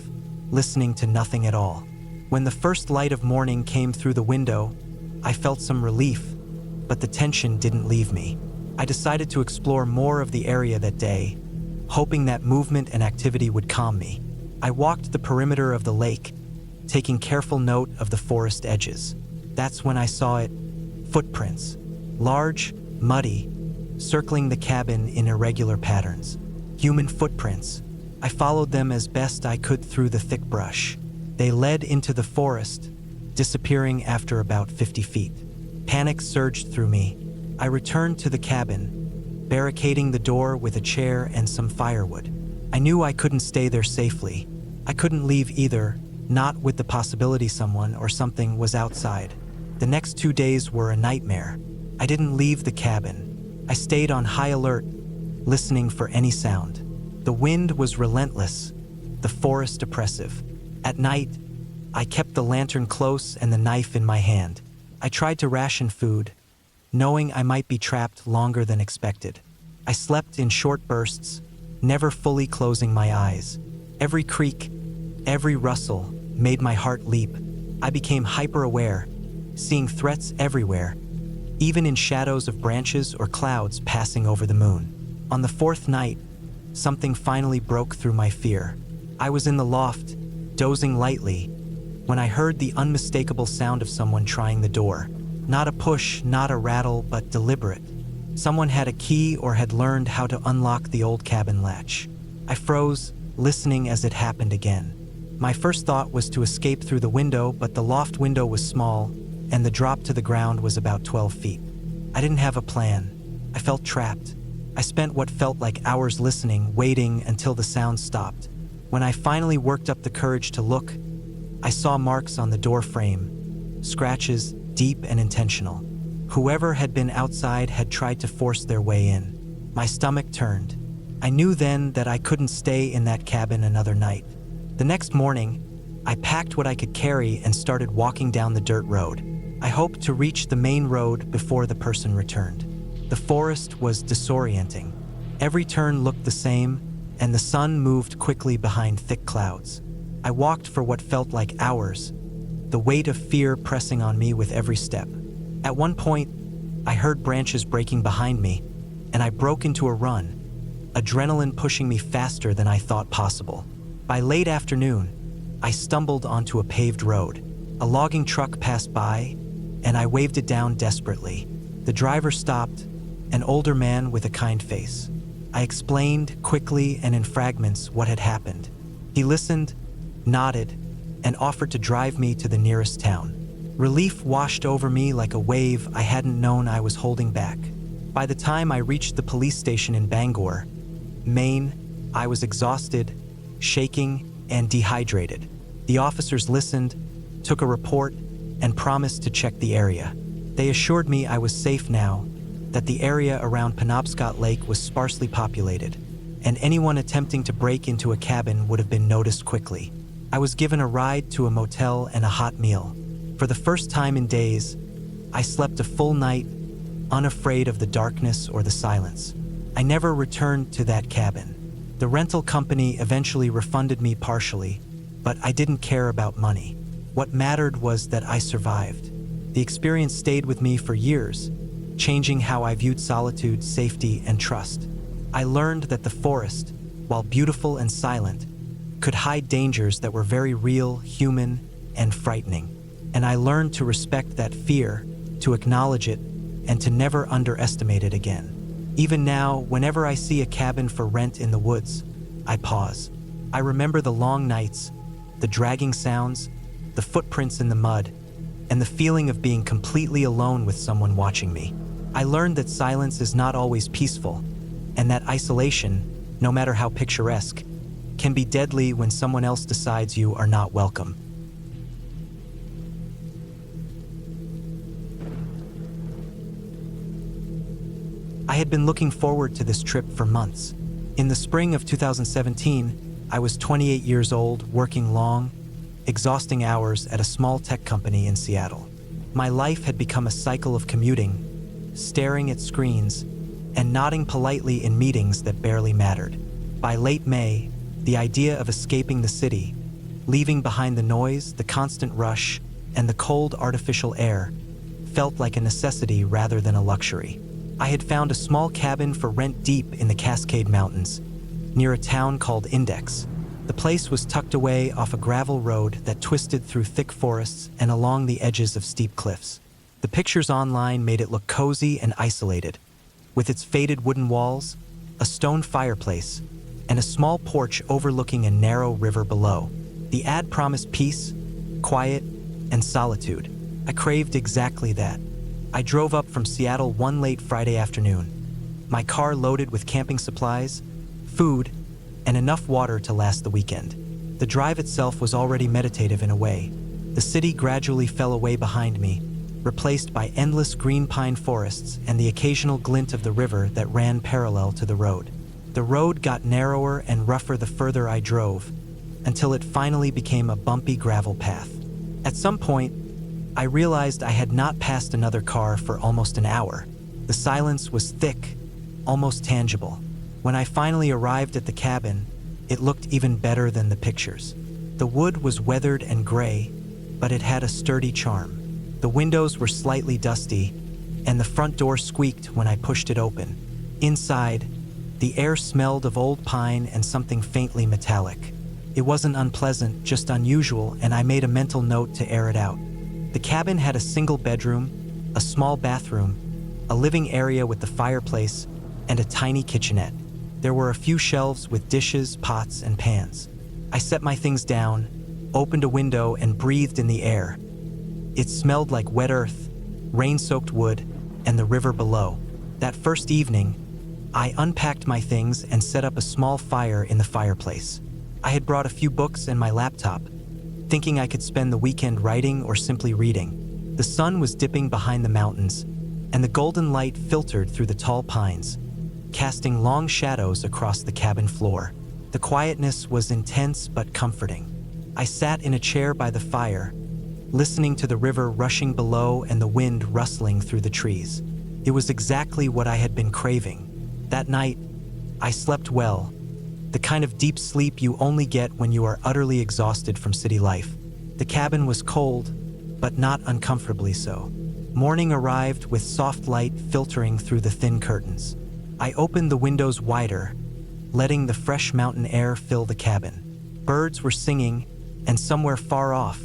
listening to nothing at all. When the first light of morning came through the window, I felt some relief, but the tension didn't leave me. I decided to explore more of the area that day, hoping that movement and activity would calm me. I walked the perimeter of the lake, taking careful note of the forest edges. That's when I saw it. Footprints. Large, muddy, circling the cabin in irregular patterns. Human footprints. I followed them as best I could through the thick brush. They led into the forest, disappearing after about 50 feet. Panic surged through me. I returned to the cabin, barricading the door with a chair and some firewood. I knew I couldn't stay there safely. I couldn't leave either, not with the possibility someone or something was outside. The next 2 days were a nightmare. I didn't leave the cabin. I stayed on high alert, listening for any sound. The wind was relentless, the forest oppressive. At night, I kept the lantern close and the knife in my hand. I tried to ration food, knowing I might be trapped longer than expected. I slept in short bursts, never fully closing my eyes. Every creak, every rustle made my heart leap. I became hyper-aware, seeing threats everywhere, even in shadows of branches or clouds passing over the moon. On the fourth night, something finally broke through my fear. I was in the loft, dozing lightly, when I heard the unmistakable sound of someone trying the door. Not a push, not a rattle, but deliberate. Someone had a key or had learned how to unlock the old cabin latch. I froze, listening as it happened again. My first thought was to escape through the window, but the loft window was small, and the drop to the ground was about 12 feet. I didn't have a plan. I felt trapped. I spent what felt like hours listening, waiting until the sound stopped. When I finally worked up the courage to look, I saw marks on the door frame, scratches, deep and intentional. Whoever had been outside had tried to force their way in. My stomach turned. I knew then that I couldn't stay in that cabin another night. The next morning, I packed what I could carry and started walking down the dirt road. I hoped to reach the main road before the person returned. The forest was disorienting. Every turn looked the same, and the sun moved quickly behind thick clouds. I walked for what felt like hours, the weight of fear pressing on me with every step. At one point, I heard branches breaking behind me, and I broke into a run, adrenaline pushing me faster than I thought possible. By late afternoon, I stumbled onto a paved road. A logging truck passed by, and I waved it down desperately. The driver stopped, an older man with a kind face. I explained quickly and in fragments what had happened. He listened, nodded, and offered to drive me to the nearest town. Relief washed over me like a wave I hadn't known I was holding back. By the time I reached the police station in Bangor, Maine, I was exhausted, shaking, and dehydrated. The officers listened, took a report, and promised to check the area. They assured me I was safe now, that the area around Penobscot Lake was sparsely populated, and anyone attempting to break into a cabin would have been noticed quickly. I was given a ride to a motel and a hot meal. For the first time in days, I slept a full night, unafraid of the darkness or the silence. I never returned to that cabin. The rental company eventually refunded me partially, but I didn't care about money. What mattered was that I survived. The experience stayed with me for years, changing how I viewed solitude, safety, and trust. I learned that the forest, while beautiful and silent, could hide dangers that were very real, human, and frightening. And I learned to respect that fear, to acknowledge it, and to never underestimate it again. Even now, whenever I see a cabin for rent in the woods, I pause. I remember the long nights, the dragging sounds, the footprints in the mud, and the feeling of being completely alone with someone watching me. I learned that silence is not always peaceful, and that isolation, no matter how picturesque, can be deadly when someone else decides you are not welcome. I had been looking forward to this trip for months. In the spring of 2017, I was 28 years old, working long, exhausting hours at a small tech company in Seattle. My life had become a cycle of commuting, staring at screens, and nodding politely in meetings that barely mattered. By late May, the idea of escaping the city, leaving behind the noise, the constant rush, and the cold artificial air, felt like a necessity rather than a luxury. I had found a small cabin for rent deep in the Cascade Mountains, near a town called Index. The place was tucked away off a gravel road that twisted through thick forests and along the edges of steep cliffs. The pictures online made it look cozy and isolated, with its faded wooden walls, a stone fireplace, and a small porch overlooking a narrow river below. The ad promised peace, quiet, and solitude. I craved exactly that. I drove up from Seattle one late Friday afternoon, my car loaded with camping supplies, food, and enough water to last the weekend. The drive itself was already meditative in a way. The city gradually fell away behind me, replaced by endless green pine forests and the occasional glint of the river that ran parallel to the road. The road got narrower and rougher the further I drove, until it finally became a bumpy gravel path. At some point, I realized I had not passed another car for almost an hour. The silence was thick, almost tangible. When I finally arrived at the cabin, it looked even better than the pictures. The wood was weathered and gray, but it had a sturdy charm. The windows were slightly dusty, and the front door squeaked when I pushed it open. Inside, The air smelled of old pine and something faintly metallic. It wasn't unpleasant, just unusual, and I made a mental note to air it out. The cabin had a single bedroom, a small bathroom, a living area with the fireplace, and a tiny kitchenette. There were a few shelves with dishes, pots, and pans. I set my things down, opened a window, and breathed in the air. It smelled like wet earth, rain-soaked wood, and the river below. That first evening, I unpacked my things and set up a small fire in the fireplace. I had brought a few books and my laptop, thinking I could spend the weekend writing or simply reading. The sun was dipping behind the mountains, and the golden light filtered through the tall pines, casting long shadows across the cabin floor. The quietness was intense but comforting. I sat in a chair by the fire, listening to the river rushing below and the wind rustling through the trees. It was exactly what I had been craving. That night, I slept well, the kind of deep sleep you only get when you are utterly exhausted from city life. The cabin was cold, but not uncomfortably so. Morning arrived with soft light filtering through the thin curtains. I opened the windows wider, letting the fresh mountain air fill the cabin. Birds were singing, and somewhere far off,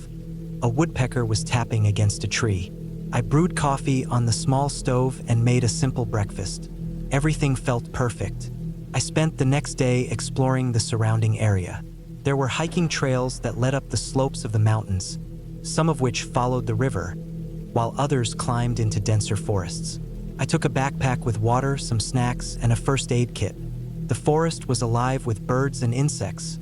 a woodpecker was tapping against a tree. I brewed coffee on the small stove and made a simple breakfast. Everything felt perfect. I spent the next day exploring the surrounding area. There were hiking trails that led up the slopes of the mountains, some of which followed the river, while others climbed into denser forests. I took a backpack with water, some snacks, and a first aid kit. The forest was alive with birds and insects,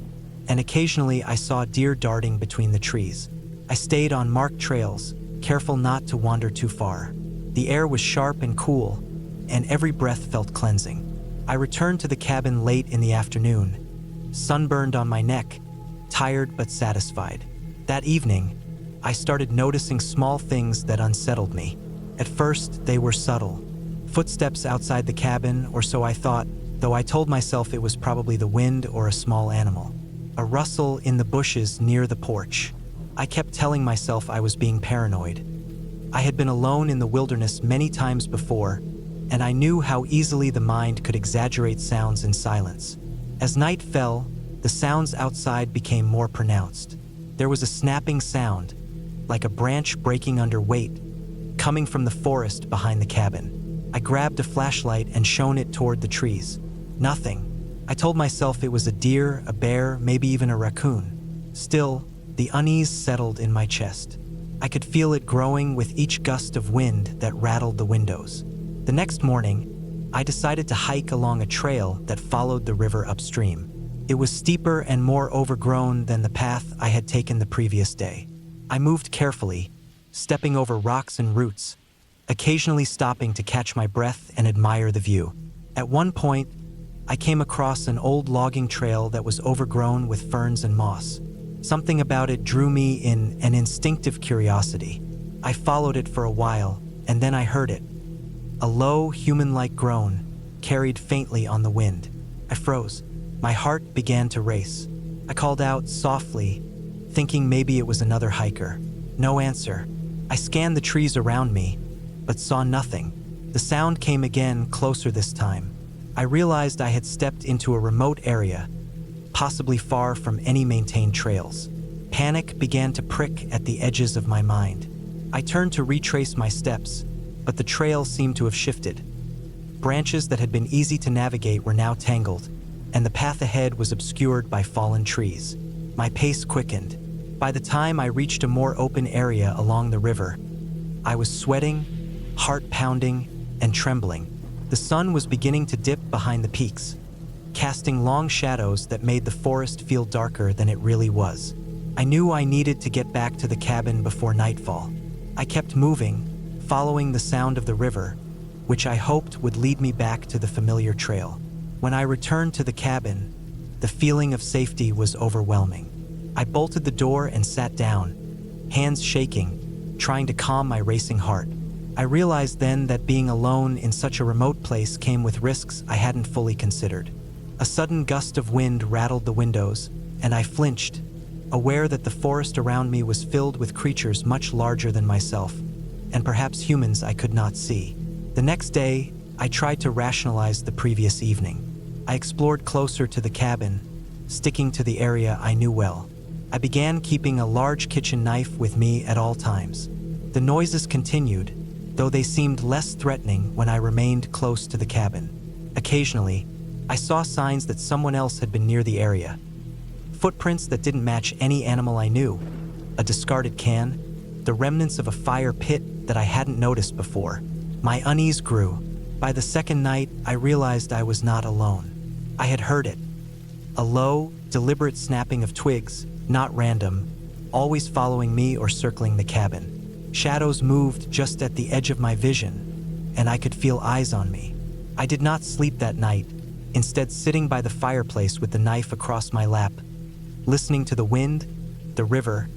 and occasionally I saw deer darting between the trees. I stayed on marked trails, careful not to wander too far. The air was sharp and cool, and every breath felt cleansing. I returned to the cabin late in the afternoon, sunburned on my neck, tired but satisfied. That evening, I started noticing small things that unsettled me. At first, they were subtle. Footsteps outside the cabin, or so I thought, though I told myself it was probably the wind or a small animal. A rustle in the bushes near the porch. I kept telling myself I was being paranoid. I had been alone in the wilderness many times before, and I knew how easily the mind could exaggerate sounds in silence. As night fell, the sounds outside became more pronounced. There was a snapping sound, like a branch breaking under weight, coming from the forest behind the cabin. I grabbed a flashlight and shone it toward the trees. Nothing. I told myself it was a deer, a bear, maybe even a raccoon. Still, the unease settled in my chest. I could feel it growing with each gust of wind that rattled the windows. The next morning, I decided to hike along a trail that followed the river upstream. It was steeper and more overgrown than the path I had taken the previous day. I moved carefully, stepping over rocks and roots, occasionally stopping to catch my breath and admire the view. At one point, I came across an old logging trail that was overgrown with ferns and moss. Something about it drew me in an instinctive curiosity. I followed it for a while, and then I heard it. A low, human-like groan, carried faintly on the wind. I froze. My heart began to race. I called out softly, thinking maybe it was another hiker. No answer. I scanned the trees around me, but saw nothing. The sound came again, closer this time. I realized I had stepped into a remote area, possibly far from any maintained trails. Panic began to prick at the edges of my mind. I turned to retrace my steps, but the trail seemed to have shifted. Branches that had been easy to navigate were now tangled, and the path ahead was obscured by fallen trees. My pace quickened. By the time I reached a more open area along the river, I was sweating, heart pounding, and trembling. The sun was beginning to dip behind the peaks, casting long shadows that made the forest feel darker than it really was. I knew I needed to get back to the cabin before nightfall. I kept moving, following the sound of the river, which I hoped would lead me back to the familiar trail. When I returned to the cabin, the feeling of safety was overwhelming. I bolted the door and sat down, hands shaking, trying to calm my racing heart. I realized then that being alone in such a remote place came with risks I hadn't fully considered. A sudden gust of wind rattled the windows, and I flinched, aware that the forest around me was filled with creatures much larger than myself, and perhaps humans I could not see. The next day, I tried to rationalize the previous evening. I explored closer to the cabin, sticking to the area I knew well. I began keeping a large kitchen knife with me at all times. The noises continued, though they seemed less threatening when I remained close to the cabin. Occasionally, I saw signs that someone else had been near the area. Footprints that didn't match any animal I knew, a discarded can, the remnants of a fire pit that I hadn't noticed before. My unease grew. By the second night, I realized I was not alone. I had heard it. A low, deliberate snapping of twigs, not random, always following me or circling the cabin. Shadows moved just at the edge of my vision, and I could feel eyes on me. I did not sleep that night, instead sitting by the fireplace with the knife across my lap, listening to the wind, the river,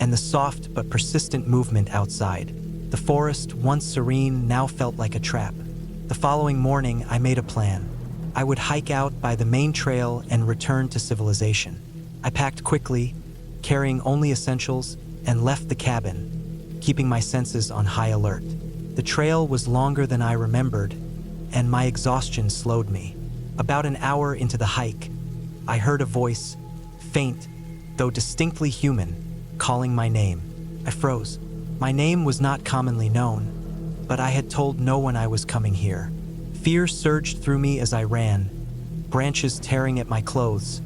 and the soft but persistent movement outside. The forest, once serene, now felt like a trap. The following morning, I made a plan. I would hike out by the main trail and return to civilization. I packed quickly, carrying only essentials, and left the cabin, keeping my senses on high alert. The trail was longer than I remembered, and my exhaustion slowed me. About an hour into the hike, I heard a voice, faint, though distinctly human, calling my name. I froze. My name was not commonly known, but I had told no one I was coming here. Fear surged through me as I ran, branches tearing at my clothes,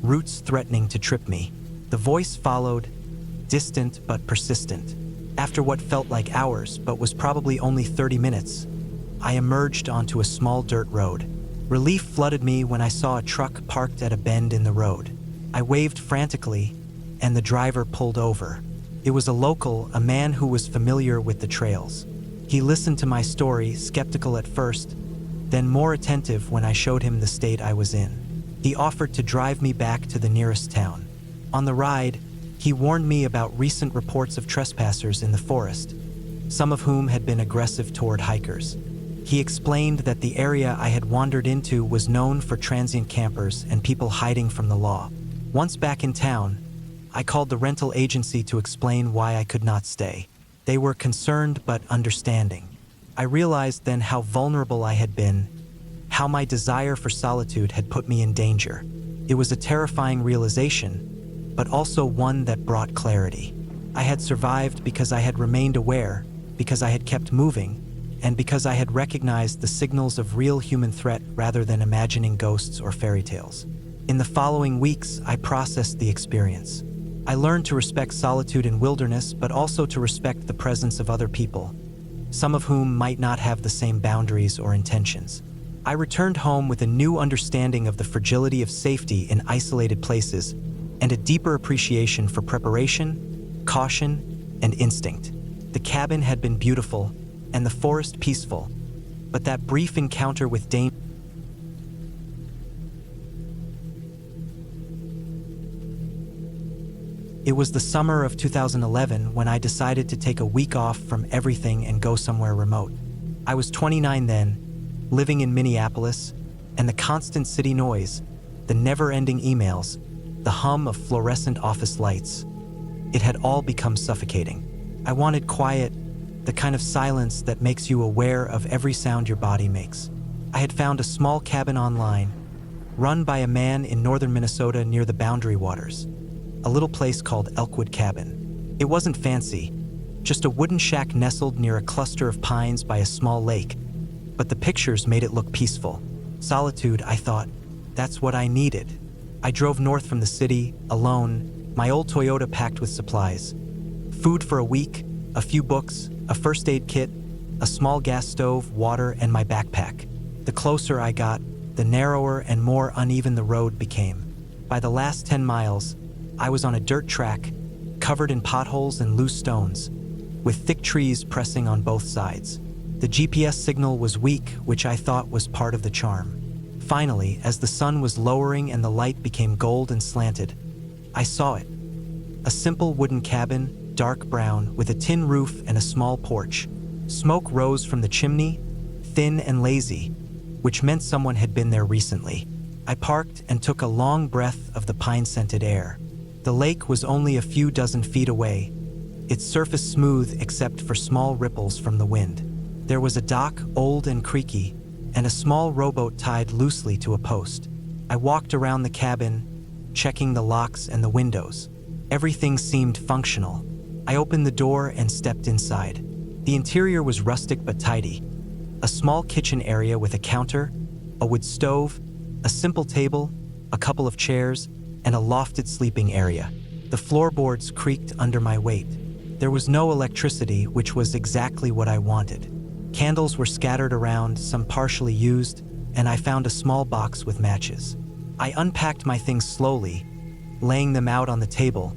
roots threatening to trip me. The voice followed, distant but persistent. After what felt like hours, but was probably only 30 minutes, I emerged onto a small dirt road. Relief flooded me when I saw a truck parked at a bend in the road. I waved frantically, and the driver pulled over. It was a local, a man who was familiar with the trails. He listened to my story, skeptical at first, then more attentive when I showed him the state I was in. He offered to drive me back to the nearest town. On the ride, he warned me about recent reports of trespassers in the forest, some of whom had been aggressive toward hikers. He explained that the area I had wandered into was known for transient campers and people hiding from the law. Once back in town, I called the rental agency to explain why I could not stay. They were concerned but understanding. I realized then how vulnerable I had been, how my desire for solitude had put me in danger. It was a terrifying realization, but also one that brought clarity. I had survived because I had remained aware, because I had kept moving, and because I had recognized the signals of real human threat rather than imagining ghosts or fairy tales. In the following weeks, I processed the experience. I learned to respect solitude in wilderness, but also to respect the presence of other people, some of whom might not have the same boundaries or intentions. I returned home with a new understanding of the fragility of safety in isolated places and a deeper appreciation for preparation, caution, and instinct. The cabin had been beautiful and the forest peaceful, but that brief encounter with danger. It was the summer of 2011 when I decided to take a week off from everything and go somewhere remote. I was 29 then, living in Minneapolis, and the constant city noise, the never-ending emails, the hum of fluorescent office lights. It had all become suffocating. I wanted quiet, the kind of silence that makes you aware of every sound your body makes. I had found a small cabin online, run by a man in northern Minnesota near the Boundary Waters, a little place called Elkwood Cabin. It wasn't fancy, just a wooden shack nestled near a cluster of pines by a small lake, but the pictures made it look peaceful. Solitude, I thought, that's what I needed. I drove north from the city, alone, my old Toyota packed with supplies. Food for a week, a few books, a first aid kit, a small gas stove, water, and my backpack. The closer I got, the narrower and more uneven the road became. By the last 10 miles, I was on a dirt track, covered in potholes and loose stones, with thick trees pressing on both sides. The GPS signal was weak, which I thought was part of the charm. Finally, as the sun was lowering and the light became gold and slanted, I saw it. A simple wooden cabin, dark brown, with a tin roof and a small porch. Smoke rose from the chimney, thin and lazy, which meant someone had been there recently. I parked and took a long breath of the pine-scented air. The lake was only a few dozen feet away, its surface smooth except for small ripples from the wind. There was a dock, old and creaky, and a small rowboat tied loosely to a post. I walked around the cabin, checking the locks and the windows. Everything seemed functional. I opened the door and stepped inside. The interior was rustic but tidy. A small kitchen area with a counter, a wood stove, a simple table, a couple of chairs, and a lofted sleeping area. The floorboards creaked under my weight. There was no electricity, which was exactly what I wanted. Candles were scattered around, some partially used, and I found a small box with matches. I unpacked my things slowly, laying them out on the table,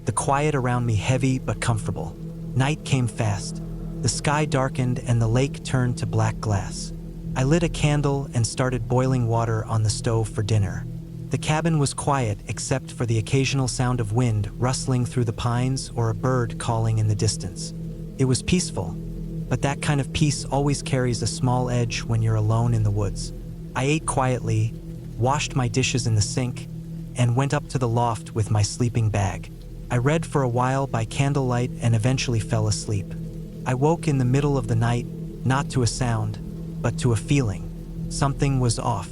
the quiet around me heavy but comfortable. Night came fast. The sky darkened and the lake turned to black glass. I lit a candle and started boiling water on the stove for dinner. The cabin was quiet except for the occasional sound of wind rustling through the pines or a bird calling in the distance. It was peaceful, but that kind of peace always carries a small edge when you're alone in the woods. I ate quietly, washed my dishes in the sink, and went up to the loft with my sleeping bag. I read for a while by candlelight and eventually fell asleep. I woke in the middle of the night, not to a sound, but to a feeling. Something was off.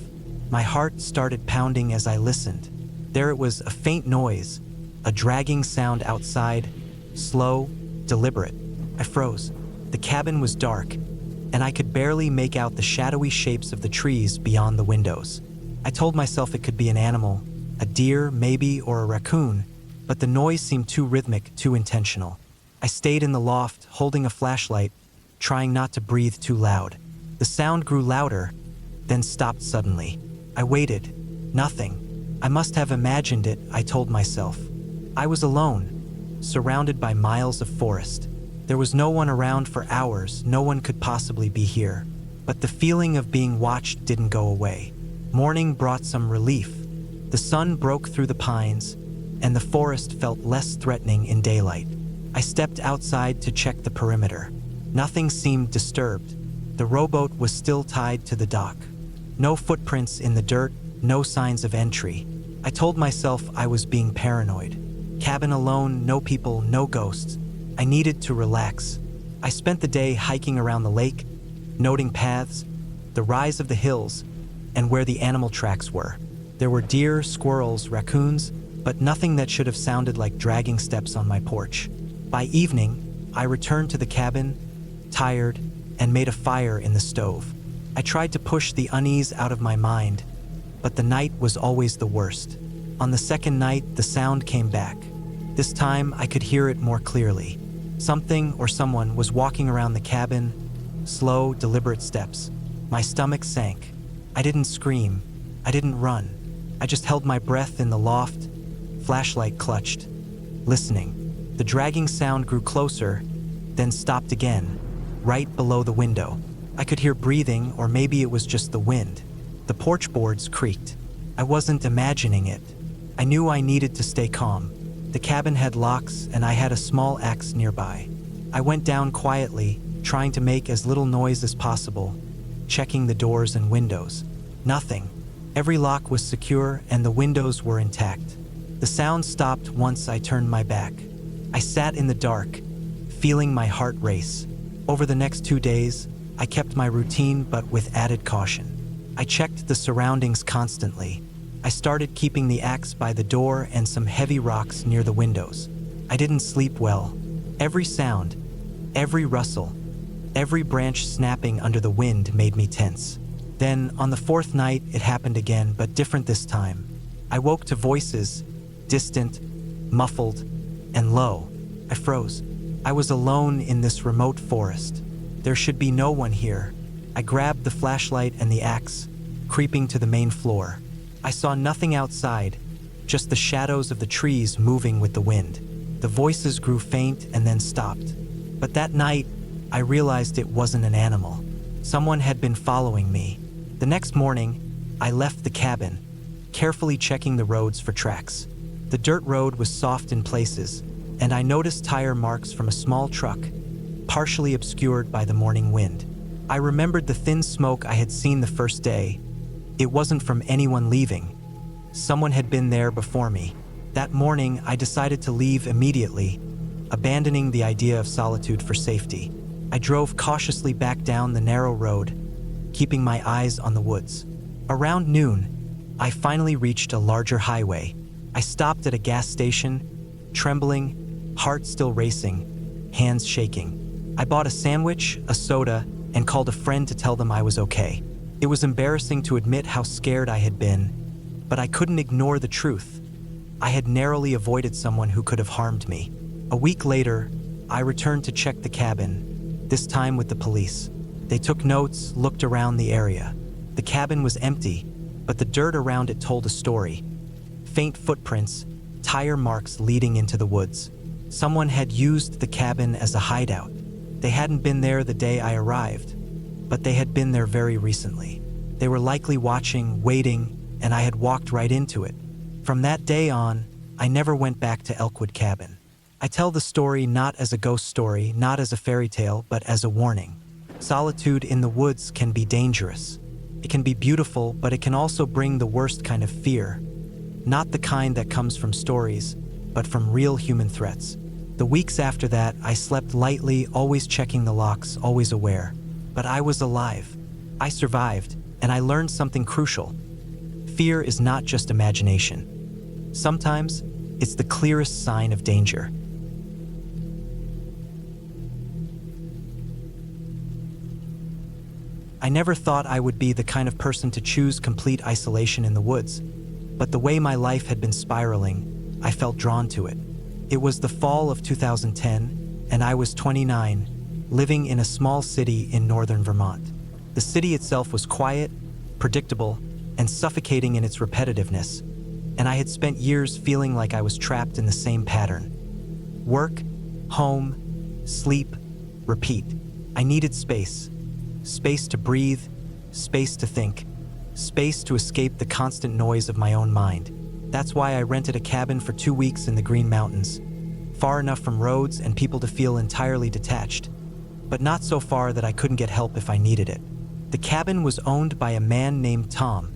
My heart started pounding as I listened. There it was, a faint noise, a dragging sound outside, slow, deliberate. I froze. The cabin was dark, and I could barely make out the shadowy shapes of the trees beyond the windows. I told myself it could be an animal, a deer maybe, or a raccoon, but the noise seemed too rhythmic, too intentional. I stayed in the loft, holding a flashlight, trying not to breathe too loud. The sound grew louder, then stopped suddenly. I waited. Nothing. I must have imagined it, I told myself. I was alone, surrounded by miles of forest. There was no one around for hours, no one could possibly be here. But the feeling of being watched didn't go away. Morning brought some relief. The sun broke through the pines, and the forest felt less threatening in daylight. I stepped outside to check the perimeter. Nothing seemed disturbed. The rowboat was still tied to the dock. No footprints in the dirt, no signs of entry. I told myself I was being paranoid. Cabin alone, no people, no ghosts. I needed to relax. I spent the day hiking around the lake, noting paths, the rise of the hills, and where the animal tracks were. There were deer, squirrels, raccoons, but nothing that should have sounded like dragging steps on my porch. By evening, I returned to the cabin, tired, and made a fire in the stove. I tried to push the unease out of my mind, but the night was always the worst. On the second night, the sound came back. This time, I could hear it more clearly. Something or someone was walking around the cabin, slow, deliberate steps. My stomach sank. I didn't scream. I didn't run. I just held my breath in the loft, flashlight clutched, listening. The dragging sound grew closer, then stopped again, right below the window. I could hear breathing, or maybe it was just the wind. The porch boards creaked. I wasn't imagining it. I knew I needed to stay calm. The cabin had locks, and I had a small axe nearby. I went down quietly, trying to make as little noise as possible, checking the doors and windows. Nothing. Every lock was secure, and the windows were intact. The sound stopped once I turned my back. I sat in the dark, feeling my heart race. Over the next 2 days, I kept my routine, but with added caution. I checked the surroundings constantly. I started keeping the axe by the door and some heavy rocks near the windows. I didn't sleep well. Every sound, every rustle, every branch snapping under the wind made me tense. Then, on the fourth night, it happened again, but different this time. I woke to voices, distant, muffled, and low. I froze. I was alone in this remote forest. There should be no one here. I grabbed the flashlight and the axe, creeping to the main floor. I saw nothing outside, just the shadows of the trees moving with the wind. The voices grew faint and then stopped. But that night, I realized it wasn't an animal. Someone had been following me. The next morning, I left the cabin, carefully checking the roads for tracks. The dirt road was soft in places, and I noticed tire marks from a small truck, partially obscured by the morning wind. I remembered the thin smoke I had seen the first day. It wasn't from anyone leaving. Someone had been there before me. That morning, I decided to leave immediately, abandoning the idea of solitude for safety. I drove cautiously back down the narrow road, keeping my eyes on the woods. Around noon, I finally reached a larger highway. I stopped at a gas station, trembling, heart still racing, hands shaking. I bought a sandwich, a soda, and called a friend to tell them I was okay. It was embarrassing to admit how scared I had been, but I couldn't ignore the truth. I had narrowly avoided someone who could have harmed me. A week later, I returned to check the cabin, this time with the police. They took notes, looked around the area. The cabin was empty, but the dirt around it told a story. Faint footprints, tire marks leading into the woods. Someone had used the cabin as a hideout. They hadn't been there the day I arrived, but they had been there very recently. They were likely watching, waiting, and I had walked right into it. From that day on, I never went back to Elkwood Cabin. I tell the story not as a ghost story, not as a fairy tale, but as a warning. Solitude in the woods can be dangerous. It can be beautiful, but it can also bring the worst kind of fear. Not the kind that comes from stories, but from real human threats. The weeks after that, I slept lightly, always checking the locks, always aware. But I was alive. I survived, and I learned something crucial. Fear is not just imagination. Sometimes, it's the clearest sign of danger. I never thought I would be the kind of person to choose complete isolation in the woods, but the way my life had been spiraling, I felt drawn to it. It was the fall of 2010, and I was 29, living in a small city in northern Vermont. The city itself was quiet, predictable, and suffocating in its repetitiveness, and I had spent years feeling like I was trapped in the same pattern. Work, home, sleep, repeat. I needed space. Space to breathe, space to think, space to escape the constant noise of my own mind. That's why I rented a cabin for 2 weeks in the Green Mountains, far enough from roads and people to feel entirely detached, but not so far that I couldn't get help if I needed it. The cabin was owned by a man named Tom,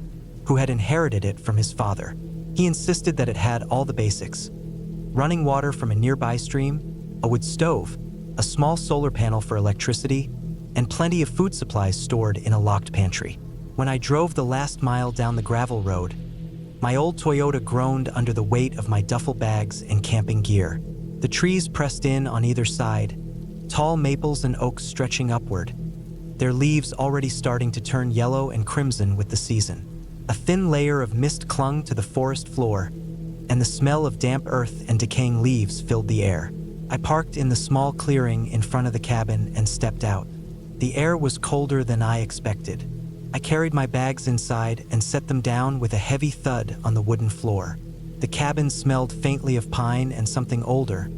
who had inherited it from his father. He insisted that it had all the basics: running water from a nearby stream, a wood stove, a small solar panel for electricity, and plenty of food supplies stored in a locked pantry. When I drove the last mile down the gravel road, my old Toyota groaned under the weight of my duffel bags and camping gear. The trees pressed in on either side, tall maples and oaks stretching upward, their leaves already starting to turn yellow and crimson with the season. A thin layer of mist clung to the forest floor, and the smell of damp earth and decaying leaves filled the air. I parked in the small clearing in front of the cabin and stepped out. The air was colder than I expected. I carried my bags inside and set them down with a heavy thud on the wooden floor. The cabin smelled faintly of pine and something older,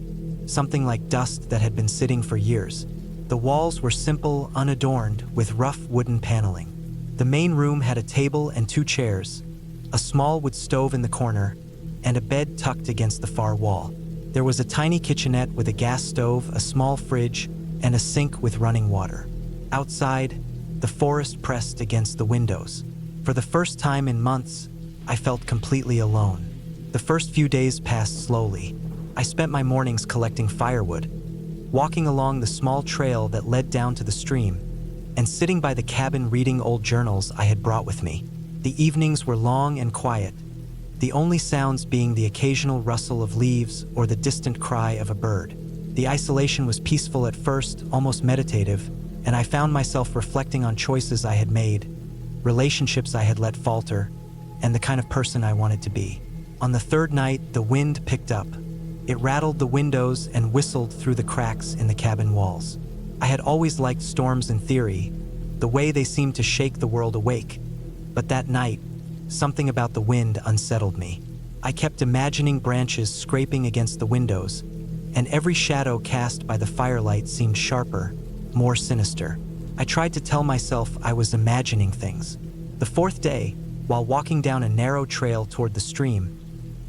something like dust that had been sitting for years. The walls were simple, unadorned, with rough wooden paneling. The main room had a table and 2 chairs, a small wood stove in the corner, and a bed tucked against the far wall. There was a tiny kitchenette with a gas stove, a small fridge, and a sink with running water. Outside, the forest pressed against the windows. For the first time in months, I felt completely alone. The first few days passed slowly. I spent my mornings collecting firewood, walking along the small trail that led down to the stream, and sitting by the cabin reading old journals I had brought with me. The evenings were long and quiet, the only sounds being the occasional rustle of leaves or the distant cry of a bird. The isolation was peaceful at first, almost meditative, and I found myself reflecting on choices I had made, relationships I had let falter, and the kind of person I wanted to be. On the 3rd night, the wind picked up. It rattled the windows and whistled through the cracks in the cabin walls. I had always liked storms in theory, the way they seemed to shake the world awake. But that night, something about the wind unsettled me. I kept imagining branches scraping against the windows, and every shadow cast by the firelight seemed sharper, more sinister. I tried to tell myself I was imagining things. The 4th day, while walking down a narrow trail toward the stream,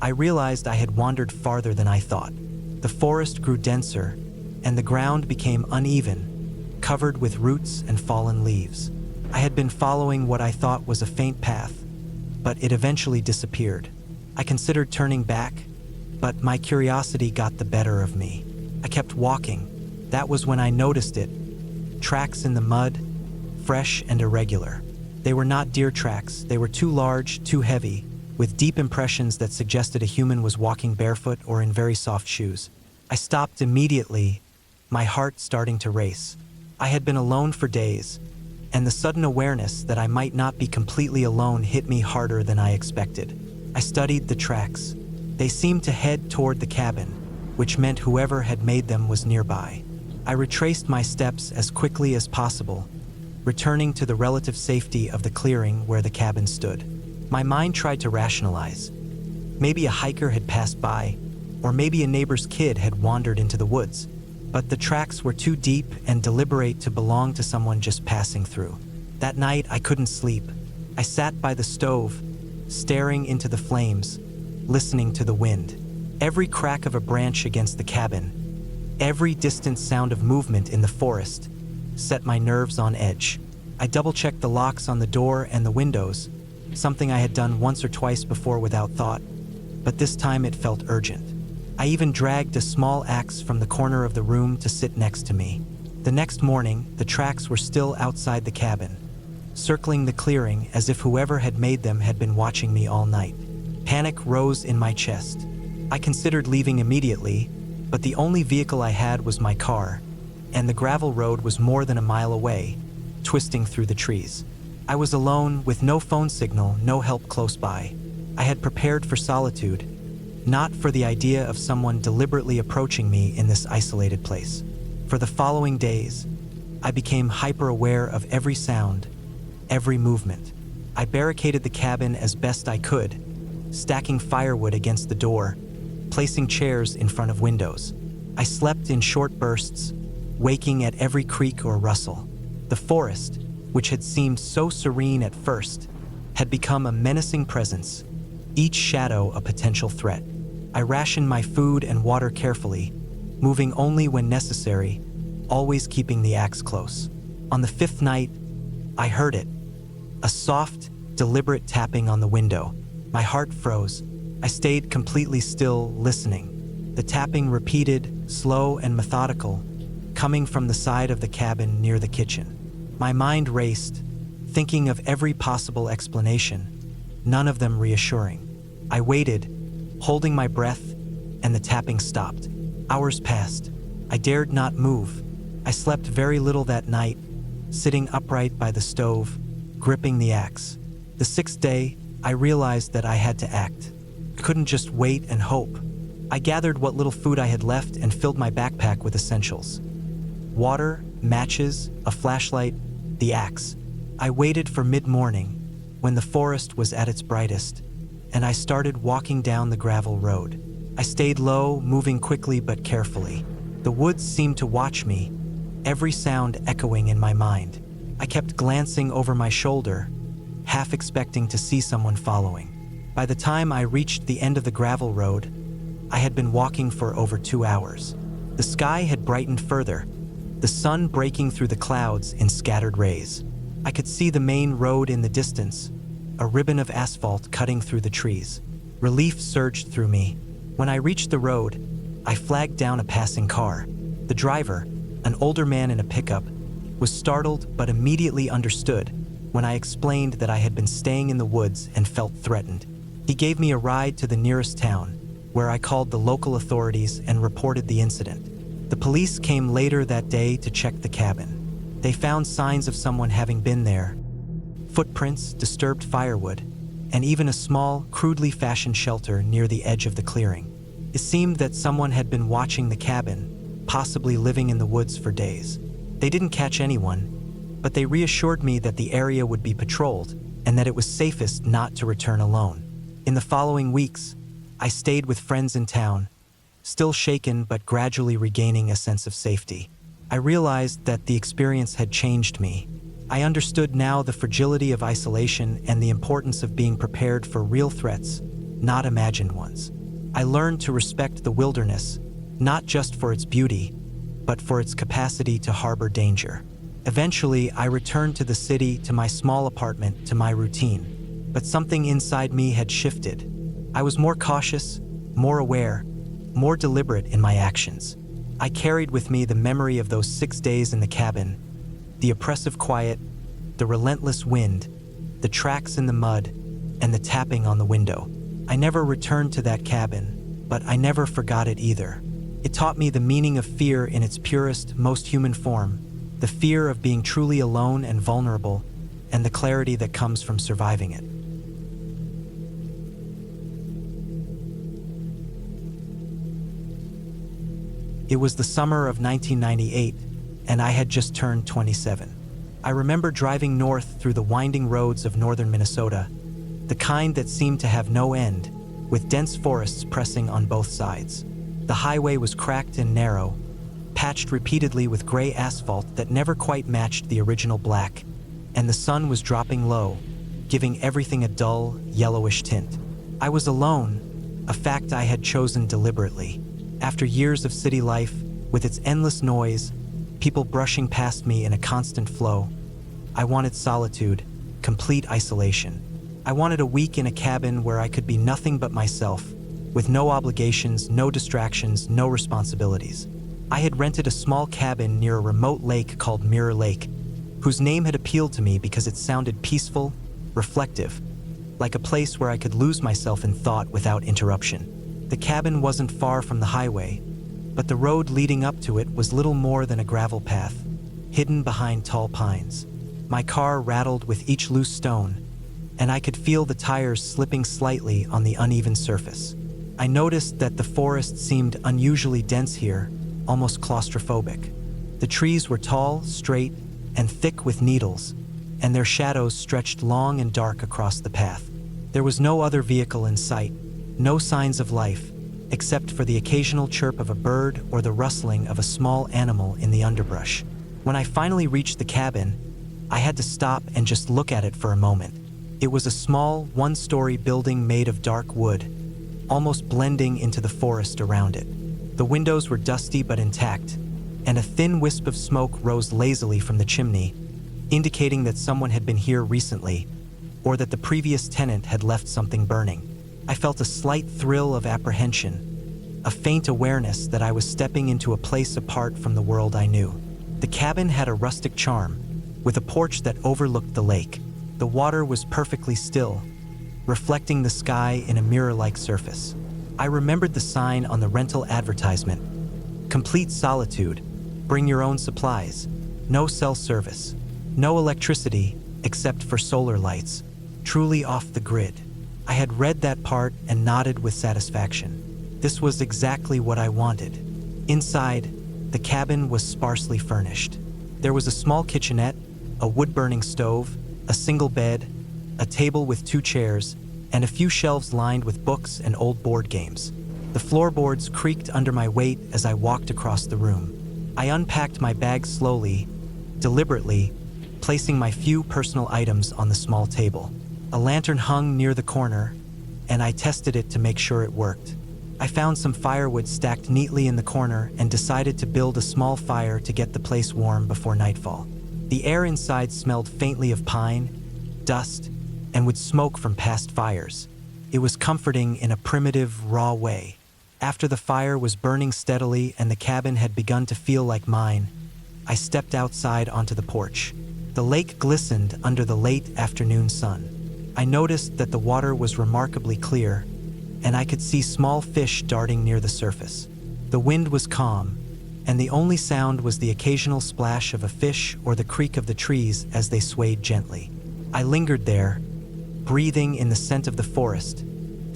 I realized I had wandered farther than I thought. The forest grew denser, and the ground became uneven, covered with roots and fallen leaves. I had been following what I thought was a faint path, but it eventually disappeared. I considered turning back, but my curiosity got the better of me. I kept walking. That was when I noticed it. Tracks in the mud, fresh and irregular. They were not deer tracks, they were too large, too heavy, with deep impressions that suggested a human was walking barefoot or in very soft shoes. I stopped immediately, my heart starting to race. I had been alone for days, and the sudden awareness that I might not be completely alone hit me harder than I expected. I studied the tracks. They seemed to head toward the cabin, which meant whoever had made them was nearby. I retraced my steps as quickly as possible, returning to the relative safety of the clearing where the cabin stood. My mind tried to rationalize. Maybe a hiker had passed by, or maybe a neighbor's kid had wandered into the woods. But the tracks were too deep and deliberate to belong to someone just passing through. That night, I couldn't sleep. I sat by the stove, staring into the flames, listening to the wind. Every crack of a branch against the cabin, every distant sound of movement in the forest, set my nerves on edge. I double-checked the locks on the door and the windows, something I had done once or twice before without thought, but this time it felt urgent. I even dragged a small axe from the corner of the room to sit next to me. The next morning, the tracks were still outside the cabin, circling the clearing as if whoever had made them had been watching me all night. Panic rose in my chest. I considered leaving immediately, but the only vehicle I had was my car, and the gravel road was more than a mile away, twisting through the trees. I was alone, with no phone signal, no help close by. I had prepared for solitude, not for the idea of someone deliberately approaching me in this isolated place. For the following days, I became hyper-aware of every sound, every movement. I barricaded the cabin as best I could, stacking firewood against the door, placing chairs in front of windows. I slept in short bursts, waking at every creak or rustle. The forest, which had seemed so serene at first, had become a menacing presence, each shadow a potential threat. I rationed my food and water carefully, moving only when necessary, always keeping the axe close. On the fifth night, I heard it, a soft, deliberate tapping on the window. My heart froze. I stayed completely still, listening. The tapping repeated, slow and methodical, coming from the side of the cabin near the kitchen. My mind raced, thinking of every possible explanation, none of them reassuring. I waited, holding my breath, and the tapping stopped. Hours passed. I dared not move. I slept very little that night, sitting upright by the stove, gripping the axe. The sixth day, I realized that I had to act. I couldn't just wait and hope. I gathered what little food I had left and filled my backpack with essentials. Water, matches, a flashlight, the axe. I waited for mid-morning, when the forest was at its brightest, and I started walking down the gravel road. I stayed low, moving quickly but carefully. The woods seemed to watch me, every sound echoing in my mind. I kept glancing over my shoulder, half expecting to see someone following. By the time I reached the end of the gravel road, I had been walking for over 2 hours. The sky had brightened further, the sun breaking through the clouds in scattered rays. I could see the main road in the distance, a ribbon of asphalt cutting through the trees. Relief surged through me. When I reached the road, I flagged down a passing car. The driver, an older man in a pickup, was startled but immediately understood when I explained that I had been staying in the woods and felt threatened. He gave me a ride to the nearest town, where I called the local authorities and reported the incident. The police came later that day to check the cabin. They found signs of someone having been there, footprints, disturbed firewood, and even a small, crudely fashioned shelter near the edge of the clearing. It seemed that someone had been watching the cabin, possibly living in the woods for days. They didn't catch anyone, but they reassured me that the area would be patrolled and that it was safest not to return alone. In the following weeks, I stayed with friends in town, still shaken but gradually regaining a sense of safety. I realized that the experience had changed me. I understood now the fragility of isolation and the importance of being prepared for real threats, not imagined ones. I learned to respect the wilderness, not just for its beauty, but for its capacity to harbor danger. Eventually, I returned to the city, to my small apartment, to my routine. But something inside me had shifted. I was more cautious, more aware, more deliberate in my actions. I carried with me the memory of those 6 days in the cabin, the oppressive quiet, the relentless wind, the tracks in the mud, and the tapping on the window. I never returned to that cabin, but I never forgot it either. It taught me the meaning of fear in its purest, most human form, the fear of being truly alone and vulnerable, and the clarity that comes from surviving it. It was the summer of 1998, and I had just turned 27. I remember driving north through the winding roads of northern Minnesota, the kind that seemed to have no end, with dense forests pressing on both sides. The highway was cracked and narrow, patched repeatedly with gray asphalt that never quite matched the original black, and the sun was dropping low, giving everything a dull, yellowish tint. I was alone, a fact I had chosen deliberately. After years of city life, with its endless noise, people brushing past me in a constant flow, I wanted solitude, complete isolation. I wanted a week in a cabin where I could be nothing but myself, with no obligations, no distractions, no responsibilities. I had rented a small cabin near a remote lake called Mirror Lake, whose name had appealed to me because it sounded peaceful, reflective, like a place where I could lose myself in thought without interruption. The cabin wasn't far from the highway, but the road leading up to it was little more than a gravel path, hidden behind tall pines. My car rattled with each loose stone, and I could feel the tires slipping slightly on the uneven surface. I noticed that the forest seemed unusually dense here, almost claustrophobic. The trees were tall, straight, and thick with needles, and their shadows stretched long and dark across the path. There was no other vehicle in sight, no signs of life, except for the occasional chirp of a bird or the rustling of a small animal in the underbrush. When I finally reached the cabin, I had to stop and just look at it for a moment. It was a small, one-story building made of dark wood, almost blending into the forest around it. The windows were dusty but intact, and a thin wisp of smoke rose lazily from the chimney, indicating that someone had been here recently, or that the previous tenant had left something burning. I felt a slight thrill of apprehension, a faint awareness that I was stepping into a place apart from the world I knew. The cabin had a rustic charm, with a porch that overlooked the lake. The water was perfectly still, reflecting the sky in a mirror-like surface. I remembered the sign on the rental advertisement: complete solitude, bring your own supplies, no cell service, no electricity except for solar lights, truly off the grid. I had read that part and nodded with satisfaction. This was exactly what I wanted. Inside, the cabin was sparsely furnished. There was a small kitchenette, a wood-burning stove, a single bed, a table with 2 chairs, and a few shelves lined with books and old board games. The floorboards creaked under my weight as I walked across the room. I unpacked my bag slowly, deliberately, placing my few personal items on the small table. A lantern hung near the corner, and I tested it to make sure it worked. I found some firewood stacked neatly in the corner and decided to build a small fire to get the place warm before nightfall. The air inside smelled faintly of pine, dust, and would smoke from past fires. It was comforting in a primitive, raw way. After the fire was burning steadily and the cabin had begun to feel like mine, I stepped outside onto the porch. The lake glistened under the late afternoon sun. I noticed that the water was remarkably clear, and I could see small fish darting near the surface. The wind was calm, and the only sound was the occasional splash of a fish or the creak of the trees as they swayed gently. I lingered there, breathing in the scent of the forest,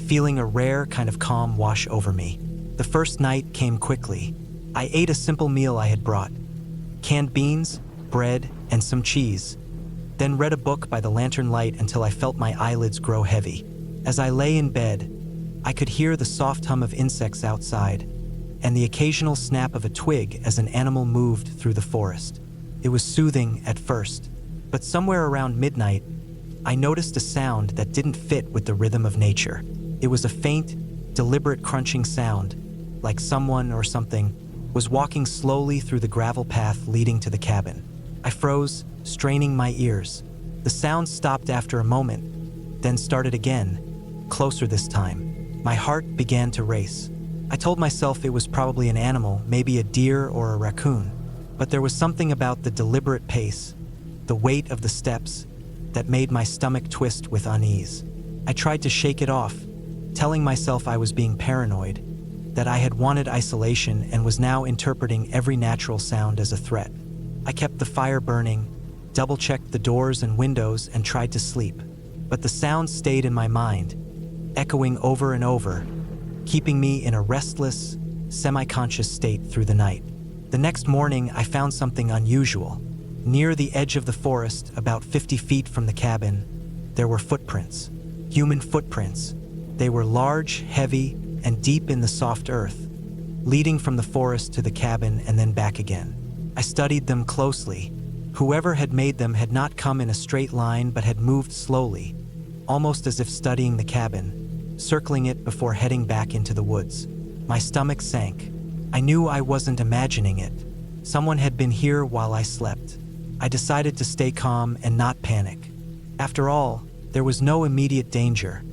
feeling a rare kind of calm wash over me. The first night came quickly. I ate a simple meal I had brought: canned beans, bread, and some cheese, then read a book by the lantern light until I felt my eyelids grow heavy. As I lay in bed, I could hear the soft hum of insects outside and the occasional snap of a twig as an animal moved through the forest. It was soothing at first, but somewhere around midnight, I noticed a sound that didn't fit with the rhythm of nature. It was a faint, deliberate crunching sound, like someone or something was walking slowly through the gravel path leading to the cabin. I froze, straining my ears. The sound stopped after a moment, then started again, closer this time. My heart began to race. I told myself it was probably an animal, maybe a deer or a raccoon, but there was something about the deliberate pace, the weight of the steps that made my stomach twist with unease. I tried to shake it off, telling myself I was being paranoid, that I had wanted isolation and was now interpreting every natural sound as a threat. I kept the fire burning, double-checked the doors and windows, and tried to sleep. But the sounds stayed in my mind, echoing over and over, keeping me in a restless, semi-conscious state through the night. The next morning, I found something unusual. Near the edge of the forest, about 50 feet from the cabin, there were footprints. Human footprints. They were large, heavy, and deep in the soft earth, leading from the forest to the cabin and then back again. I studied them closely. Whoever had made them had not come in a straight line but had moved slowly, almost as if studying the cabin, circling it before heading back into the woods. My stomach sank. I knew I wasn't imagining it. Someone had been here while I slept. I decided to stay calm and not panic. After all, there was no immediate danger,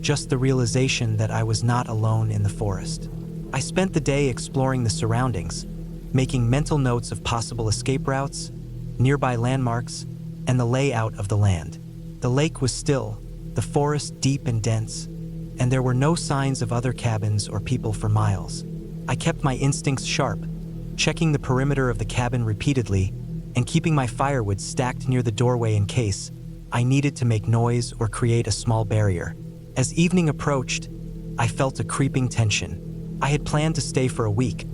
just the realization that I was not alone in the forest. I spent the day exploring the surroundings, making mental notes of possible escape routes, nearby landmarks, and the layout of the land. The lake was still, the forest deep and dense, and there were no signs of other cabins or people for miles. I kept my instincts sharp, checking the perimeter of the cabin repeatedly and keeping my firewood stacked near the doorway in case I needed to make noise or create a small barrier. As evening approached, I felt a creeping tension. I had planned to stay for a week,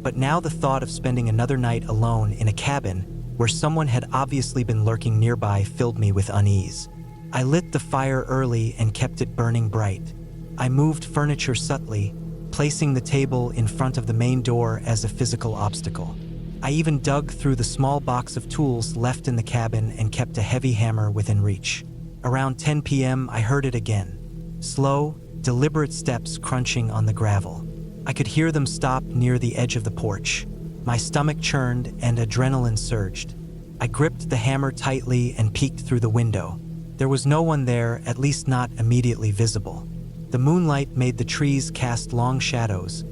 but now the thought of spending another night alone in a cabin where someone had obviously been lurking nearby filled me with unease. I lit the fire early and kept it burning bright. I moved furniture subtly, placing the table in front of the main door as a physical obstacle. I even dug through the small box of tools left in the cabin and kept a heavy hammer within reach. Around 10 p.m., I heard it again. Slow, deliberate steps crunching on the gravel. I could hear them stop near the edge of the porch. My stomach churned and adrenaline surged. I gripped the hammer tightly and peeked through the window. There was no one there, at least not immediately visible. The moonlight made the trees cast long shadows,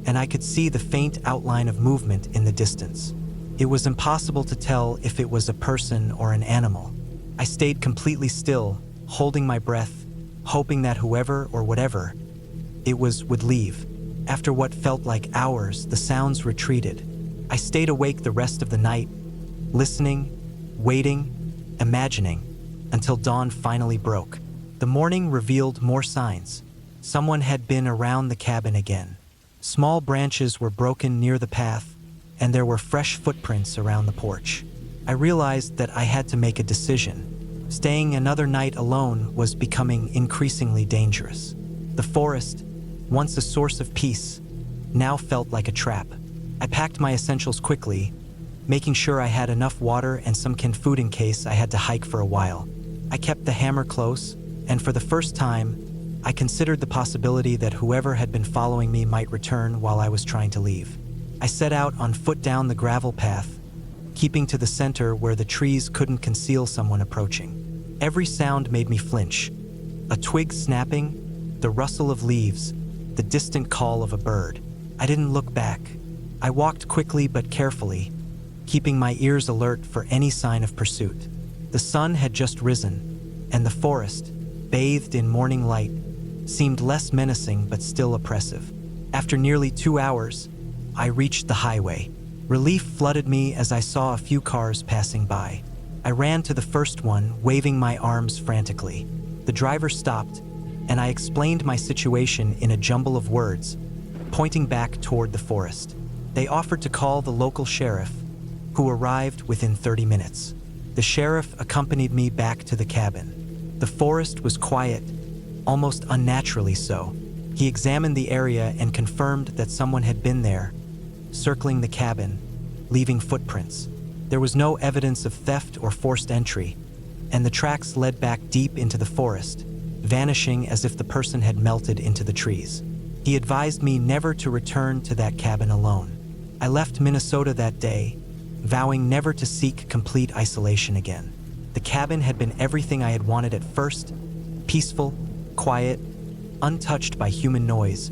and I could see the faint outline of movement in the distance. It was impossible to tell if it was a person or an animal. I stayed completely still, holding my breath, hoping that whoever or whatever it was would leave. After what felt like hours, the sounds retreated. I stayed awake the rest of the night, listening, waiting, imagining, until dawn finally broke. The morning revealed more signs. Someone had been around the cabin again. Small branches were broken near the path, and there were fresh footprints around the porch. I realized that I had to make a decision. Staying another night alone was becoming increasingly dangerous. The forest, once a source of peace, now felt like a trap. I packed my essentials quickly, making sure I had enough water and some canned food in case I had to hike for a while. I kept the hammer close, and for the first time, I considered the possibility that whoever had been following me might return while I was trying to leave. I set out on foot down the gravel path, keeping to the center where the trees couldn't conceal someone approaching. Every sound made me flinch. A twig snapping, the rustle of leaves, the distant call of a bird. I didn't look back. I walked quickly but carefully, keeping my ears alert for any sign of pursuit. The sun had just risen, and the forest, bathed in morning light, seemed less menacing but still oppressive. After nearly 2 hours, I reached the highway. Relief flooded me as I saw a few cars passing by. I ran to the first one, waving my arms frantically. The driver stopped, and I explained my situation in a jumble of words, pointing back toward the forest. They offered to call the local sheriff, who arrived within 30 minutes. The sheriff accompanied me back to the cabin. The forest was quiet, almost unnaturally so. He examined the area and confirmed that someone had been there, circling the cabin, leaving footprints. There was no evidence of theft or forced entry, and the tracks led back deep into the forest, vanishing as if the person had melted into the trees. He advised me never to return to that cabin alone. I left Minnesota that day, vowing never to seek complete isolation again. The cabin had been everything I had wanted at first: peaceful, quiet, untouched by human noise.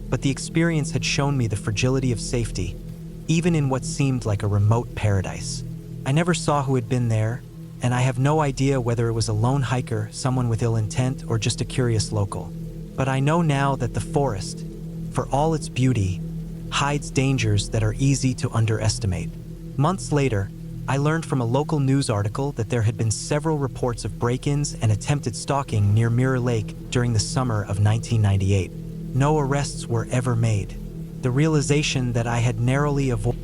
But the experience had shown me the fragility of safety, even in what seemed like a remote paradise. I never saw who had been there, and I have no idea whether it was a lone hiker, someone with ill intent, or just a curious local. But I know now that the forest, for all its beauty, hides dangers that are easy to underestimate. Months later, I learned from a local news article that there had been several reports of break-ins and attempted stalking near Mirror Lake during the summer of 1998. No arrests were ever made. The realization that I had narrowly avoided.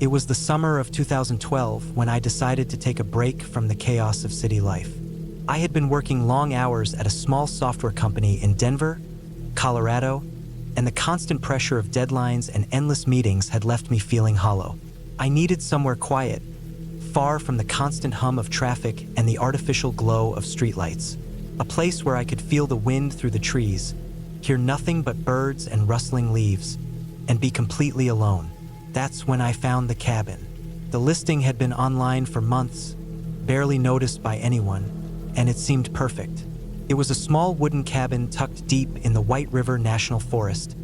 It was the summer of 2012 when I decided to take a break from the chaos of city life. I had been working long hours at a small software company in Denver, Colorado, and the constant pressure of deadlines and endless meetings had left me feeling hollow. I needed somewhere quiet, far from the constant hum of traffic and the artificial glow of streetlights. A place where I could feel the wind through the trees, hear nothing but birds and rustling leaves, and be completely alone. That's when I found the cabin. The listing had been online for months, barely noticed by anyone, and it seemed perfect. It was a small wooden cabin tucked deep in the White River National Forest,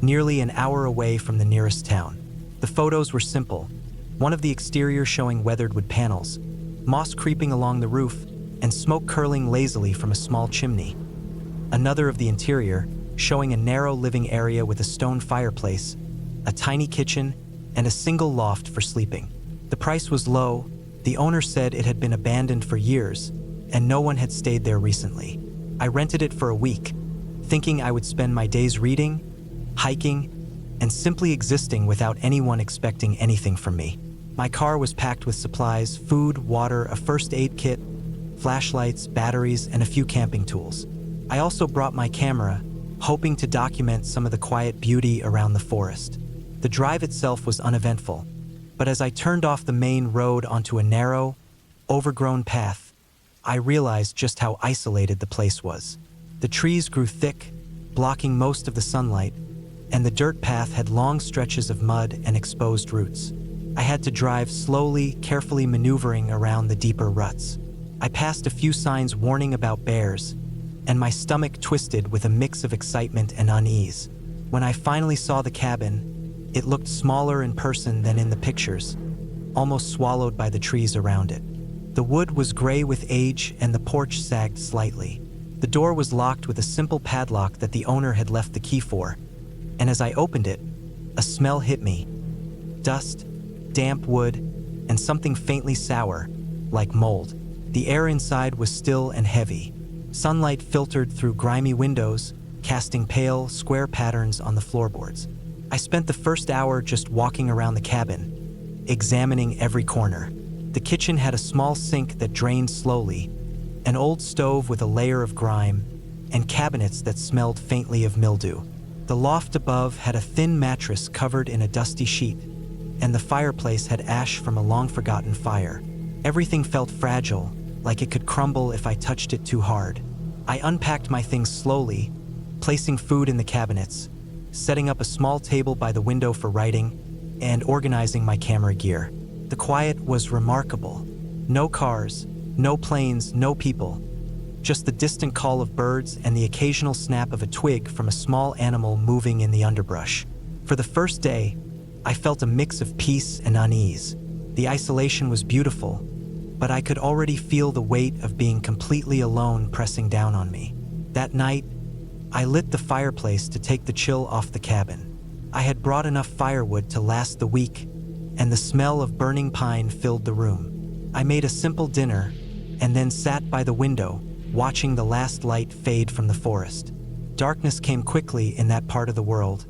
nearly an hour away from the nearest town. The photos were simple, one of the exterior showing weathered wood panels, moss creeping along the roof, and smoke curling lazily from a small chimney. Another of the interior, showing a narrow living area with a stone fireplace, a tiny kitchen, and a single loft for sleeping. The price was low. The owner said it had been abandoned for years, and no one had stayed there recently. I rented it for a week, thinking I would spend my days reading, hiking, and simply existing without anyone expecting anything from me. My car was packed with supplies, food, water, a first aid kit, flashlights, batteries, and a few camping tools. I also brought my camera, hoping to document some of the quiet beauty around the forest. The drive itself was uneventful, but as I turned off the main road onto a narrow, overgrown path, I realized just how isolated the place was. The trees grew thick, blocking most of the sunlight, and the dirt path had long stretches of mud and exposed roots. I had to drive slowly, carefully maneuvering around the deeper ruts. I passed a few signs warning about bears, and my stomach twisted with a mix of excitement and unease. When I finally saw the cabin, it looked smaller in person than in the pictures, almost swallowed by the trees around it. The wood was gray with age and the porch sagged slightly. The door was locked with a simple padlock that the owner had left the key for, and as I opened it, a smell hit me. Dust, damp wood, and something faintly sour, like mold. The air inside was still and heavy. Sunlight filtered through grimy windows, casting pale, square patterns on the floorboards. I spent the first hour just walking around the cabin, examining every corner. The kitchen had a small sink that drained slowly, an old stove with a layer of grime, and cabinets that smelled faintly of mildew. The loft above had a thin mattress covered in a dusty sheet, and the fireplace had ash from a long-forgotten fire. Everything felt fragile, like it could crumble if I touched it too hard. I unpacked my things slowly, placing food in the cabinets, setting up a small table by the window for writing, and organizing my camera gear. The quiet was remarkable. No cars, no planes, no people. Just the distant call of birds and the occasional snap of a twig from a small animal moving in the underbrush. For the first day, I felt a mix of peace and unease. The isolation was beautiful, but I could already feel the weight of being completely alone pressing down on me. That night, I lit the fireplace to take the chill off the cabin. I had brought enough firewood to last the week, and the smell of burning pine filled the room. I made a simple dinner, and then sat by the window, watching the last light fade from the forest. Darkness came quickly in that part of the world,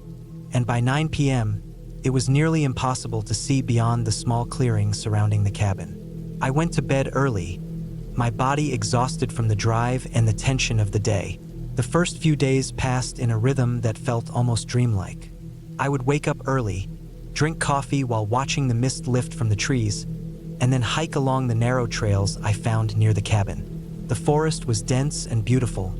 and by 9 p.m., it was nearly impossible to see beyond the small clearing surrounding the cabin. I went to bed early, my body exhausted from the drive and the tension of the day. The first few days passed in a rhythm that felt almost dreamlike. I would wake up early, drink coffee while watching the mist lift from the trees, and then hike along the narrow trails I found near the cabin. The forest was dense and beautiful,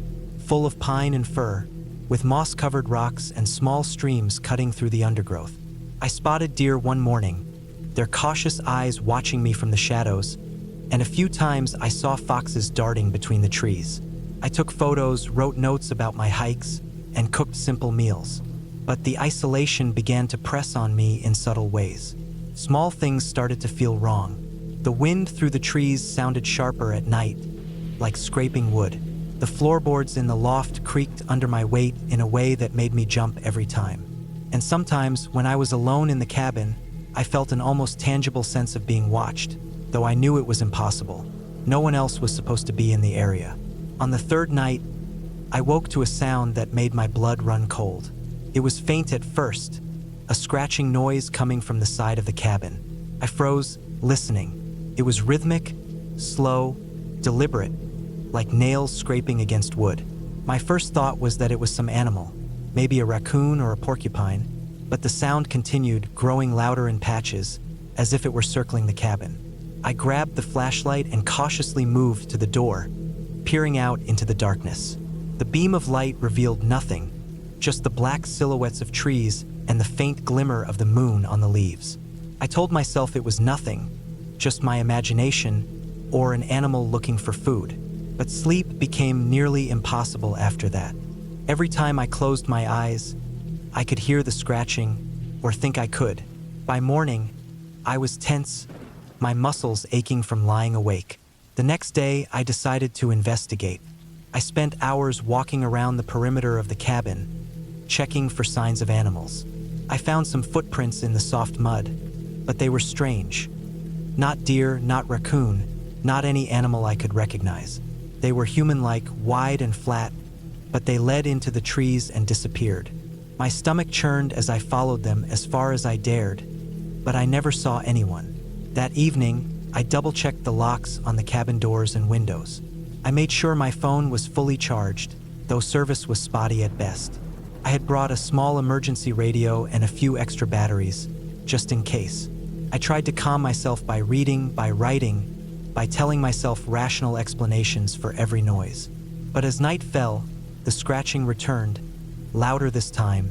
full of pine and fir, with moss-covered rocks and small streams cutting through the undergrowth. I spotted deer one morning, their cautious eyes watching me from the shadows, and a few times I saw foxes darting between the trees. I took photos, wrote notes about my hikes, and cooked simple meals. But the isolation began to press on me in subtle ways. Small things started to feel wrong. The wind through the trees sounded sharper at night, like scraping wood. The floorboards in the loft creaked under my weight in a way that made me jump every time. And sometimes, when I was alone in the cabin, I felt an almost tangible sense of being watched, though I knew it was impossible. No one else was supposed to be in the area. On the third night, I woke to a sound that made my blood run cold. It was faint at first, a scratching noise coming from the side of the cabin. I froze, listening. It was rhythmic, slow, deliberate, like nails scraping against wood. My first thought was that it was some animal, maybe a raccoon or a porcupine, but the sound continued, growing louder in patches, as if it were circling the cabin. I grabbed the flashlight and cautiously moved to the door, peering out into the darkness. The beam of light revealed nothing, just the black silhouettes of trees and the faint glimmer of the moon on the leaves. I told myself it was nothing, just my imagination or an animal looking for food. But sleep became nearly impossible after that. Every time I closed my eyes, I could hear the scratching, or think I could. By morning, I was tense, my muscles aching from lying awake. The next day, I decided to investigate. I spent hours walking around the perimeter of the cabin, checking for signs of animals. I found some footprints in the soft mud, but they were strange. Not deer, not raccoon, not any animal I could recognize. They were human-like, wide and flat, but they led into the trees and disappeared. My stomach churned as I followed them as far as I dared, but I never saw anyone. That evening, I double-checked the locks on the cabin doors and windows. I made sure my phone was fully charged, though service was spotty at best. I had brought a small emergency radio and a few extra batteries, just in case. I tried to calm myself by reading, by writing, by telling myself rational explanations for every noise. But as night fell, the scratching returned, louder this time,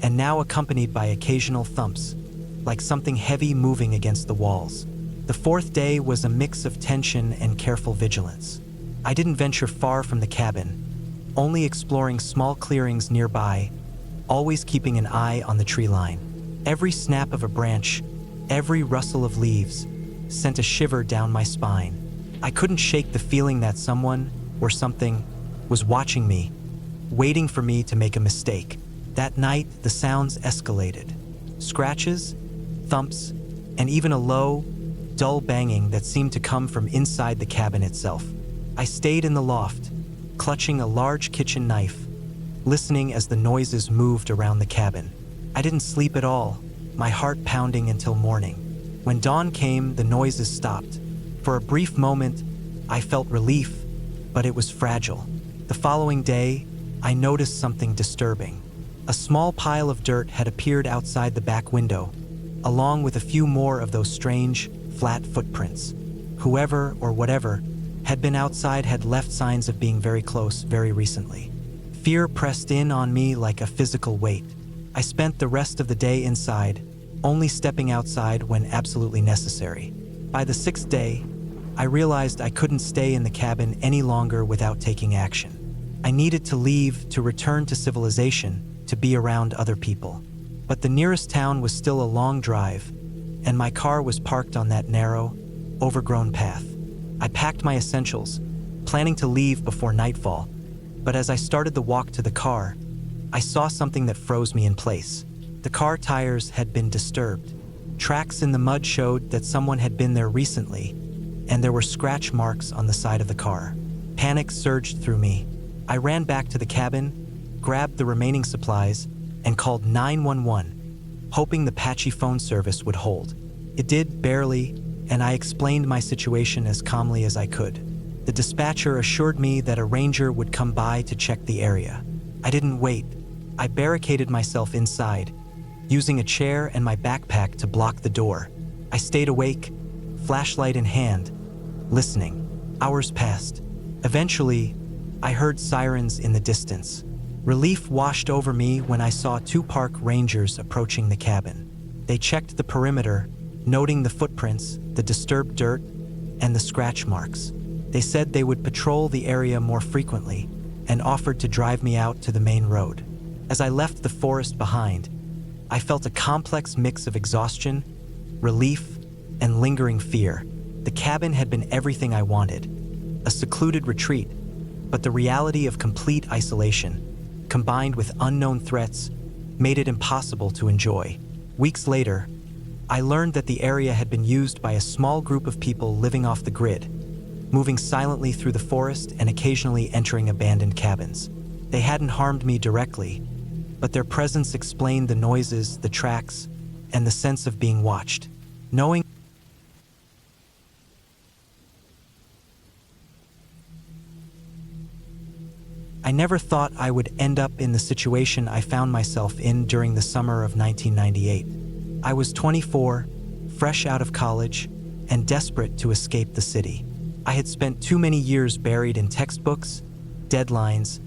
and now accompanied by occasional thumps, like something heavy moving against the walls. The fourth day was a mix of tension and careful vigilance. I didn't venture far from the cabin, only exploring small clearings nearby, always keeping an eye on the tree line. Every snap of a branch, every rustle of leaves, sent a shiver down my spine. I couldn't shake the feeling that someone, or something, was watching me, waiting for me to make a mistake. That night, the sounds escalated. Scratches, thumps, and even a low, dull banging that seemed to come from inside the cabin itself. I stayed in the loft, clutching a large kitchen knife, listening as the noises moved around the cabin. I didn't sleep at all, my heart pounding until morning. When dawn came, the noises stopped. For a brief moment, I felt relief, but it was fragile. The following day, I noticed something disturbing. A small pile of dirt had appeared outside the back window, along with a few more of those strange, flat footprints. Whoever or whatever had been outside had left signs of being very close very recently. Fear pressed in on me like a physical weight. I spent the rest of the day inside, only stepping outside when absolutely necessary. By the sixth day, I realized I couldn't stay in the cabin any longer without taking action. I needed to leave, to return to civilization, to be around other people. But the nearest town was still a long drive, and my car was parked on that narrow, overgrown path. I packed my essentials, planning to leave before nightfall, but as I started the walk to the car, I saw something that froze me in place. The car tires had been disturbed. Tracks in the mud showed that someone had been there recently, and there were scratch marks on the side of the car. Panic surged through me. I ran back to the cabin, grabbed the remaining supplies, and called 911, hoping the patchy phone service would hold. It did, barely, and I explained my situation as calmly as I could. The dispatcher assured me that a ranger would come by to check the area. I didn't wait. I barricaded myself inside, using a chair and my backpack to block the door. I stayed awake, flashlight in hand, listening. Hours passed. Eventually, I heard sirens in the distance. Relief washed over me when I saw two park rangers approaching the cabin. They checked the perimeter, noting the footprints, the disturbed dirt, and the scratch marks. They said they would patrol the area more frequently and offered to drive me out to the main road. As I left the forest behind, I felt a complex mix of exhaustion, relief, and lingering fear. The cabin had been everything I wanted, a secluded retreat, but the reality of complete isolation, combined with unknown threats, made it impossible to enjoy. Weeks later, I learned that the area had been used by a small group of people living off the grid, moving silently through the forest and occasionally entering abandoned cabins. They hadn't harmed me directly, but their presence explained the noises, the tracks, and the sense of being watched. Knowing I never thought I would end up in the situation I found myself in during the summer of 1998. I was 24, fresh out of college, and desperate to escape the city. I had spent too many years buried in textbooks, deadlines,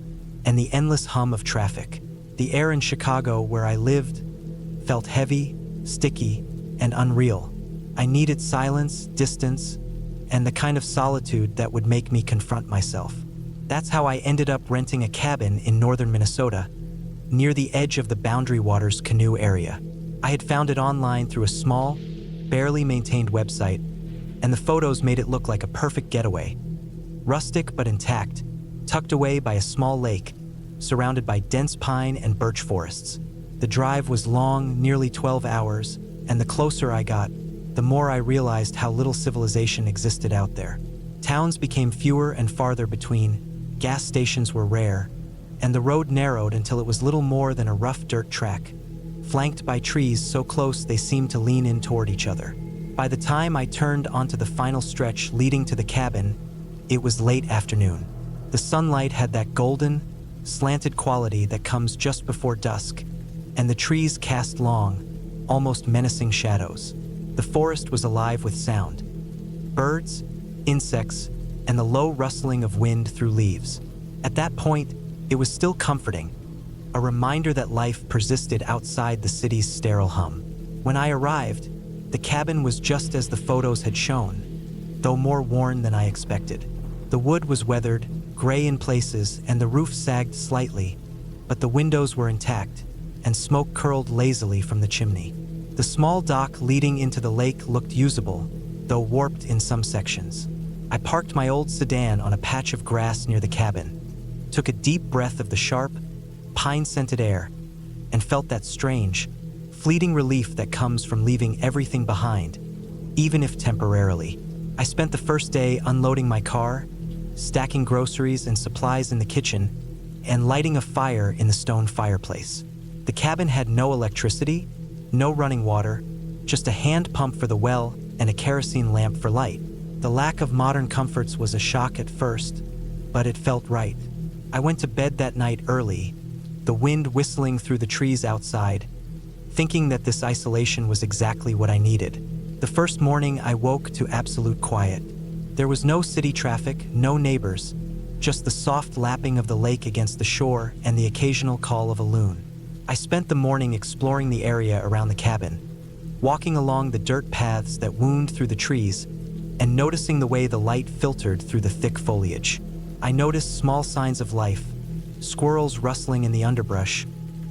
and the endless hum of traffic. The air in Chicago, where I lived, felt heavy, sticky, and unreal. I needed silence, distance, and the kind of solitude that would make me confront myself. That's how I ended up renting a cabin in northern Minnesota, near the edge of the Boundary Waters canoe area. I had found it online through a small, barely maintained website, and the photos made it look like a perfect getaway. Rustic but intact, tucked away by a small lake, surrounded by dense pine and birch forests. The drive was long, nearly 12 hours, and the closer I got, the more I realized how little civilization existed out there. Towns became fewer and farther between, gas stations were rare, and the road narrowed until it was little more than a rough dirt track, flanked by trees so close they seemed to lean in toward each other. By the time I turned onto the final stretch leading to the cabin, it was late afternoon. The sunlight had that golden, slanted quality that comes just before dusk, and the trees cast long, almost menacing shadows. The forest was alive with sound. Birds, insects, and the low rustling of wind through leaves. At that point, it was still comforting, a reminder that life persisted outside the city's sterile hum. When I arrived, the cabin was just as the photos had shown, though more worn than I expected. The wood was weathered, gray in places, and the roof sagged slightly, but the windows were intact, and smoke curled lazily from the chimney. The small dock leading into the lake looked usable, though warped in some sections. I parked my old sedan on a patch of grass near the cabin, took a deep breath of the sharp, pine-scented air, and felt that strange, fleeting relief that comes from leaving everything behind, even if temporarily. I spent the first day unloading my car, stacking groceries and supplies in the kitchen, and lighting a fire in the stone fireplace. The cabin had no electricity, no running water, just a hand pump for the well and a kerosene lamp for light. The lack of modern comforts was a shock at first, but it felt right. I went to bed that night early, the wind whistling through the trees outside, thinking that this isolation was exactly what I needed. The first morning, I woke to absolute quiet. There was no city traffic, no neighbors, just the soft lapping of the lake against the shore and the occasional call of a loon. I spent the morning exploring the area around the cabin, walking along the dirt paths that wound through the trees, and noticing the way the light filtered through the thick foliage. I noticed small signs of life, squirrels rustling in the underbrush,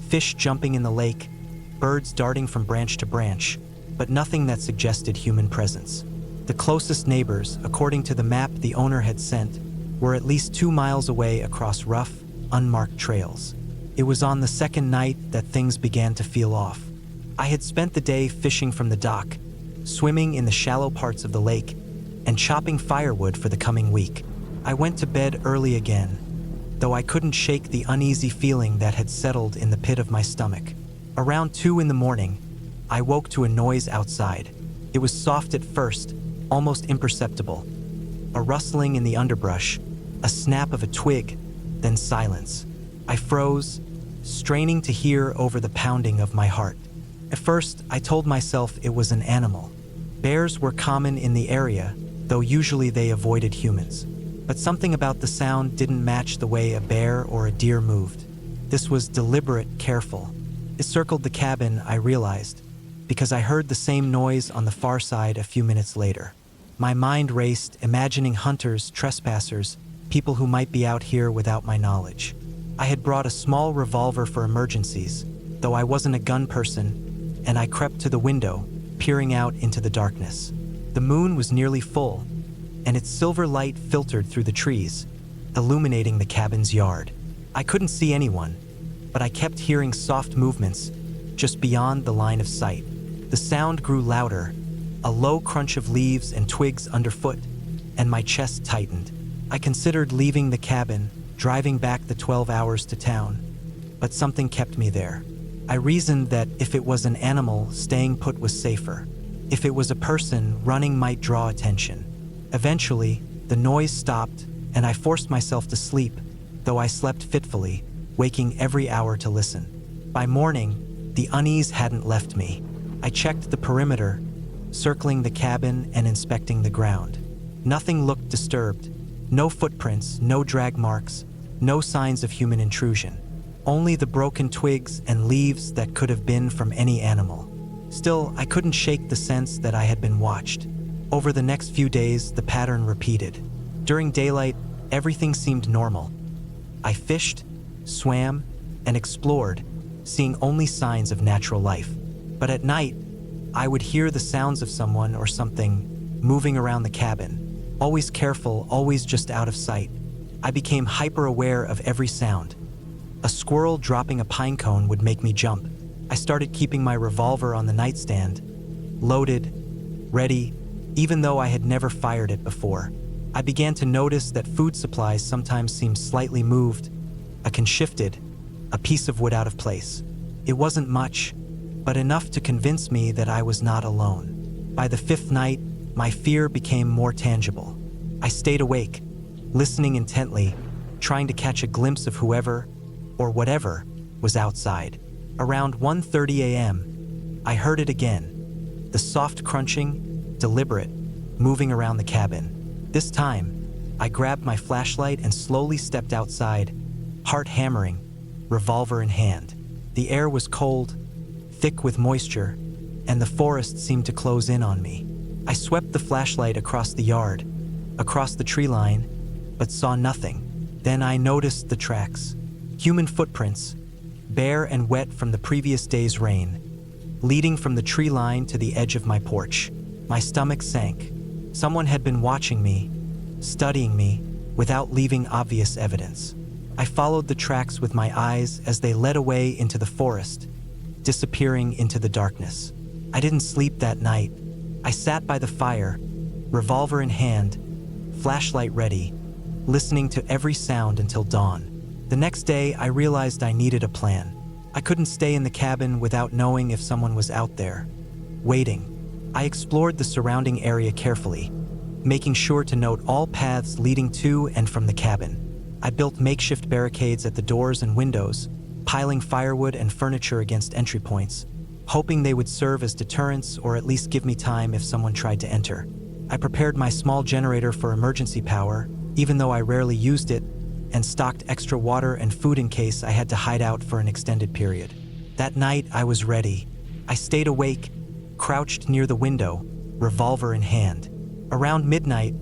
fish jumping in the lake, birds darting from branch to branch, but nothing that suggested human presence. The closest neighbors, according to the map the owner had sent, were at least 2 miles away across rough, unmarked trails. It was on the second night that things began to feel off. I had spent the day fishing from the dock, swimming in the shallow parts of the lake, and chopping firewood for the coming week. I went to bed early again, though I couldn't shake the uneasy feeling that had settled in the pit of my stomach. Around 2 in the morning, I woke to a noise outside. It was soft at first, almost imperceptible. A rustling in the underbrush, a snap of a twig, then silence. I froze, straining to hear over the pounding of my heart. At first, I told myself it was an animal. Bears were common in the area, though usually they avoided humans. But something about the sound didn't match the way a bear or a deer moved. This was deliberate, careful. It circled the cabin, I realized, because I heard the same noise on the far side a few minutes later. My mind raced, imagining hunters, trespassers, people who might be out here without my knowledge. I had brought a small revolver for emergencies, though I wasn't a gun person, and I crept to the window, peering out into the darkness. The moon was nearly full, and its silver light filtered through the trees, illuminating the cabin's yard. I couldn't see anyone, but I kept hearing soft movements just beyond the line of sight. The sound grew louder, a low crunch of leaves and twigs underfoot, and my chest tightened. I considered leaving the cabin, driving back the 12 hours to town, but something kept me there. I reasoned that if it was an animal, staying put was safer. If it was a person, running might draw attention. Eventually, the noise stopped, and I forced myself to sleep, though I slept fitfully, waking every hour to listen. By morning, the unease hadn't left me. I checked the perimeter, circling the cabin and inspecting the ground. Nothing looked disturbed. No footprints, no drag marks, no signs of human intrusion. Only the broken twigs and leaves that could have been from any animal. Still, I couldn't shake the sense that I had been watched. Over the next few days, the pattern repeated. During daylight, everything seemed normal. I fished, swam, and explored, seeing only signs of natural life. But at night, I would hear the sounds of someone or something moving around the cabin. Always careful, always just out of sight. I became hyper-aware of every sound. A squirrel dropping a pine cone would make me jump. I started keeping my revolver on the nightstand, loaded, ready, even though I had never fired it before. I began to notice that food supplies sometimes seemed slightly moved, a can shifted, a piece of wood out of place. It wasn't much, but enough to convince me that I was not alone. By the fifth night, my fear became more tangible. I stayed awake, listening intently, trying to catch a glimpse of whoever, or whatever, was outside. Around 1:30 a.m., I heard it again, the soft crunching, deliberate, moving around the cabin. This time, I grabbed my flashlight and slowly stepped outside, heart hammering, revolver in hand. The air was cold, thick with moisture, and the forest seemed to close in on me. I swept the flashlight across the yard, across the tree line, but saw nothing. Then I noticed the tracks. Human footprints, bare and wet from the previous day's rain, leading from the tree line to the edge of my porch. My stomach sank. Someone had been watching me, studying me, without leaving obvious evidence. I followed the tracks with my eyes as they led away into the forest, disappearing into the darkness. I didn't sleep that night. I sat by the fire, revolver in hand, flashlight ready, listening to every sound until dawn. The next day, I realized I needed a plan. I couldn't stay in the cabin without knowing if someone was out there, waiting. I explored the surrounding area carefully, making sure to note all paths leading to and from the cabin. I built makeshift barricades at the doors and windows, piling firewood and furniture against entry points, hoping they would serve as deterrents or at least give me time if someone tried to enter. I prepared my small generator for emergency power, even though I rarely used it, and stocked extra water and food in case I had to hide out for an extended period. That night, I was ready. I stayed awake, crouched near the window, revolver in hand. Around midnight,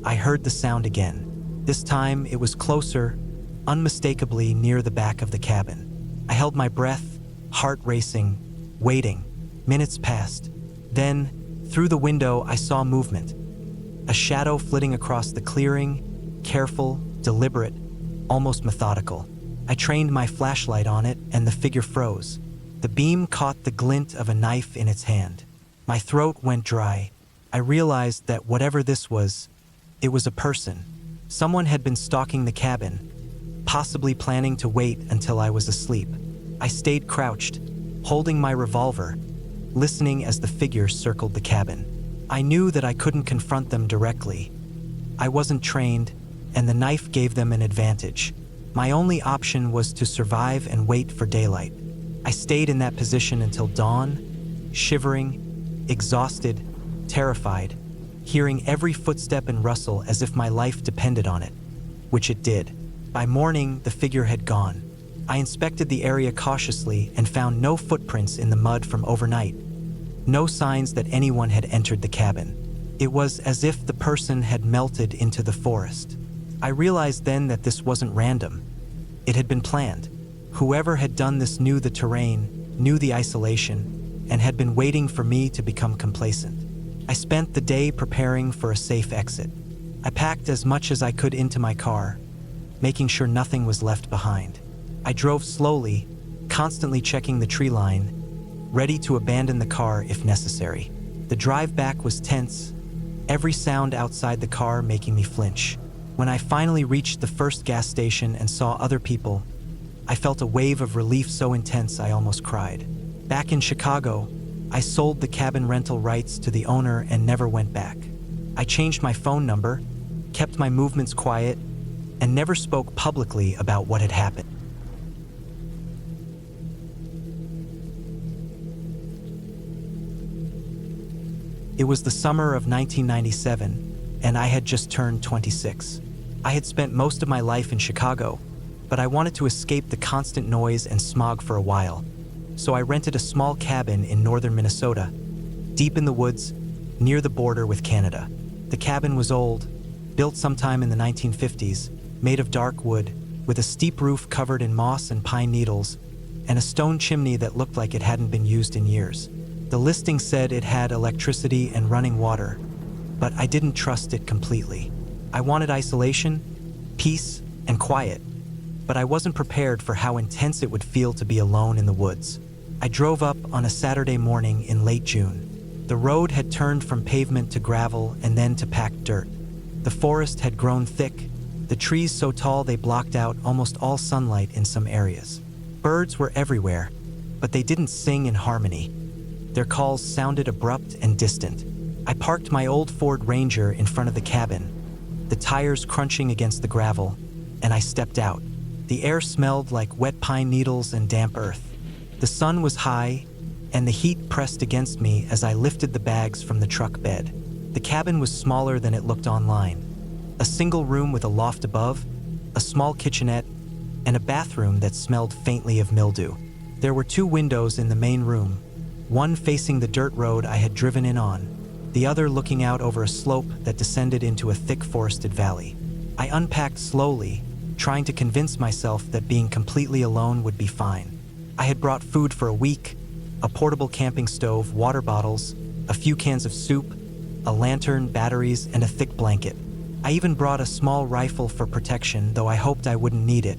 I heard the sound again. This time, it was closer, unmistakably near the back of the cabin. I held my breath, heart racing, waiting. Minutes passed. Then, through the window, I saw movement. A shadow flitting across the clearing, careful, deliberate, almost methodical. I trained my flashlight on it, and the figure froze. The beam caught the glint of a knife in its hand. My throat went dry. I realized that whatever this was, it was a person. Someone had been stalking the cabin, possibly planning to wait until I was asleep. I stayed crouched, holding my revolver, listening as the figure circled the cabin. I knew that I couldn't confront them directly. I wasn't trained, and the knife gave them an advantage. My only option was to survive and wait for daylight. I stayed in that position until dawn, shivering, exhausted, terrified, hearing every footstep and rustle as if my life depended on it, which it did. By morning, the figure had gone. I inspected the area cautiously and found no footprints in the mud from overnight. No signs that anyone had entered the cabin. It was as if the person had melted into the forest. I realized then that this wasn't random. It had been planned. Whoever had done this knew the terrain, knew the isolation, and had been waiting for me to become complacent. I spent the day preparing for a safe exit. I packed as much as I could into my car, making sure nothing was left behind. I drove slowly, constantly checking the tree line, ready to abandon the car if necessary. The drive back was tense, every sound outside the car making me flinch. When I finally reached the first gas station and saw other people, I felt a wave of relief so intense I almost cried. Back in Chicago, I sold the cabin rental rights to the owner and never went back. I changed my phone number, kept my movements quiet, and never spoke publicly about what had happened. It was the summer of 1997, and I had just turned 26. I had spent most of my life in Chicago, but I wanted to escape the constant noise and smog for a while. So I rented a small cabin in northern Minnesota, deep in the woods, near the border with Canada. The cabin was old, built sometime in the 1950s, made of dark wood, with a steep roof covered in moss and pine needles, and a stone chimney that looked like it hadn't been used in years. The listing said it had electricity and running water, but I didn't trust it completely. I wanted isolation, peace, and quiet, but I wasn't prepared for how intense it would feel to be alone in the woods. I drove up on a Saturday morning in late June. The road had turned from pavement to gravel and then to packed dirt. The forest had grown thick, the trees so tall they blocked out almost all sunlight in some areas. Birds were everywhere, but they didn't sing in harmony. Their calls sounded abrupt and distant. I parked my old Ford Ranger in front of the cabin, the tires crunching against the gravel, and I stepped out. The air smelled like wet pine needles and damp earth. The sun was high, and the heat pressed against me as I lifted the bags from the truck bed. The cabin was smaller than it looked online. A single room with a loft above, a small kitchenette, and a bathroom that smelled faintly of mildew. There were 2 windows in the main room, one facing the dirt road I had driven in on, the other looking out over a slope that descended into a thick forested valley. I unpacked slowly, trying to convince myself that being completely alone would be fine. I had brought food for a week, a portable camping stove, water bottles, a few cans of soup, a lantern, batteries, and a thick blanket. I even brought a small rifle for protection, though I hoped I wouldn't need it.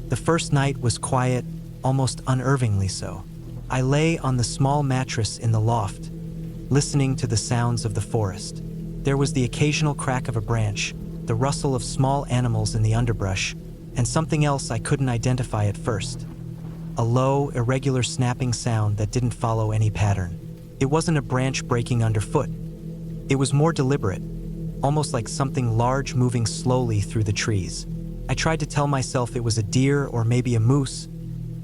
The first night was quiet, almost unnervingly so. I lay on the small mattress in the loft, listening to the sounds of the forest. There was the occasional crack of a branch, the rustle of small animals in the underbrush, and something else I couldn't identify at first. A low, irregular snapping sound that didn't follow any pattern. It wasn't a branch breaking underfoot. It was more deliberate, almost like something large moving slowly through the trees. I tried to tell myself it was a deer or maybe a moose,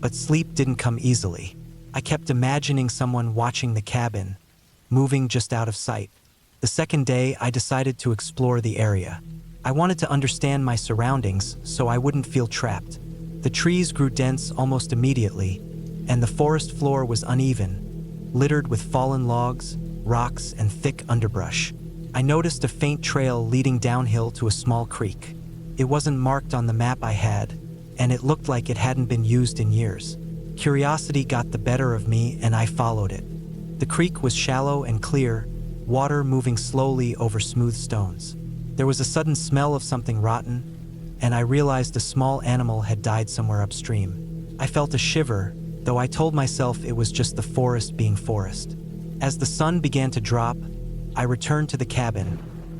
but sleep didn't come easily. I kept imagining someone watching the cabin, moving just out of sight. The second day, I decided to explore the area. I wanted to understand my surroundings so I wouldn't feel trapped. The trees grew dense almost immediately, and the forest floor was uneven, littered with fallen logs, rocks, and thick underbrush. I noticed a faint trail leading downhill to a small creek. It wasn't marked on the map I had, and it looked like it hadn't been used in years. Curiosity got the better of me, and I followed it. The creek was shallow and clear, water moving slowly over smooth stones. There was a sudden smell of something rotten, and I realized a small animal had died somewhere upstream. I felt a shiver, though I told myself it was just the forest being forest. As the sun began to drop, I returned to the cabin,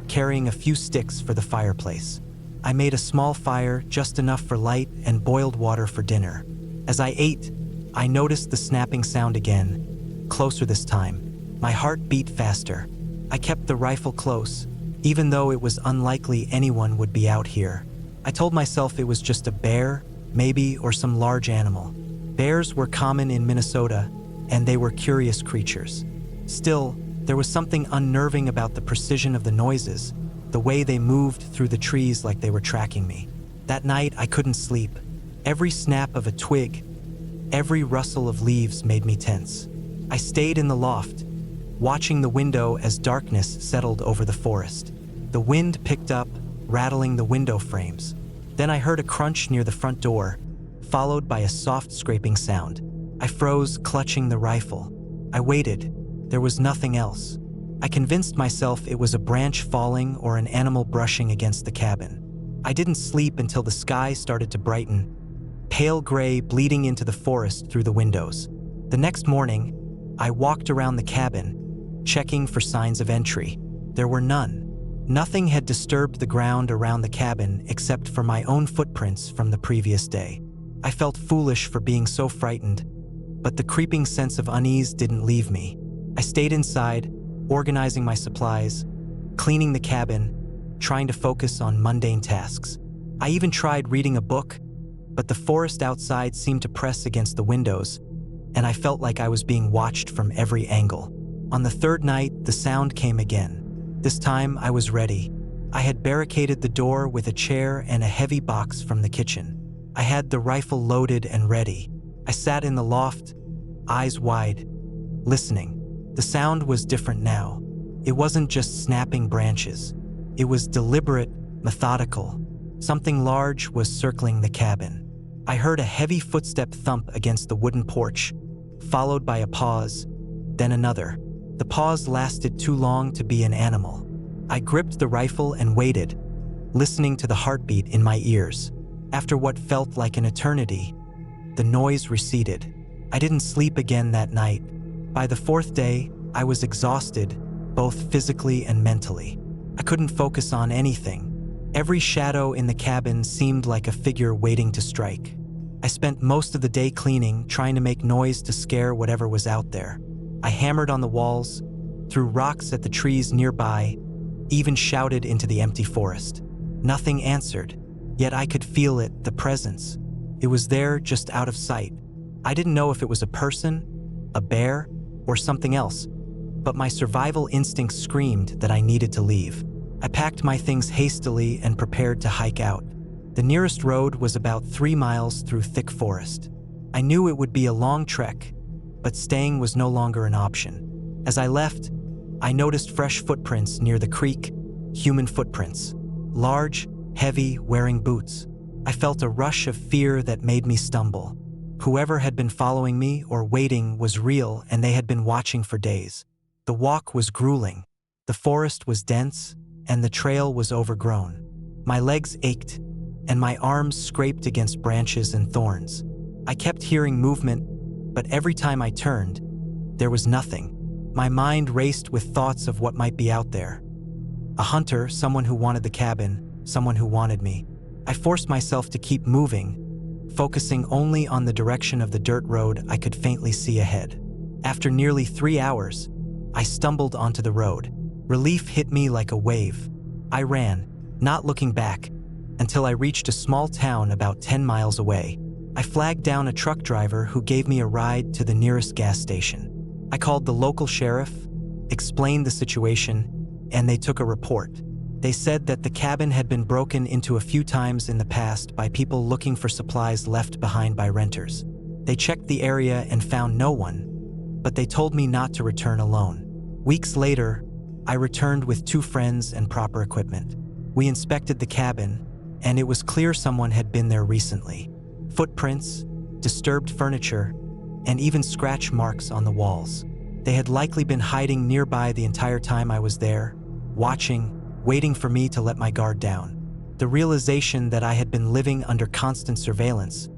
carrying a few sticks for the fireplace. I made a small fire, just enough for light, and boiled water for dinner. As I ate, I noticed the snapping sound again, closer this time. My heart beat faster. I kept the rifle close, even though it was unlikely anyone would be out here. I told myself it was just a bear, maybe, or some large animal. Bears were common in Minnesota, and they were curious creatures. Still, there was something unnerving about the precision of the noises, the way they moved through the trees like they were tracking me. That night, I couldn't sleep. Every snap of a twig, every rustle of leaves made me tense. I stayed in the loft, watching the window as darkness settled over the forest. The wind picked up, rattling the window frames. Then I heard a crunch near the front door, followed by a soft scraping sound. I froze, clutching the rifle. I waited. There was nothing else. I convinced myself it was a branch falling or an animal brushing against the cabin. I didn't sleep until the sky started to brighten, pale gray bleeding into the forest through the windows. The next morning, I walked around the cabin, checking for signs of entry. There were none. Nothing had disturbed the ground around the cabin except for my own footprints from the previous day. I felt foolish for being so frightened, but the creeping sense of unease didn't leave me. I stayed inside, organizing my supplies, cleaning the cabin, trying to focus on mundane tasks. I even tried reading a book, but the forest outside seemed to press against the windows, and I felt like I was being watched from every angle. On the third night, the sound came again. This time, I was ready. I had barricaded the door with a chair and a heavy box from the kitchen. I had the rifle loaded and ready. I sat in the loft, eyes wide, listening. The sound was different now. It wasn't just snapping branches. It was deliberate, methodical. Something large was circling the cabin. I heard a heavy footstep thump against the wooden porch, followed by a pause, then another. The pause lasted too long to be an animal. I gripped the rifle and waited, listening to the heartbeat in my ears. After what felt like an eternity, the noise receded. I didn't sleep again that night. By the fourth day, I was exhausted, both physically and mentally. I couldn't focus on anything. Every shadow in the cabin seemed like a figure waiting to strike. I spent most of the day cleaning, trying to make noise to scare whatever was out there. I hammered on the walls, threw rocks at the trees nearby, even shouted into the empty forest. Nothing answered, yet I could feel it, the presence. It was there, just out of sight. I didn't know if it was a person, a bear, or something else, but my survival instinct screamed that I needed to leave. I packed my things hastily and prepared to hike out. The nearest road was about 3 miles through thick forest. I knew it would be a long trek, but staying was no longer an option. As I left, I noticed fresh footprints near the creek, human footprints. Large, heavy, wearing boots. I felt a rush of fear that made me stumble. Whoever had been following me or waiting was real, and they had been watching for days. The walk was grueling. The forest was dense, and the trail was overgrown. My legs ached, and my arms scraped against branches and thorns. I kept hearing movement, but every time I turned, there was nothing. My mind raced with thoughts of what might be out there. A hunter, someone who wanted the cabin, someone who wanted me. I forced myself to keep moving, focusing only on the direction of the dirt road I could faintly see ahead. After nearly 3 hours, I stumbled onto the road. Relief hit me like a wave. I ran, not looking back, until I reached a small town about 10 miles away. I flagged down a truck driver who gave me a ride to the nearest gas station. I called the local sheriff, explained the situation, and they took a report. They said that the cabin had been broken into a few times in the past by people looking for supplies left behind by renters. They checked the area and found no one, but they told me not to return alone. Weeks later, I returned with 2 friends and proper equipment. We inspected the cabin, and it was clear someone had been there recently. Footprints, disturbed furniture, and even scratch marks on the walls. They had likely been hiding nearby the entire time I was there, watching, waiting for me to let my guard down. The realization that I had been living under constant surveillance,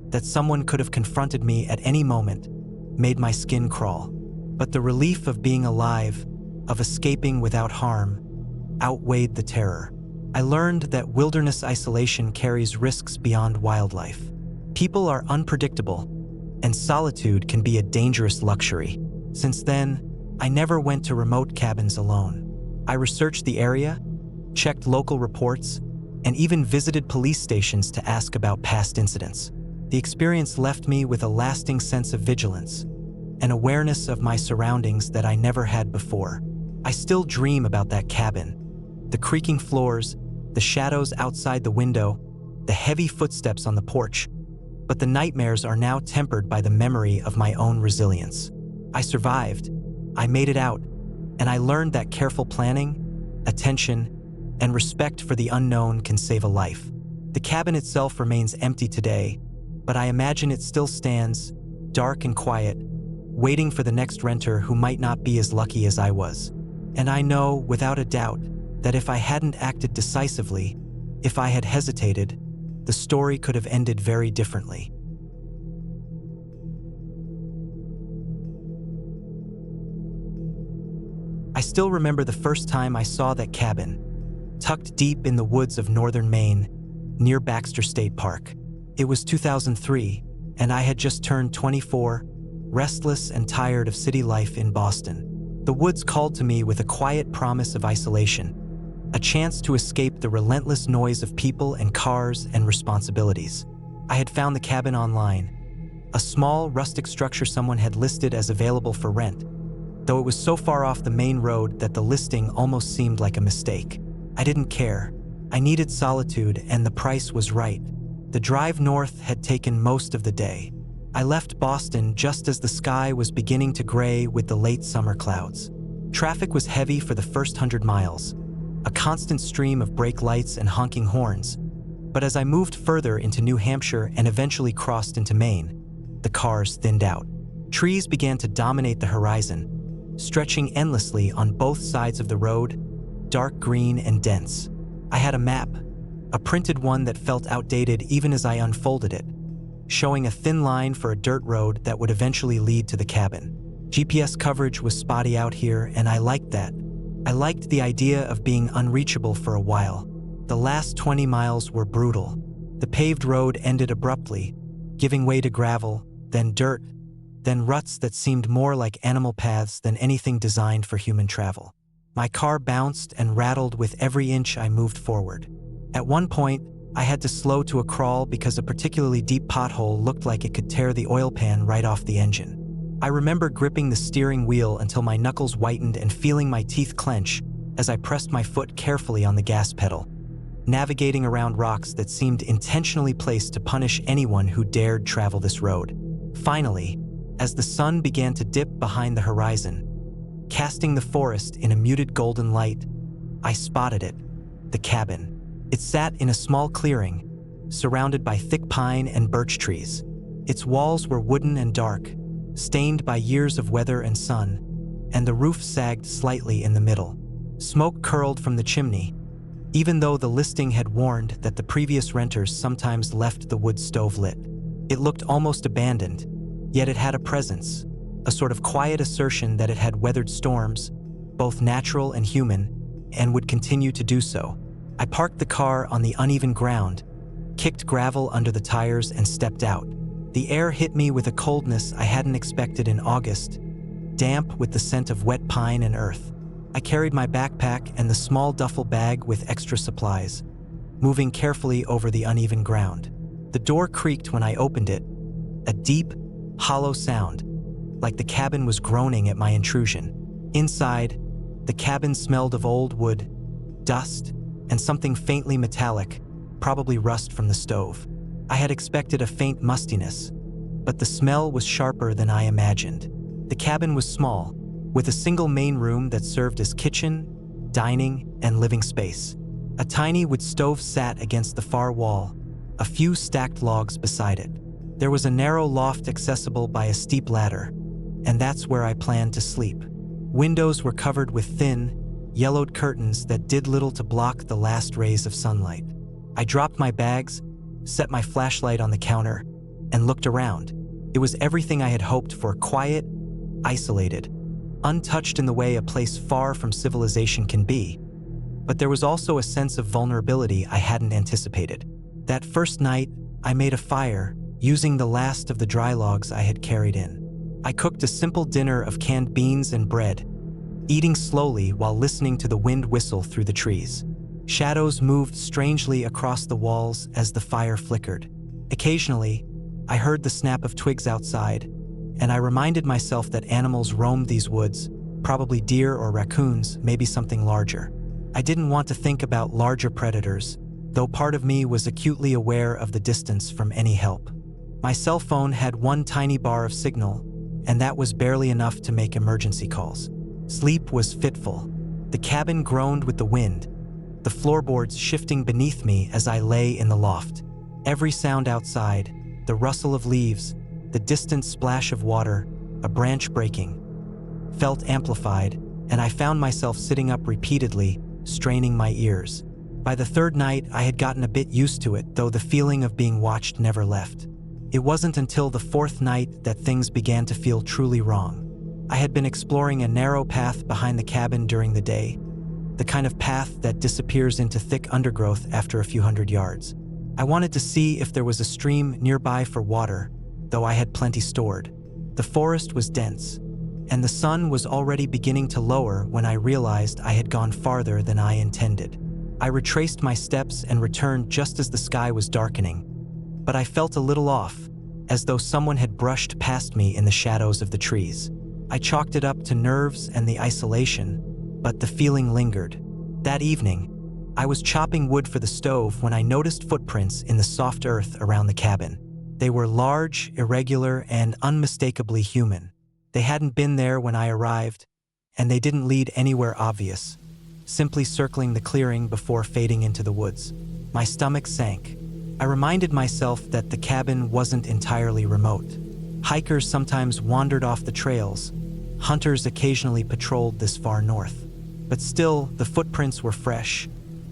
that someone could have confronted me at any moment, made my skin crawl. But the relief of being alive, of escaping without harm, outweighed the terror. I learned that wilderness isolation carries risks beyond wildlife. People are unpredictable, and solitude can be a dangerous luxury. Since then, I never went to remote cabins alone. I researched the area, checked local reports, and even visited police stations to ask about past incidents. The experience left me with a lasting sense of vigilance, an awareness of my surroundings that I never had before. I still dream about that cabin, the creaking floors, the shadows outside the window, the heavy footsteps on the porch, but the nightmares are now tempered by the memory of my own resilience. I survived, I made it out, and I learned that careful planning, attention, and respect for the unknown can save a life. The cabin itself remains empty today, but I imagine it still stands, dark and quiet, waiting for the next renter who might not be as lucky as I was. And I know, without a doubt, that if I hadn't acted decisively, if I had hesitated, the story could have ended very differently. I still remember the first time I saw that cabin, tucked deep in the woods of northern Maine, near Baxter State Park. It was 2003, and I had just turned 24, restless and tired of city life in Boston. The woods called to me with a quiet promise of isolation, a chance to escape the relentless noise of people and cars and responsibilities. I had found the cabin online, a small, rustic structure someone had listed as available for rent, though it was so far off the main road that the listing almost seemed like a mistake. I didn't care. I needed solitude, and the price was right. The drive north had taken most of the day. I left Boston just as the sky was beginning to gray with the late summer clouds. Traffic was heavy for the first 100 miles, a constant stream of brake lights and honking horns. But as I moved further into New Hampshire and eventually crossed into Maine, the cars thinned out. Trees began to dominate the horizon, stretching endlessly on both sides of the road, dark green and dense. I had a map, a printed one that felt outdated even as I unfolded it, showing a thin line for a dirt road that would eventually lead to the cabin. GPS coverage was spotty out here, and I liked that. I liked the idea of being unreachable for a while. The last 20 miles were brutal. The paved road ended abruptly, giving way to gravel, then dirt, then ruts that seemed more like animal paths than anything designed for human travel. My car bounced and rattled with every inch I moved forward. At one point, I had to slow to a crawl because a particularly deep pothole looked like it could tear the oil pan right off the engine. I remember gripping the steering wheel until my knuckles whitened and feeling my teeth clench as I pressed my foot carefully on the gas pedal, navigating around rocks that seemed intentionally placed to punish anyone who dared travel this road. Finally, as the sun began to dip behind the horizon, casting the forest in a muted golden light, I spotted it, the cabin. It sat in a small clearing, surrounded by thick pine and birch trees. Its walls were wooden and dark, stained by years of weather and sun, and the roof sagged slightly in the middle. Smoke curled from the chimney, even though the listing had warned that the previous renters sometimes left the wood stove lit. It looked almost abandoned, yet it had a presence, a sort of quiet assertion that it had weathered storms, both natural and human, and would continue to do so. I parked the car on the uneven ground, kicked gravel under the tires, and stepped out. The air hit me with a coldness I hadn't expected in August, damp with the scent of wet pine and earth. I carried my backpack and the small duffel bag with extra supplies, moving carefully over the uneven ground. The door creaked when I opened it, a deep, hollow sound, like the cabin was groaning at my intrusion. Inside, the cabin smelled of old wood, dust, and something faintly metallic, probably rust from the stove. I had expected a faint mustiness, but the smell was sharper than I imagined. The cabin was small, with a single main room that served as kitchen, dining, and living space. A tiny wood stove sat against the far wall, a few stacked logs beside it. There was a narrow loft accessible by a steep ladder, and that's where I planned to sleep. Windows were covered with thin, yellowed curtains that did little to block the last rays of sunlight. I dropped my bags, set my flashlight on the counter, and looked around. It was everything I had hoped for: quiet, isolated, untouched in the way a place far from civilization can be. But there was also a sense of vulnerability I hadn't anticipated. That first night, I made a fire, using the last of the dry logs I had carried in. I cooked a simple dinner of canned beans and bread, eating slowly while listening to the wind whistle through the trees. Shadows moved strangely across the walls as the fire flickered. Occasionally, I heard the snap of twigs outside, and I reminded myself that animals roamed these woods, probably deer or raccoons, maybe something larger. I didn't want to think about larger predators, though part of me was acutely aware of the distance from any help. My cell phone had one tiny bar of signal, and that was barely enough to make emergency calls. Sleep was fitful. The cabin groaned with the wind, the floorboards shifting beneath me as I lay in the loft. Every sound outside, the rustle of leaves, the distant splash of water, a branch breaking, felt amplified, and I found myself sitting up repeatedly, straining my ears. By the third night, I had gotten a bit used to it, though the feeling of being watched never left. It wasn't until the fourth night that things began to feel truly wrong. I had been exploring a narrow path behind the cabin during the day, the kind of path that disappears into thick undergrowth after a few hundred yards. I wanted to see if there was a stream nearby for water, though I had plenty stored. The forest was dense, and the sun was already beginning to lower when I realized I had gone farther than I intended. I retraced my steps and returned just as the sky was darkening, but I felt a little off, as though someone had brushed past me in the shadows of the trees. I chalked it up to nerves and the isolation, but the feeling lingered. That evening, I was chopping wood for the stove when I noticed footprints in the soft earth around the cabin. They were large, irregular, and unmistakably human. They hadn't been there when I arrived, and they didn't lead anywhere obvious, simply circling the clearing before fading into the woods. My stomach sank. I reminded myself that the cabin wasn't entirely remote. Hikers sometimes wandered off the trails. Hunters occasionally patrolled this far north. But still, the footprints were fresh,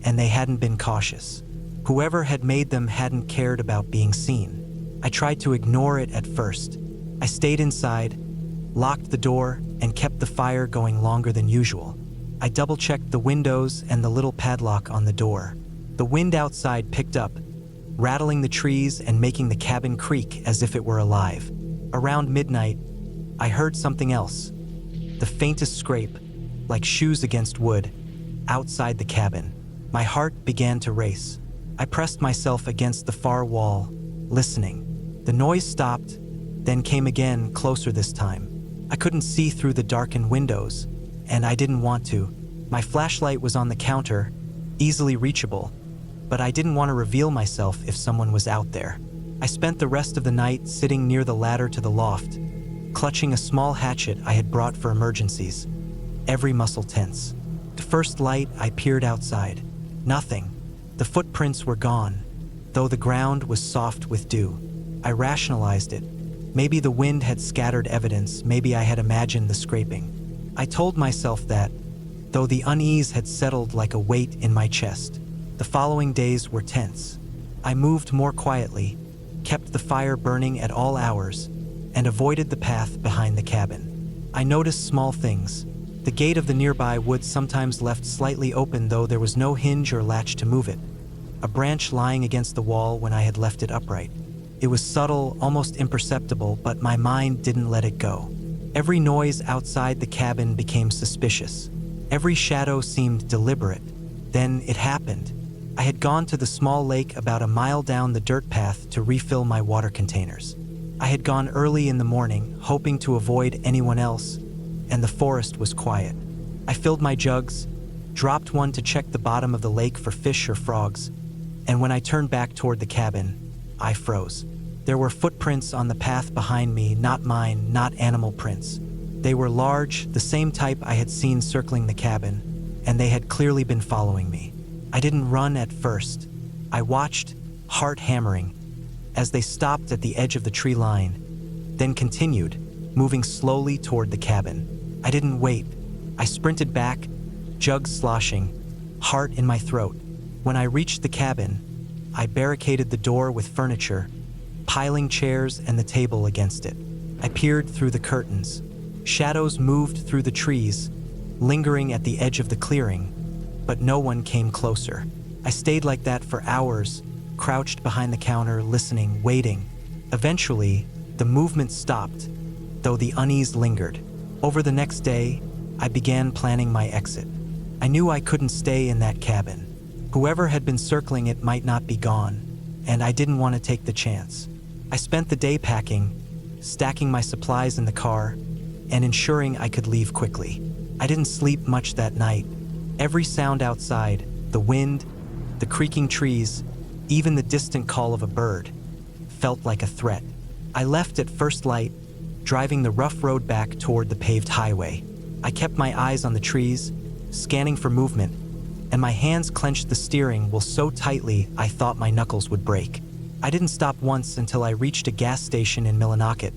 and they hadn't been cautious. Whoever had made them hadn't cared about being seen. I tried to ignore it at first. I stayed inside, locked the door, and kept the fire going longer than usual. I double-checked the windows and the little padlock on the door. The wind outside picked up, rattling the trees and making the cabin creak as if it were alive. Around midnight, I heard something else. The faintest scrape, like shoes against wood, outside the cabin. My heart began to race. I pressed myself against the far wall, listening. The noise stopped, then came again, closer this time. I couldn't see through the darkened windows, and I didn't want to. My flashlight was on the counter, easily reachable, but I didn't want to reveal myself if someone was out there. I spent the rest of the night sitting near the ladder to the loft, clutching a small hatchet I had brought for emergencies, every muscle tense. The first light, I peered outside. Nothing. The footprints were gone, though the ground was soft with dew. I rationalized it. Maybe the wind had scattered evidence, maybe I had imagined the scraping. I told myself that, though the unease had settled like a weight in my chest. The following days were tense. I moved more quietly, kept the fire burning at all hours, and avoided the path behind the cabin. I noticed small things. The gate of the nearby woods sometimes left slightly open, though there was no hinge or latch to move it. A branch lying against the wall when I had left it upright. It was subtle, almost imperceptible, but my mind didn't let it go. Every noise outside the cabin became suspicious. Every shadow seemed deliberate. Then it happened. I had gone to the small lake about a mile down the dirt path to refill my water containers. I had gone early in the morning, hoping to avoid anyone else, and the forest was quiet. I filled my jugs, dropped one to check the bottom of the lake for fish or frogs, and when I turned back toward the cabin, I froze. There were footprints on the path behind me, not mine, not animal prints. They were large, the same type I had seen circling the cabin, and they had clearly been following me. I didn't run at first. I watched, heart hammering, as they stopped at the edge of the tree line, then continued, moving slowly toward the cabin. I didn't wait. I sprinted back, jugs sloshing, heart in my throat. When I reached the cabin, I barricaded the door with furniture, piling chairs and the table against it. I peered through the curtains. Shadows moved through the trees, lingering at the edge of the clearing, but no one came closer. I stayed like that for hours, crouched behind the counter, listening, waiting. Eventually, the movement stopped, though the unease lingered. Over the next day, I began planning my exit. I knew I couldn't stay in that cabin. Whoever had been circling it might not be gone, and I didn't want to take the chance. I spent the day packing, stacking my supplies in the car, and ensuring I could leave quickly. I didn't sleep much that night. Every sound outside, the wind, the creaking trees, even the distant call of a bird, felt like a threat. I left at first light, driving the rough road back toward the paved highway. I kept my eyes on the trees, scanning for movement, and my hands clenched the steering wheel so tightly I thought my knuckles would break. I didn't stop once until I reached a gas station in Millinocket,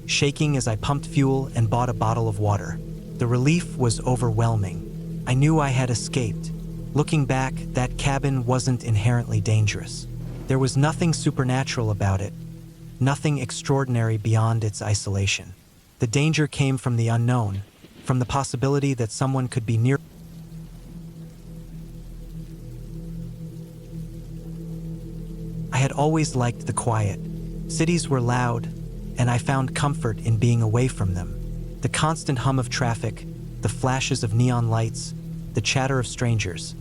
shaking as I pumped fuel and bought a bottle of water. The relief was overwhelming. I knew I had escaped. Looking back, that cabin wasn't inherently dangerous. There was nothing supernatural about it, nothing extraordinary beyond its isolation. The danger came from the unknown, from the possibility that someone could be near. I had always liked the quiet. Cities were loud, and I found comfort in being away from them. The constant hum of traffic, the flashes of neon lights, the chatter of strangers.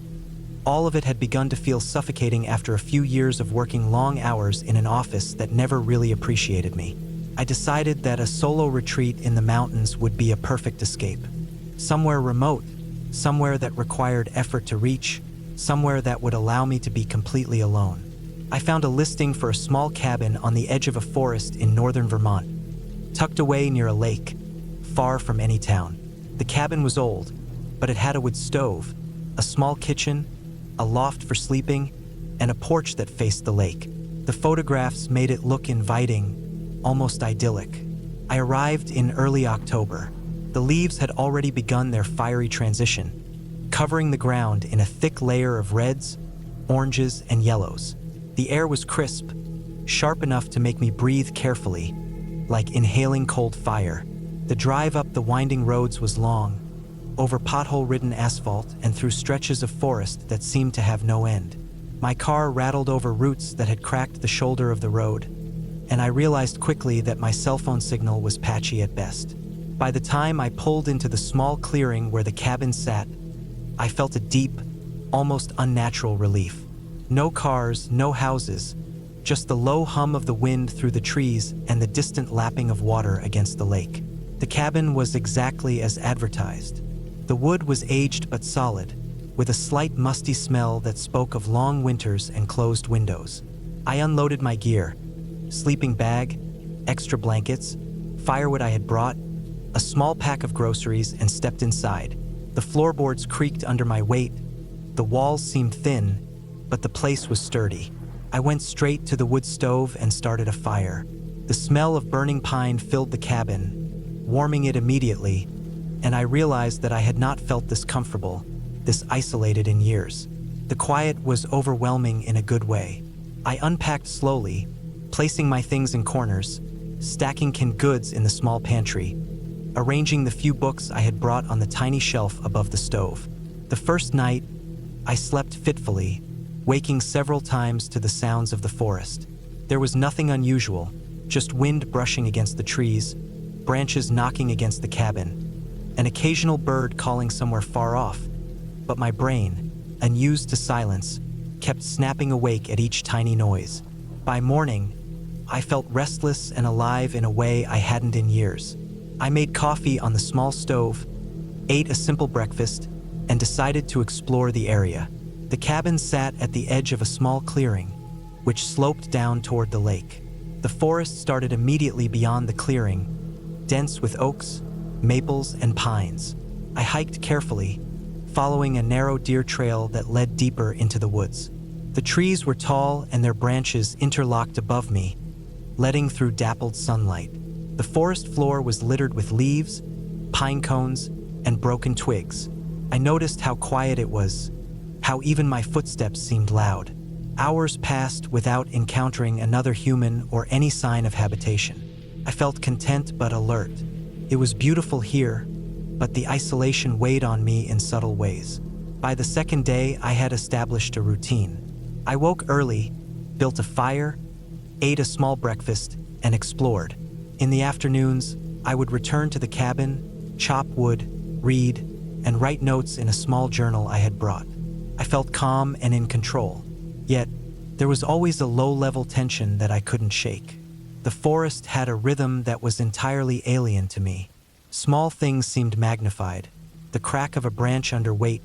All of it had begun to feel suffocating after a few years of working long hours in an office that never really appreciated me. I decided that a solo retreat in the mountains would be a perfect escape. Somewhere remote, somewhere that required effort to reach, somewhere that would allow me to be completely alone. I found a listing for a small cabin on the edge of a forest in northern Vermont, tucked away near a lake, far from any town. The cabin was old, but it had a wood stove, a small kitchen, a loft for sleeping, and a porch that faced the lake. The photographs made it look inviting, almost idyllic. I arrived in early October. The leaves had already begun their fiery transition, covering the ground in a thick layer of reds, oranges, and yellows. The air was crisp, sharp enough to make me breathe carefully, like inhaling cold fire. The drive up the winding roads was long, over pothole-ridden asphalt and through stretches of forest that seemed to have no end. My car rattled over roots that had cracked the shoulder of the road, and I realized quickly that my cell phone signal was patchy at best. By the time I pulled into the small clearing where the cabin sat, I felt a deep, almost unnatural relief. No cars, no houses, just the low hum of the wind through the trees and the distant lapping of water against the lake. The cabin was exactly as advertised. The wood was aged but solid, with a slight musty smell that spoke of long winters and closed windows. I unloaded my gear, sleeping bag, extra blankets, firewood I had brought, a small pack of groceries, and stepped inside. The floorboards creaked under my weight, the walls seemed thin, but the place was sturdy. I went straight to the wood stove and started a fire. The smell of burning pine filled the cabin, warming it immediately, and I realized that I had not felt this comfortable, this isolated in years. The quiet was overwhelming in a good way. I unpacked slowly, placing my things in corners, stacking canned goods in the small pantry, arranging the few books I had brought on the tiny shelf above the stove. The first night, I slept fitfully, waking several times to the sounds of the forest. There was nothing unusual, just wind brushing against the trees, branches knocking against the cabin, an occasional bird calling somewhere far off, but my brain, unused to silence, kept snapping awake at each tiny noise. By morning, I felt restless and alive in a way I hadn't in years. I made coffee on the small stove, ate a simple breakfast, and decided to explore the area. The cabin sat at the edge of a small clearing, which sloped down toward the lake. The forest started immediately beyond the clearing, dense with oaks, maples, and pines. I hiked carefully, following a narrow deer trail that led deeper into the woods. The trees were tall and their branches interlocked above me, letting through dappled sunlight. The forest floor was littered with leaves, pine cones, and broken twigs. I noticed how quiet it was, how even my footsteps seemed loud. Hours passed without encountering another human or any sign of habitation. I felt content but alert. It was beautiful here, but the isolation weighed on me in subtle ways. By the second day, I had established a routine. I woke early, built a fire, ate a small breakfast, and explored. In the afternoons, I would return to the cabin, chop wood, read, and write notes in a small journal I had brought. I felt calm and in control, yet there was always a low-level tension that I couldn't shake. The forest had a rhythm that was entirely alien to me. Small things seemed magnified, the crack of a branch under weight,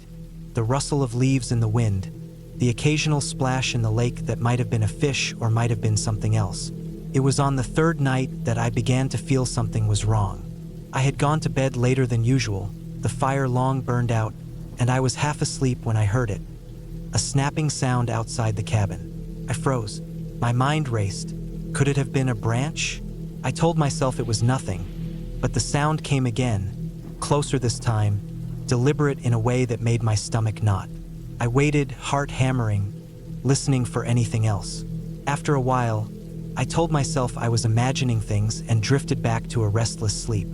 the rustle of leaves in the wind, the occasional splash in the lake that might have been a fish or might have been something else. It was on the third night that I began to feel something was wrong. I had gone to bed later than usual, the fire long burned out, and I was half asleep when I heard it. A snapping sound outside the cabin. I froze. My mind raced. Could it have been a branch? I told myself it was nothing, but the sound came again, closer this time, deliberate in a way that made my stomach knot. I waited, heart hammering, listening for anything else. After a while, I told myself I was imagining things and drifted back to a restless sleep.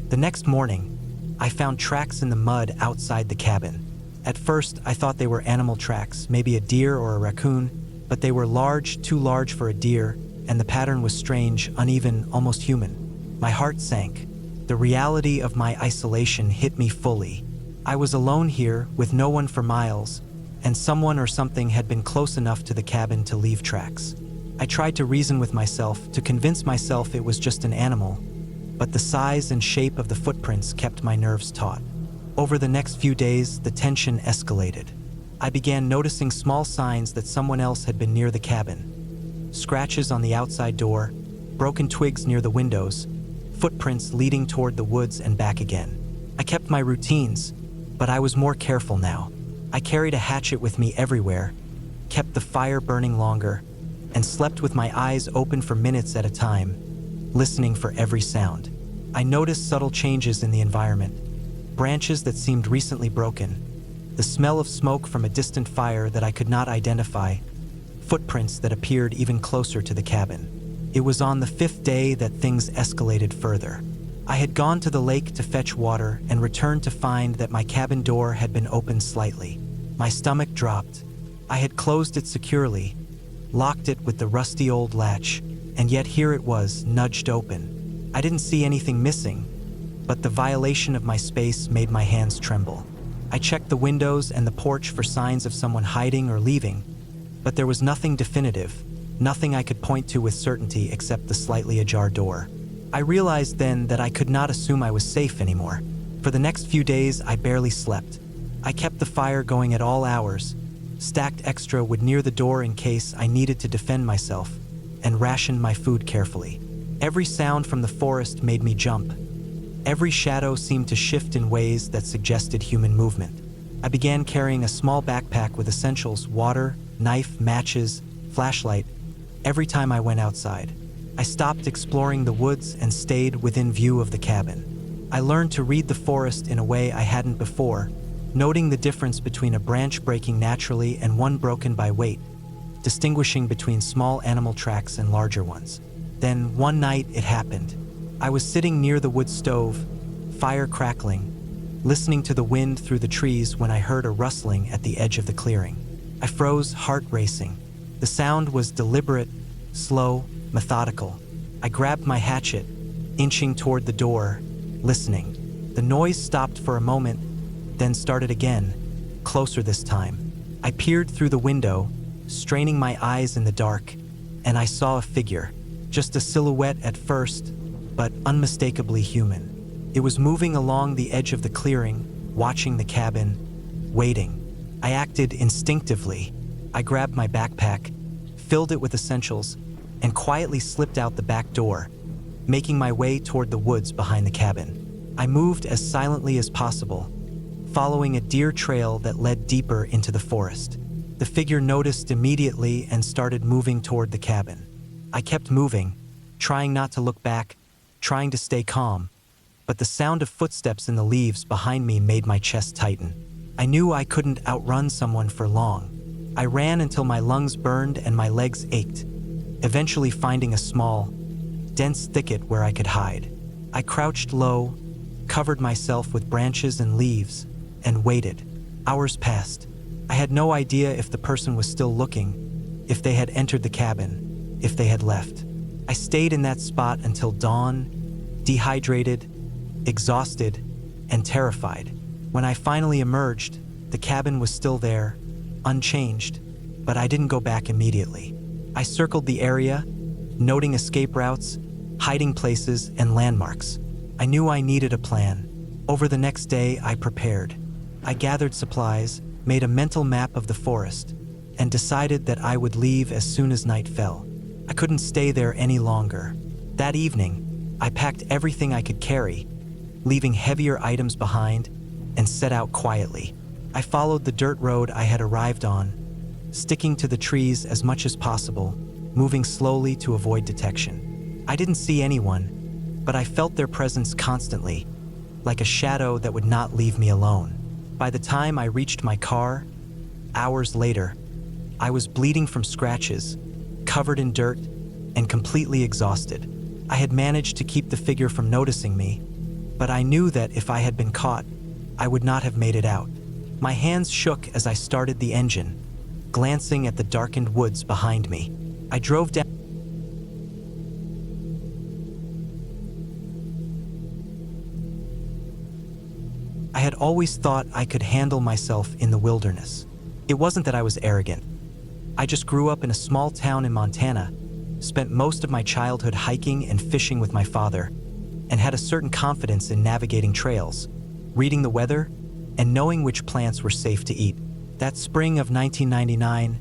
The next morning, I found tracks in the mud outside the cabin. At first, I thought they were animal tracks, maybe a deer or a raccoon, but they were large, too large for a deer, and the pattern was strange, uneven, almost human. My heart sank. The reality of my isolation hit me fully. I was alone here, with no one for miles, and someone or something had been close enough to the cabin to leave tracks. I tried to reason with myself, to convince myself it was just an animal, but the size and shape of the footprints kept my nerves taut. Over the next few days, the tension escalated. I began noticing small signs that someone else had been near the cabin. Scratches on the outside door, broken twigs near the windows, footprints leading toward the woods and back again. I kept my routines, but I was more careful now. I carried a hatchet with me everywhere, kept the fire burning longer, and slept with my eyes open for minutes at a time, listening for every sound. I noticed subtle changes in the environment. Branches that seemed recently broken, the smell of smoke from a distant fire that I could not identify, footprints that appeared even closer to the cabin. It was on the 5th day that things escalated further. I had gone to the lake to fetch water and returned to find that my cabin door had been opened slightly. My stomach dropped. I had closed it securely, locked it with the rusty old latch, and yet here it was, nudged open. I didn't see anything missing, but the violation of my space made my hands tremble. I checked the windows and the porch for signs of someone hiding or leaving, but there was nothing definitive, nothing I could point to with certainty except the slightly ajar door. I realized then that I could not assume I was safe anymore. For the next few days, I barely slept. I kept the fire going at all hours, stacked extra wood near the door in case I needed to defend myself, and rationed my food carefully. Every sound from the forest made me jump. Every shadow seemed to shift in ways that suggested human movement. I began carrying a small backpack with essentials, water, knife, matches, flashlight, every time I went outside. I stopped exploring the woods and stayed within view of the cabin. I learned to read the forest in a way I hadn't before, noting the difference between a branch breaking naturally and one broken by weight, distinguishing between small animal tracks and larger ones. Then, one night, it happened. I was sitting near the wood stove, fire crackling, listening to the wind through the trees when I heard a rustling at the edge of the clearing. I froze, heart racing. The sound was deliberate, slow, methodical. I grabbed my hatchet, inching toward the door, listening. The noise stopped for a moment, then started again, closer this time. I peered through the window, straining my eyes in the dark, and I saw a figure, just a silhouette at first, but unmistakably human. It was moving along the edge of the clearing, watching the cabin, waiting. I acted instinctively. I grabbed my backpack, filled it with essentials, and quietly slipped out the back door, making my way toward the woods behind the cabin. I moved as silently as possible, following a deer trail that led deeper into the forest. The figure noticed immediately and started moving toward the cabin. I kept moving, trying not to look back, trying to stay calm, but the sound of footsteps in the leaves behind me made my chest tighten. I knew I couldn't outrun someone for long. I ran until my lungs burned and my legs ached, eventually finding a small, dense thicket where I could hide. I crouched low, covered myself with branches and leaves, and waited. Hours passed. I had no idea if the person was still looking, if they had entered the cabin, if they had left. I stayed in that spot until dawn, dehydrated, exhausted, and terrified. When I finally emerged, the cabin was still there, unchanged, but I didn't go back immediately. I circled the area, noting escape routes, hiding places, and landmarks. I knew I needed a plan. Over the next day, I prepared. I gathered supplies, made a mental map of the forest, and decided that I would leave as soon as night fell. I couldn't stay there any longer. That evening, I packed everything I could carry, leaving heavier items behind, and set out quietly. I followed the dirt road I had arrived on, sticking to the trees as much as possible, moving slowly to avoid detection. I didn't see anyone, but I felt their presence constantly, like a shadow that would not leave me alone. By the time I reached my car, hours later, I was bleeding from scratches, covered in dirt, and completely exhausted. I had managed to keep the figure from noticing me, but I knew that if I had been caught, I would not have made it out. My hands shook as I started the engine, glancing at the darkened woods behind me. I drove down. I had always thought I could handle myself in the wilderness. It wasn't that I was arrogant. I just grew up in a small town in Montana, spent most of my childhood hiking and fishing with my father, and had a certain confidence in navigating trails, reading the weather, and knowing which plants were safe to eat. That spring of 1999,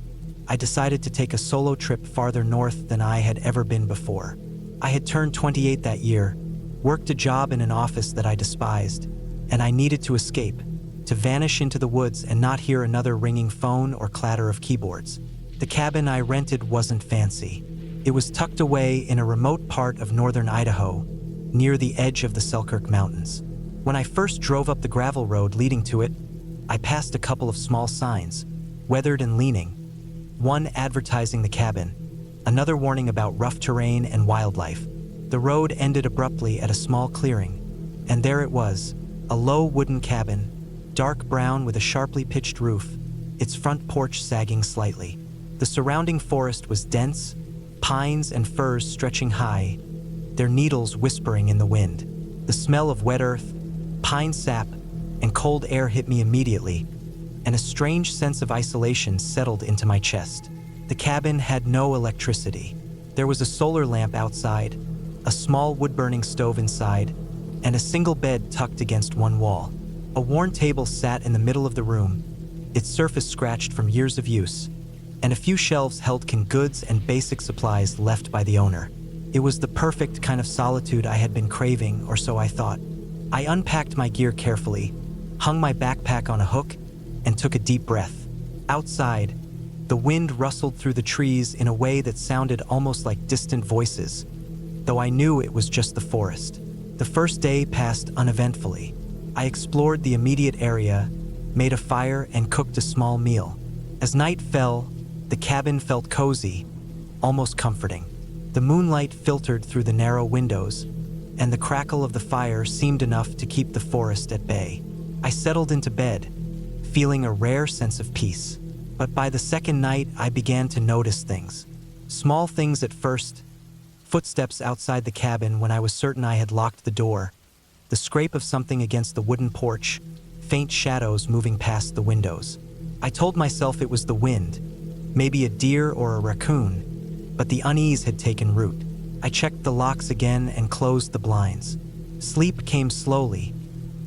I decided to take a solo trip farther north than I had ever been before. I had turned 28 that year, worked a job in an office that I despised, and I needed to escape, to vanish into the woods and not hear another ringing phone or clatter of keyboards. The cabin I rented wasn't fancy. It was tucked away in a remote part of northern Idaho, near the edge of the Selkirk Mountains. When I first drove up the gravel road leading to it, I passed a couple of small signs, weathered and leaning, one advertising the cabin, another warning about rough terrain and wildlife. The road ended abruptly at a small clearing, and there it was, a low wooden cabin, dark brown with a sharply pitched roof, its front porch sagging slightly. The surrounding forest was dense, pines and firs stretching high, their needles whispering in the wind. The smell of wet earth, pine sap, and cold air hit me immediately, and a strange sense of isolation settled into my chest. The cabin had no electricity. There was a solar lamp outside, a small wood-burning stove inside, and a single bed tucked against one wall. A worn table sat in the middle of the room, its surface scratched from years of use, and a few shelves held canned goods and basic supplies left by the owner. It was the perfect kind of solitude I had been craving, or so I thought. I unpacked my gear carefully, hung my backpack on a hook, and took a deep breath. Outside, the wind rustled through the trees in a way that sounded almost like distant voices, though I knew it was just the forest. The first day passed uneventfully. I explored the immediate area, made a fire, and cooked a small meal. As night fell, the cabin felt cozy, almost comforting. The moonlight filtered through the narrow windows, and the crackle of the fire seemed enough to keep the forest at bay. I settled into bed, feeling a rare sense of peace. But by the second night, I began to notice things. Small things at first: footsteps outside the cabin when I was certain I had locked the door, the scrape of something against the wooden porch, faint shadows moving past the windows. I told myself it was the wind, maybe a deer or a raccoon, but the unease had taken root. I checked the locks again and closed the blinds. Sleep came slowly,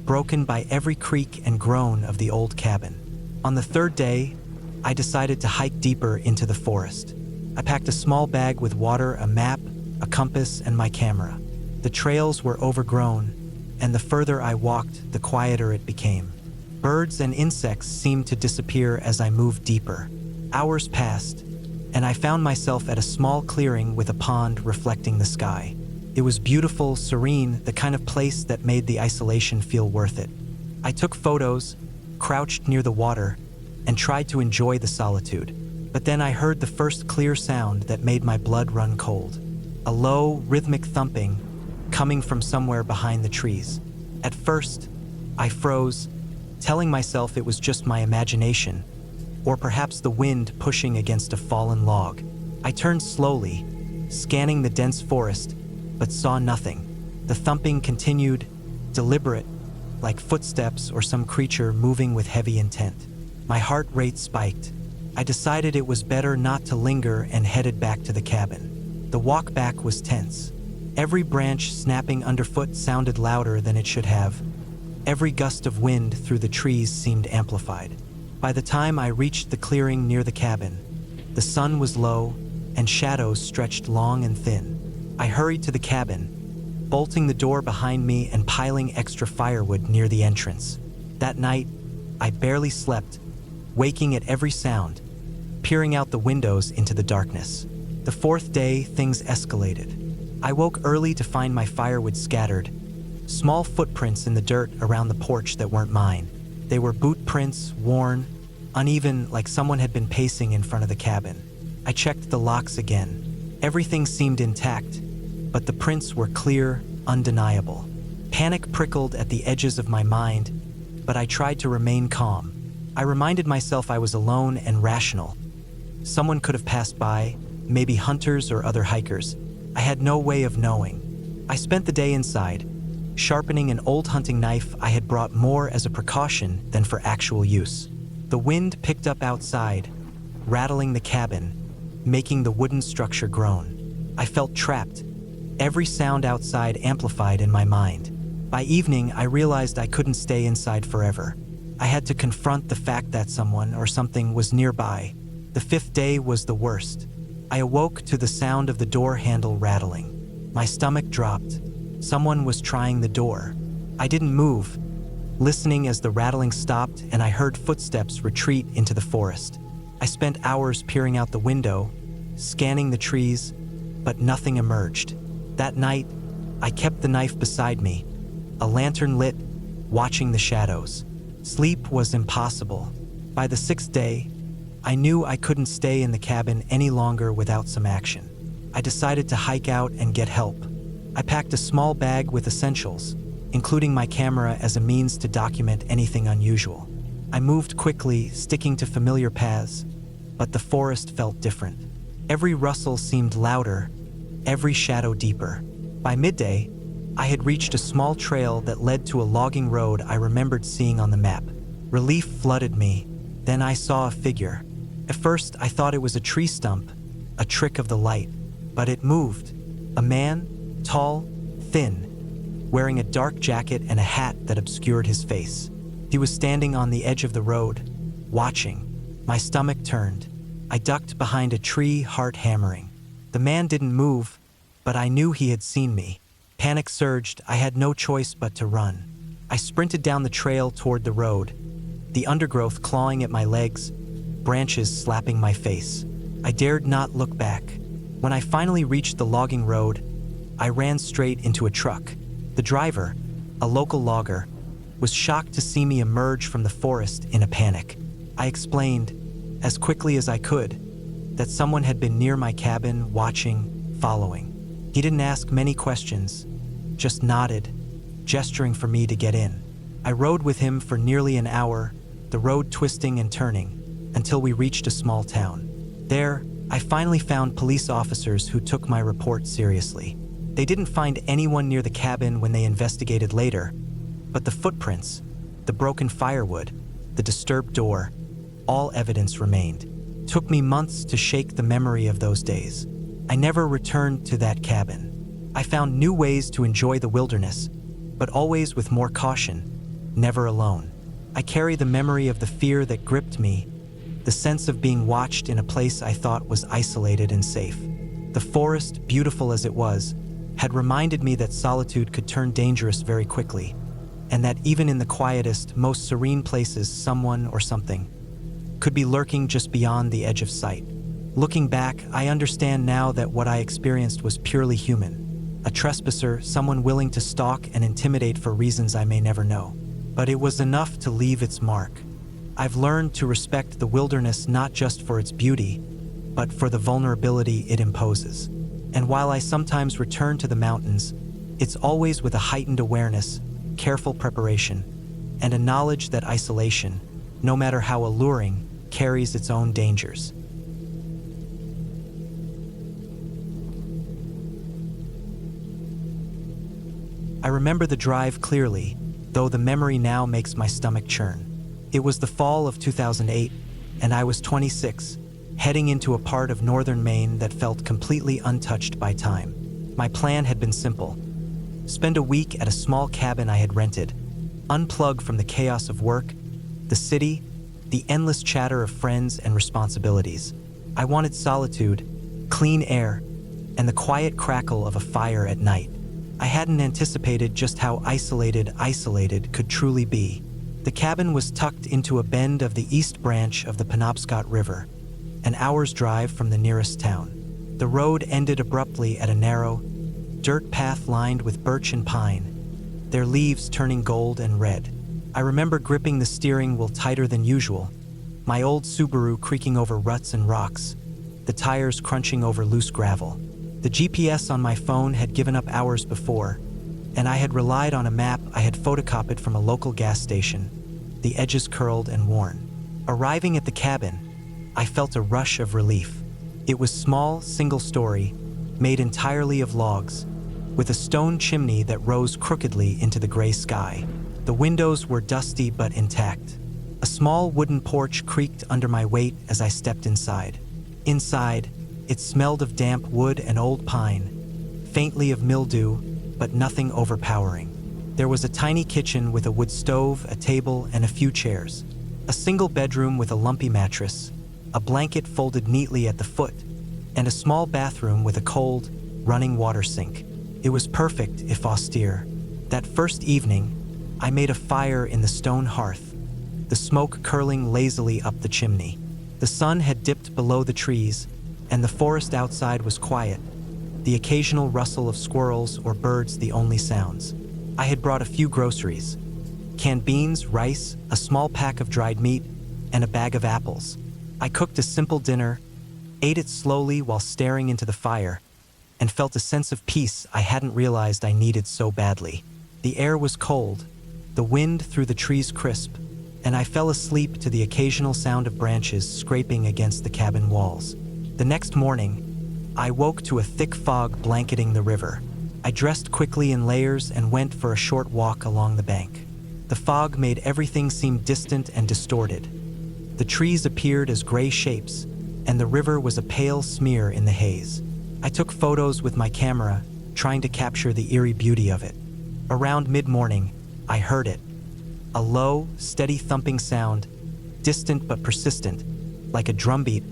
broken by every creak and groan of the old cabin. On the third day, I decided to hike deeper into the forest. I packed a small bag with water, a map, a compass, and my camera. The trails were overgrown, and the further I walked, the quieter it became. Birds and insects seemed to disappear as I moved deeper. Hours passed, and I found myself at a small clearing with a pond reflecting the sky. It was beautiful, serene, the kind of place that made the isolation feel worth it. I took photos, crouched near the water, and tried to enjoy the solitude. But then I heard the first clear sound that made my blood run cold. A low, rhythmic thumping coming from somewhere behind the trees. At first, I froze, telling myself it was just my imagination, or perhaps the wind pushing against a fallen log. I turned slowly, scanning the dense forest, but saw nothing. The thumping continued, deliberate, like footsteps or some creature moving with heavy intent. My heart rate spiked. I decided it was better not to linger and headed back to the cabin. The walk back was tense. Every branch snapping underfoot sounded louder than it should have. Every gust of wind through the trees seemed amplified. By the time I reached the clearing near the cabin, the sun was low and shadows stretched long and thin. I hurried to the cabin, bolting the door behind me and piling extra firewood near the entrance. That night, I barely slept, waking at every sound, peering out the windows into the darkness. The fourth day, things escalated. I woke early to find my firewood scattered, small footprints in the dirt around the porch that weren't mine. They were boot prints, worn, uneven, like someone had been pacing in front of the cabin. I checked the locks again. Everything seemed intact, but the prints were clear, undeniable. Panic prickled at the edges of my mind, but I tried to remain calm. I reminded myself I was alone and rational. Someone could have passed by, maybe hunters or other hikers. I had no way of knowing. I spent the day inside, sharpening an old hunting knife I had brought more as a precaution than for actual use. The wind picked up outside, rattling the cabin, making the wooden structure groan. I felt trapped, every sound outside amplified in my mind. By evening, I realized I couldn't stay inside forever. I had to confront the fact that someone or something was nearby. The fifth day was the worst. I awoke to the sound of the door handle rattling. My stomach dropped. Someone was trying the door. I didn't move, listening as the rattling stopped and I heard footsteps retreat into the forest. I spent hours peering out the window, scanning the trees, but nothing emerged. That night, I kept the knife beside me, a lantern lit, watching the shadows. Sleep was impossible. By the sixth day, I knew I couldn't stay in the cabin any longer without some action. I decided to hike out and get help. I packed a small bag with essentials, including my camera as a means to document anything unusual. I moved quickly, sticking to familiar paths, but the forest felt different. Every rustle seemed louder, every shadow deeper. By midday, I had reached a small trail that led to a logging road I remembered seeing on the map. Relief flooded me. Then I saw a figure. At first, I thought it was a tree stump, a trick of the light, but it moved. A man, tall, thin, wearing a dark jacket and a hat that obscured his face. He was standing on the edge of the road, watching. My stomach turned. I ducked behind a tree, heart hammering. The man didn't move, but I knew he had seen me. Panic surged. I had no choice but to run. I sprinted down the trail toward the road, the undergrowth clawing at my legs, branches slapping my face. I dared not look back. When I finally reached the logging road, I ran straight into a truck. The driver, a local logger, was shocked to see me emerge from the forest in a panic. I explained, as quickly as I could, that someone had been near my cabin, watching, following. He didn't ask many questions, just nodded, gesturing for me to get in. I rode with him for nearly an hour, the road twisting and turning, until we reached a small town. There, I finally found police officers who took my report seriously. They didn't find anyone near the cabin when they investigated later, but the footprints, the broken firewood, the disturbed door, all evidence remained. It took me months to shake the memory of those days. I never returned to that cabin. I found new ways to enjoy the wilderness, but always with more caution, never alone. I carry the memory of the fear that gripped me, the sense of being watched in a place I thought was isolated and safe. The forest, beautiful as it was, had reminded me that solitude could turn dangerous very quickly, and that even in the quietest, most serene places, someone or something could be lurking just beyond the edge of sight. Looking back, I understand now that what I experienced was purely human. A trespasser, someone willing to stalk and intimidate for reasons I may never know. But it was enough to leave its mark. I've learned to respect the wilderness not just for its beauty, but for the vulnerability it imposes. And while I sometimes return to the mountains, it's always with a heightened awareness, careful preparation, and a knowledge that isolation, no matter how alluring, carries its own dangers. I remember the drive clearly, though the memory now makes my stomach churn. It was the fall of 2008, and I was 26, heading into a part of northern Maine that felt completely untouched by time. My plan had been simple: spend a week at a small cabin I had rented, unplug from the chaos of work, the city, the endless chatter of friends and responsibilities. I wanted solitude, clean air, and the quiet crackle of a fire at night. I hadn't anticipated just how isolated could truly be. The cabin was tucked into a bend of the East Branch of the Penobscot River, an hour's drive from the nearest town. The road ended abruptly at a narrow, dirt path lined with birch and pine, their leaves turning gold and red. I remember gripping the steering wheel tighter than usual, my old Subaru creaking over ruts and rocks, the tires crunching over loose gravel. The GPS on my phone had given up hours before, and I had relied on a map I had photocopied from a local gas station, the edges curled and worn. Arriving at the cabin, I felt a rush of relief. It was small, single-story, made entirely of logs, with a stone chimney that rose crookedly into the gray sky. The windows were dusty but intact. A small wooden porch creaked under my weight as I stepped inside. Inside, it smelled of damp wood and old pine, faintly of mildew, but nothing overpowering. There was a tiny kitchen with a wood stove, a table, and a few chairs. A single bedroom with a lumpy mattress, a blanket folded neatly at the foot, and a small bathroom with a cold, running water sink. It was perfect, if austere. That first evening, I made a fire in the stone hearth, the smoke curling lazily up the chimney. The sun had dipped below the trees, and the forest outside was quiet, the occasional rustle of squirrels or birds the only sounds. I had brought a few groceries: canned beans, rice, a small pack of dried meat, and a bag of apples. I cooked a simple dinner, ate it slowly while staring into the fire, and felt a sense of peace I hadn't realized I needed so badly. The air was cold, the wind through the trees crisp, and I fell asleep to the occasional sound of branches scraping against the cabin walls. The next morning, I woke to a thick fog blanketing the river. I dressed quickly in layers and went for a short walk along the bank. The fog made everything seem distant and distorted. The trees appeared as gray shapes, and the river was a pale smear in the haze. I took photos with my camera, trying to capture the eerie beauty of it. Around mid-morning, I heard it. A low, steady thumping sound, distant but persistent, like a drumbeat,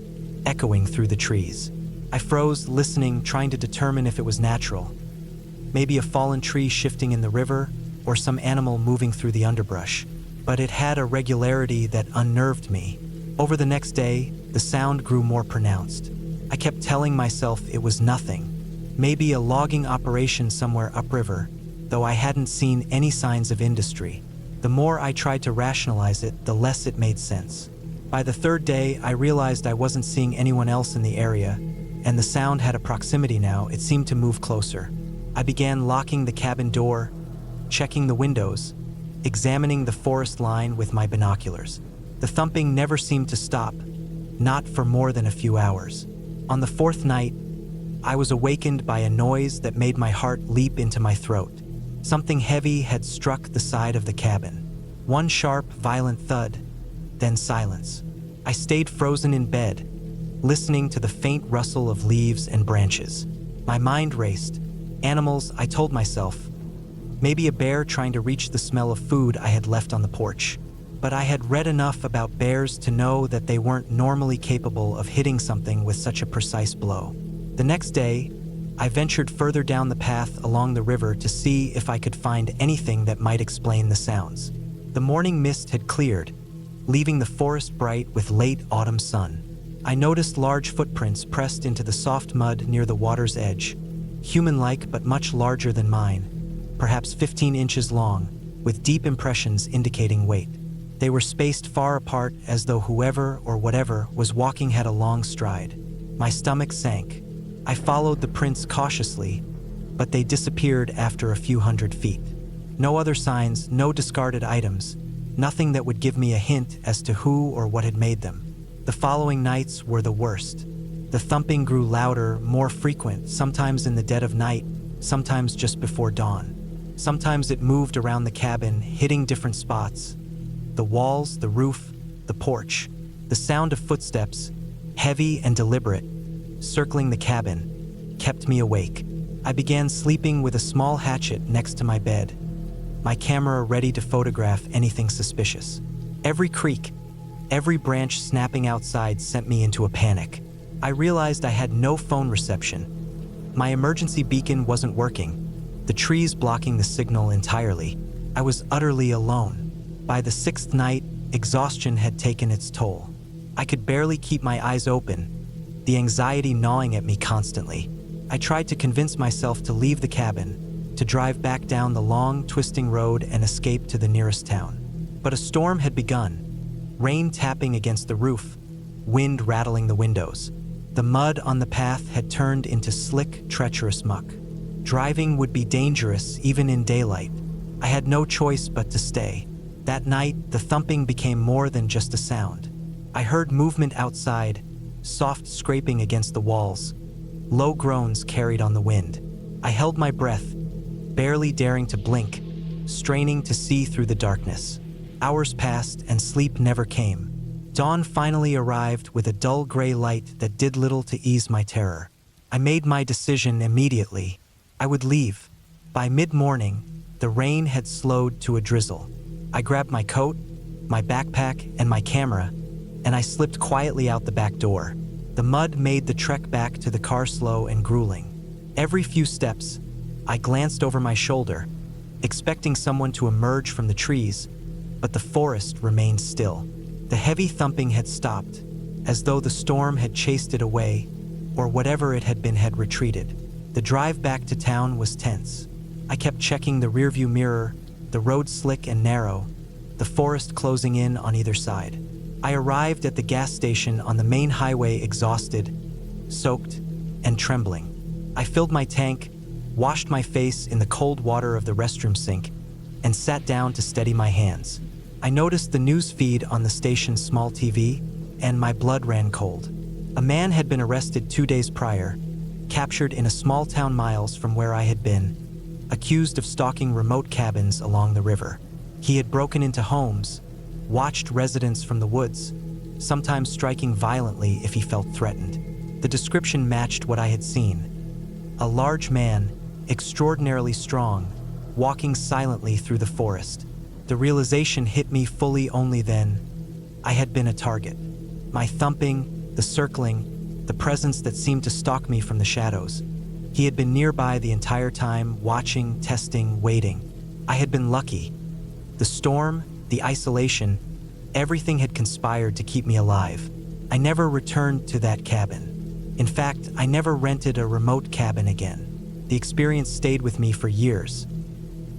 echoing through the trees. I froze, listening, trying to determine if it was natural. Maybe a fallen tree shifting in the river, or some animal moving through the underbrush. But it had a regularity that unnerved me. Over the next day, the sound grew more pronounced. I kept telling myself it was nothing, maybe a logging operation somewhere upriver, though I hadn't seen any signs of industry. The more I tried to rationalize it, the less it made sense. By the third day, I realized I wasn't seeing anyone else in the area, and the sound had a proximity now. It seemed to move closer. I began locking the cabin door, checking the windows, examining the forest line with my binoculars. The thumping never seemed to stop, not for more than a few hours. On the fourth night, I was awakened by a noise that made my heart leap into my throat. Something heavy had struck the side of the cabin. One sharp, violent thud, then silence. I stayed frozen in bed, listening to the faint rustle of leaves and branches. My mind raced. Animals, I told myself. Maybe a bear trying to reach the smell of food I had left on the porch. But I had read enough about bears to know that they weren't normally capable of hitting something with such a precise blow. The next day, I ventured further down the path along the river to see if I could find anything that might explain the sounds. The morning mist had cleared, leaving the forest bright with late autumn sun. I noticed large footprints pressed into the soft mud near the water's edge, human-like but much larger than mine, perhaps 15 inches long, with deep impressions indicating weight. They were spaced far apart as though whoever or whatever was walking had a long stride. My stomach sank. I followed the prints cautiously, but they disappeared after a few hundred feet. No other signs, no discarded items, nothing that would give me a hint as to who or what had made them. The following nights were the worst. The thumping grew louder, more frequent, sometimes in the dead of night, sometimes just before dawn. Sometimes it moved around the cabin, hitting different spots. The walls, the roof, the porch. The sound of footsteps, heavy and deliberate, circling the cabin, kept me awake. I began sleeping with a small hatchet next to my bed, my camera ready to photograph anything suspicious. Every creak, every branch snapping outside sent me into a panic. I realized I had no phone reception. My emergency beacon wasn't working, the trees blocking the signal entirely. I was utterly alone. By the sixth night, exhaustion had taken its toll. I could barely keep my eyes open, the anxiety gnawing at me constantly. I tried to convince myself to leave the cabin, to drive back down the long, twisting road and escape to the nearest town. But a storm had begun, rain tapping against the roof, wind rattling the windows. The mud on the path had turned into slick, treacherous muck. Driving would be dangerous even in daylight. I had no choice but to stay. That night, the thumping became more than just a sound. I heard movement outside, soft scraping against the walls, low groans carried on the wind. I held my breath, barely daring to blink, straining to see through the darkness. Hours passed and sleep never came. Dawn finally arrived with a dull gray light that did little to ease my terror. I made my decision immediately. I would leave. By mid-morning, the rain had slowed to a drizzle. I grabbed my coat, my backpack, and my camera, and I slipped quietly out the back door. The mud made the trek back to the car slow and grueling. Every few steps, I glanced over my shoulder, expecting someone to emerge from the trees, but the forest remained still. The heavy thumping had stopped, as though the storm had chased it away, or whatever it had been had retreated. The drive back to town was tense. I kept checking the rearview mirror, the road slick and narrow, the forest closing in on either side. I arrived at the gas station on the main highway exhausted, soaked, and trembling. I filled my tank, washed my face in the cold water of the restroom sink, and sat down to steady my hands. I noticed the news feed on the station's small TV, and my blood ran cold. A man had been arrested 2 days prior, captured in a small town miles from where I had been, accused of stalking remote cabins along the river. He had broken into homes, watched residents from the woods, sometimes striking violently if he felt threatened. The description matched what I had seen. A large man, extraordinarily strong, walking silently through the forest. The realization hit me fully only then. I had been a target. My thumping, the circling, the presence that seemed to stalk me from the shadows. He had been nearby the entire time, watching, testing, waiting. I had been lucky. The storm, the isolation, everything had conspired to keep me alive. I never returned to that cabin. In fact, I never rented a remote cabin again. The experience stayed with me for years.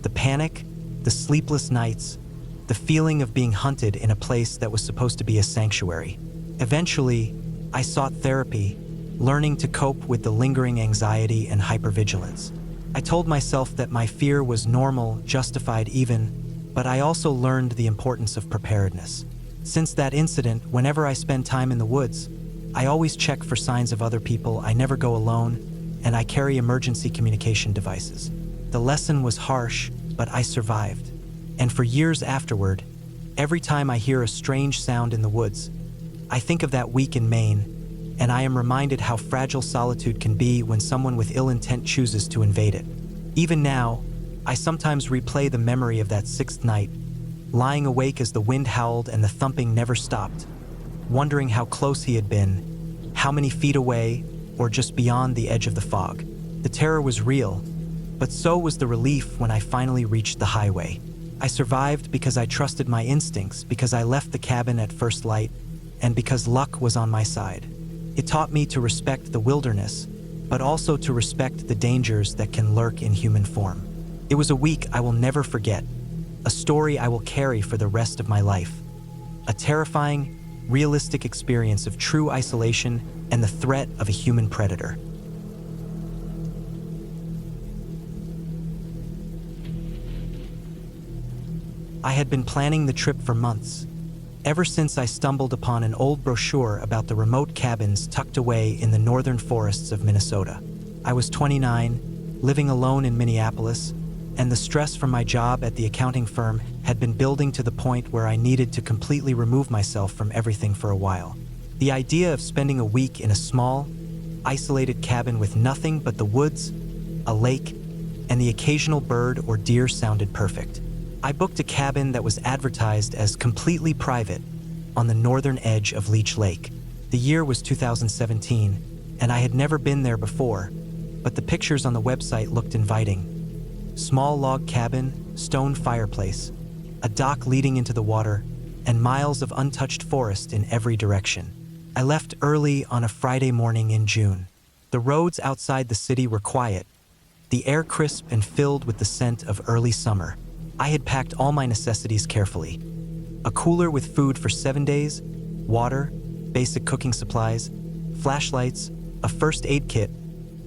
The panic, the sleepless nights, the feeling of being hunted in a place that was supposed to be a sanctuary. Eventually, I sought therapy, learning to cope with the lingering anxiety and hypervigilance. I told myself that my fear was normal, justified even, but I also learned the importance of preparedness. Since that incident, whenever I spend time in the woods, I always check for signs of other people. I never go alone, and I carry emergency communication devices. The lesson was harsh, but I survived. And for years afterward, every time I hear a strange sound in the woods, I think of that week in Maine, and I am reminded how fragile solitude can be when someone with ill intent chooses to invade it. Even now, I sometimes replay the memory of that sixth night, lying awake as the wind howled and the thumping never stopped, wondering how close he had been, how many feet away, or just beyond the edge of the fog. The terror was real, but so was the relief when I finally reached the highway. I survived because I trusted my instincts, because I left the cabin at first light, and because luck was on my side. It taught me to respect the wilderness, but also to respect the dangers that can lurk in human form. It was a week I will never forget, a story I will carry for the rest of my life. A terrifying, realistic experience of true isolation and the threat of a human predator. I had been planning the trip for months, ever since I stumbled upon an old brochure about the remote cabins tucked away in the northern forests of Minnesota. I was 29, living alone in Minneapolis, and the stress from my job at the accounting firm had been building to the point where I needed to completely remove myself from everything for a while. The idea of spending a week in a small, isolated cabin with nothing but the woods, a lake, and the occasional bird or deer sounded perfect. I booked a cabin that was advertised as completely private on the northern edge of Leech Lake. The year was 2017, and I had never been there before, but the pictures on the website looked inviting. Small log cabin, stone fireplace, a dock leading into the water, and miles of untouched forest in every direction. I left early on a Friday morning in June. The roads outside the city were quiet, the air crisp and filled with the scent of early summer. I had packed all my necessities carefully. A cooler with food for 7 days, water, basic cooking supplies, flashlights, a first aid kit,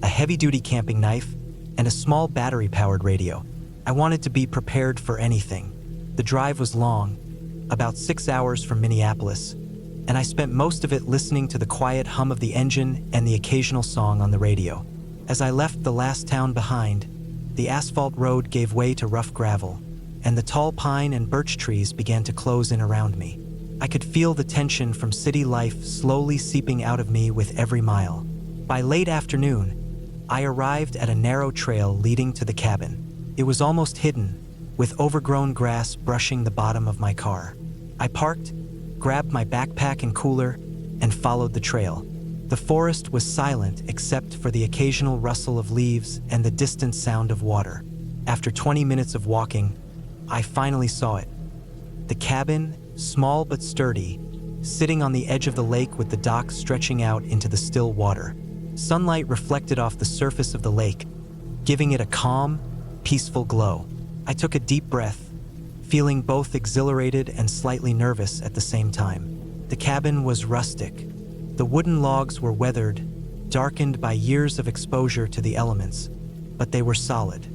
a heavy-duty camping knife, and a small battery-powered radio. I wanted to be prepared for anything. The drive was long, about 6 hours from Minneapolis, and I spent most of it listening to the quiet hum of the engine and the occasional song on the radio. As I left the last town behind, the asphalt road gave way to rough gravel, and the tall pine and birch trees began to close in around me. I could feel the tension from city life slowly seeping out of me with every mile. By late afternoon, I arrived at a narrow trail leading to the cabin. It was almost hidden, with overgrown grass brushing the bottom of my car. I parked, grabbed my backpack and cooler, and followed the trail. The forest was silent except for the occasional rustle of leaves and the distant sound of water. After 20 minutes of walking, I finally saw it. The cabin, small but sturdy, sitting on the edge of the lake with the dock stretching out into the still water. Sunlight reflected off the surface of the lake, giving it a calm, peaceful glow. I took a deep breath, feeling both exhilarated and slightly nervous at the same time. The cabin was rustic. The wooden logs were weathered, darkened by years of exposure to the elements, but they were solid.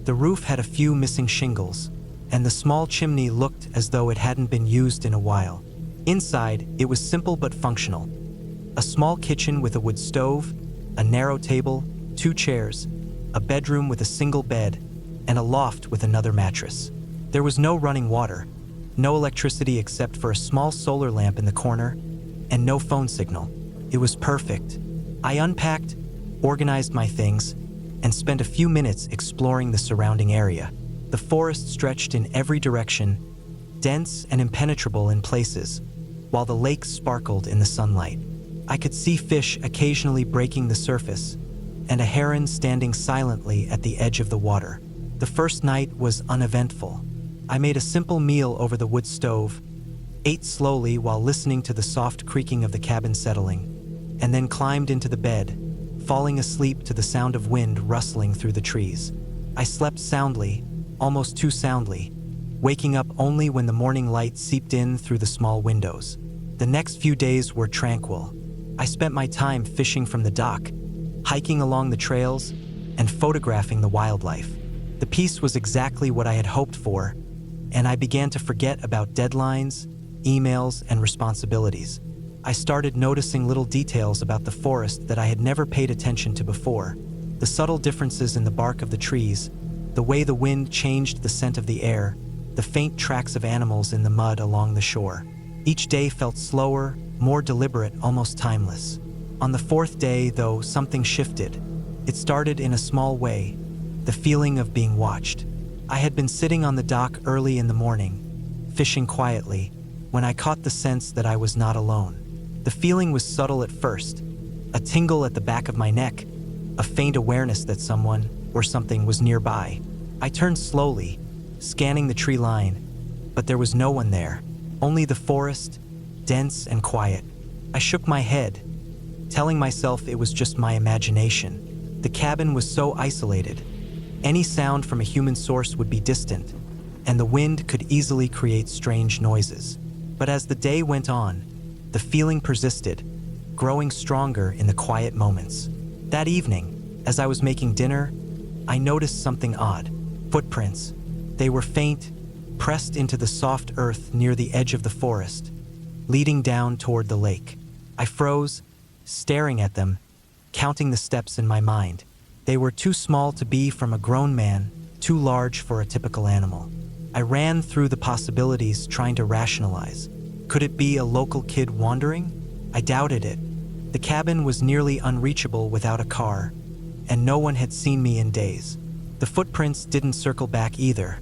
The roof had a few missing shingles, and the small chimney looked as though it hadn't been used in a while. Inside, it was simple but functional. A small kitchen with a wood stove, a narrow table, 2 chairs, a bedroom with a single bed, and a loft with another mattress. There was no running water, no electricity except for a small solar lamp in the corner, and no phone signal. It was perfect. I unpacked, organized my things, and spent a few minutes exploring the surrounding area. The forest stretched in every direction, dense and impenetrable in places, while the lake sparkled in the sunlight. I could see fish occasionally breaking the surface, and a heron standing silently at the edge of the water. The first night was uneventful. I made a simple meal over the wood stove, ate slowly while listening to the soft creaking of the cabin settling, and then climbed into the bed, falling asleep to the sound of wind rustling through the trees. I slept soundly, almost too soundly, waking up only when the morning light seeped in through the small windows. The next few days were tranquil. I spent my time fishing from the dock, hiking along the trails, and photographing the wildlife. The peace was exactly what I had hoped for, and I began to forget about deadlines, emails, and responsibilities. I started noticing little details about the forest that I had never paid attention to before. The subtle differences in the bark of the trees, the way the wind changed the scent of the air, the faint tracks of animals in the mud along the shore. Each day felt slower, more deliberate, almost timeless. On the 4th day, though, something shifted. It started in a small way, the feeling of being watched. I had been sitting on the dock early in the morning, fishing quietly, when I caught the sense that I was not alone. The feeling was subtle at first, a tingle at the back of my neck, a faint awareness that someone or something was nearby. I turned slowly, scanning the tree line, but there was no one there, only the forest, dense and quiet. I shook my head, telling myself it was just my imagination. The cabin was so isolated. Any sound from a human source would be distant, and the wind could easily create strange noises. But as the day went on, the feeling persisted, growing stronger in the quiet moments. That evening, as I was making dinner, I noticed something odd. Footprints. They were faint, pressed into the soft earth near the edge of the forest, leading down toward the lake. I froze, staring at them, counting the steps in my mind. They were too small to be from a grown man, too large for a typical animal. I ran through the possibilities, trying to rationalize. Could it be a local kid wandering? I doubted it. The cabin was nearly unreachable without a car, and no one had seen me in days. The footprints didn't circle back either.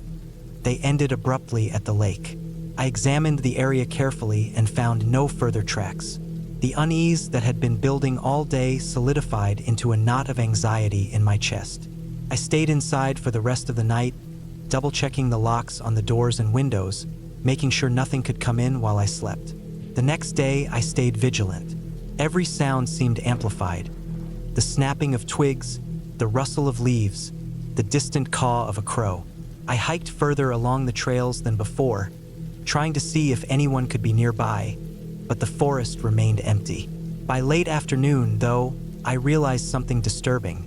They ended abruptly at the lake. I examined the area carefully and found no further tracks. The unease that had been building all day solidified into a knot of anxiety in my chest. I stayed inside for the rest of the night, double-checking the locks on the doors and windows, making sure nothing could come in while I slept. The next day, I stayed vigilant, Every sound seemed amplified. The snapping of twigs, the rustle of leaves, the distant caw of a crow. I hiked further along the trails than before, trying to see if anyone could be nearby, but the forest remained empty. By late afternoon, though, I realized something disturbing.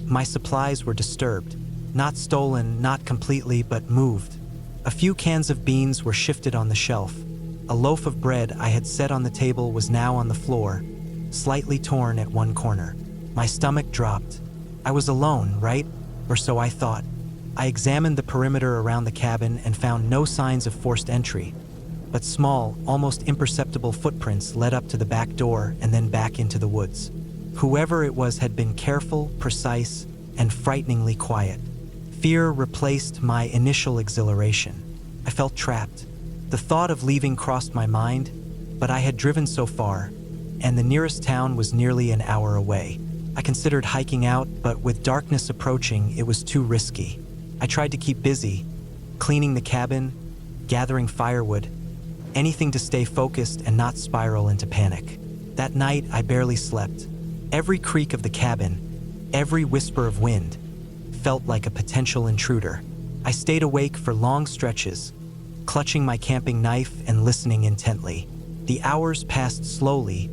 My supplies were disturbed. Not stolen, not completely, but moved. A few cans of beans were shifted on the shelf. A loaf of bread I had set on the table was now on the floor, slightly torn at one corner. My stomach dropped. I was alone, right? Or so I thought. I examined the perimeter around the cabin and found no signs of forced entry, but small, almost imperceptible footprints led up to the back door and then back into the woods. Whoever it was had been careful, precise, and frighteningly quiet. Fear replaced my initial exhilaration. I felt trapped. The thought of leaving crossed my mind, but I had driven so far, and the nearest town was nearly an hour away. I considered hiking out, but with darkness approaching, it was too risky. I tried to keep busy, cleaning the cabin, gathering firewood, anything to stay focused and not spiral into panic. That night, I barely slept. Every creak of the cabin, every whisper of wind, felt like a potential intruder. I stayed awake for long stretches, clutching my camping knife and listening intently. The hours passed slowly,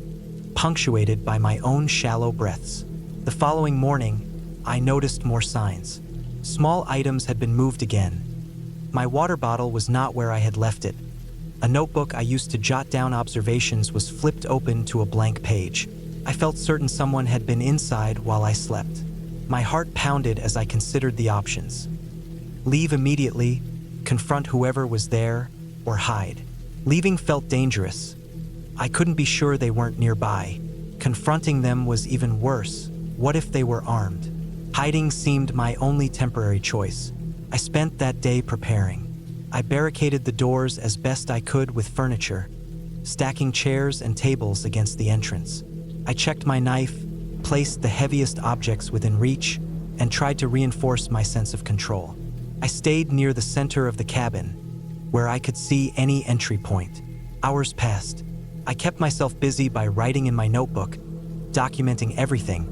punctuated by my own shallow breaths. The following morning, I noticed more signs. Small items had been moved again. My water bottle was not where I had left it. A notebook I used to jot down observations was flipped open to a blank page. I felt certain someone had been inside while I slept. My heart pounded as I considered the options. Leave immediately, confront whoever was there, or hide. Leaving felt dangerous. I couldn't be sure they weren't nearby. Confronting them was even worse. What if they were armed? Hiding seemed my only temporary choice. I spent that day preparing. I barricaded the doors as best I could with furniture, stacking chairs and tables against the entrance. I checked my knife, placed the heaviest objects within reach, and tried to reinforce my sense of control. I stayed near the center of the cabin, where I could see any entry point. Hours passed. I kept myself busy by writing in my notebook, documenting everything,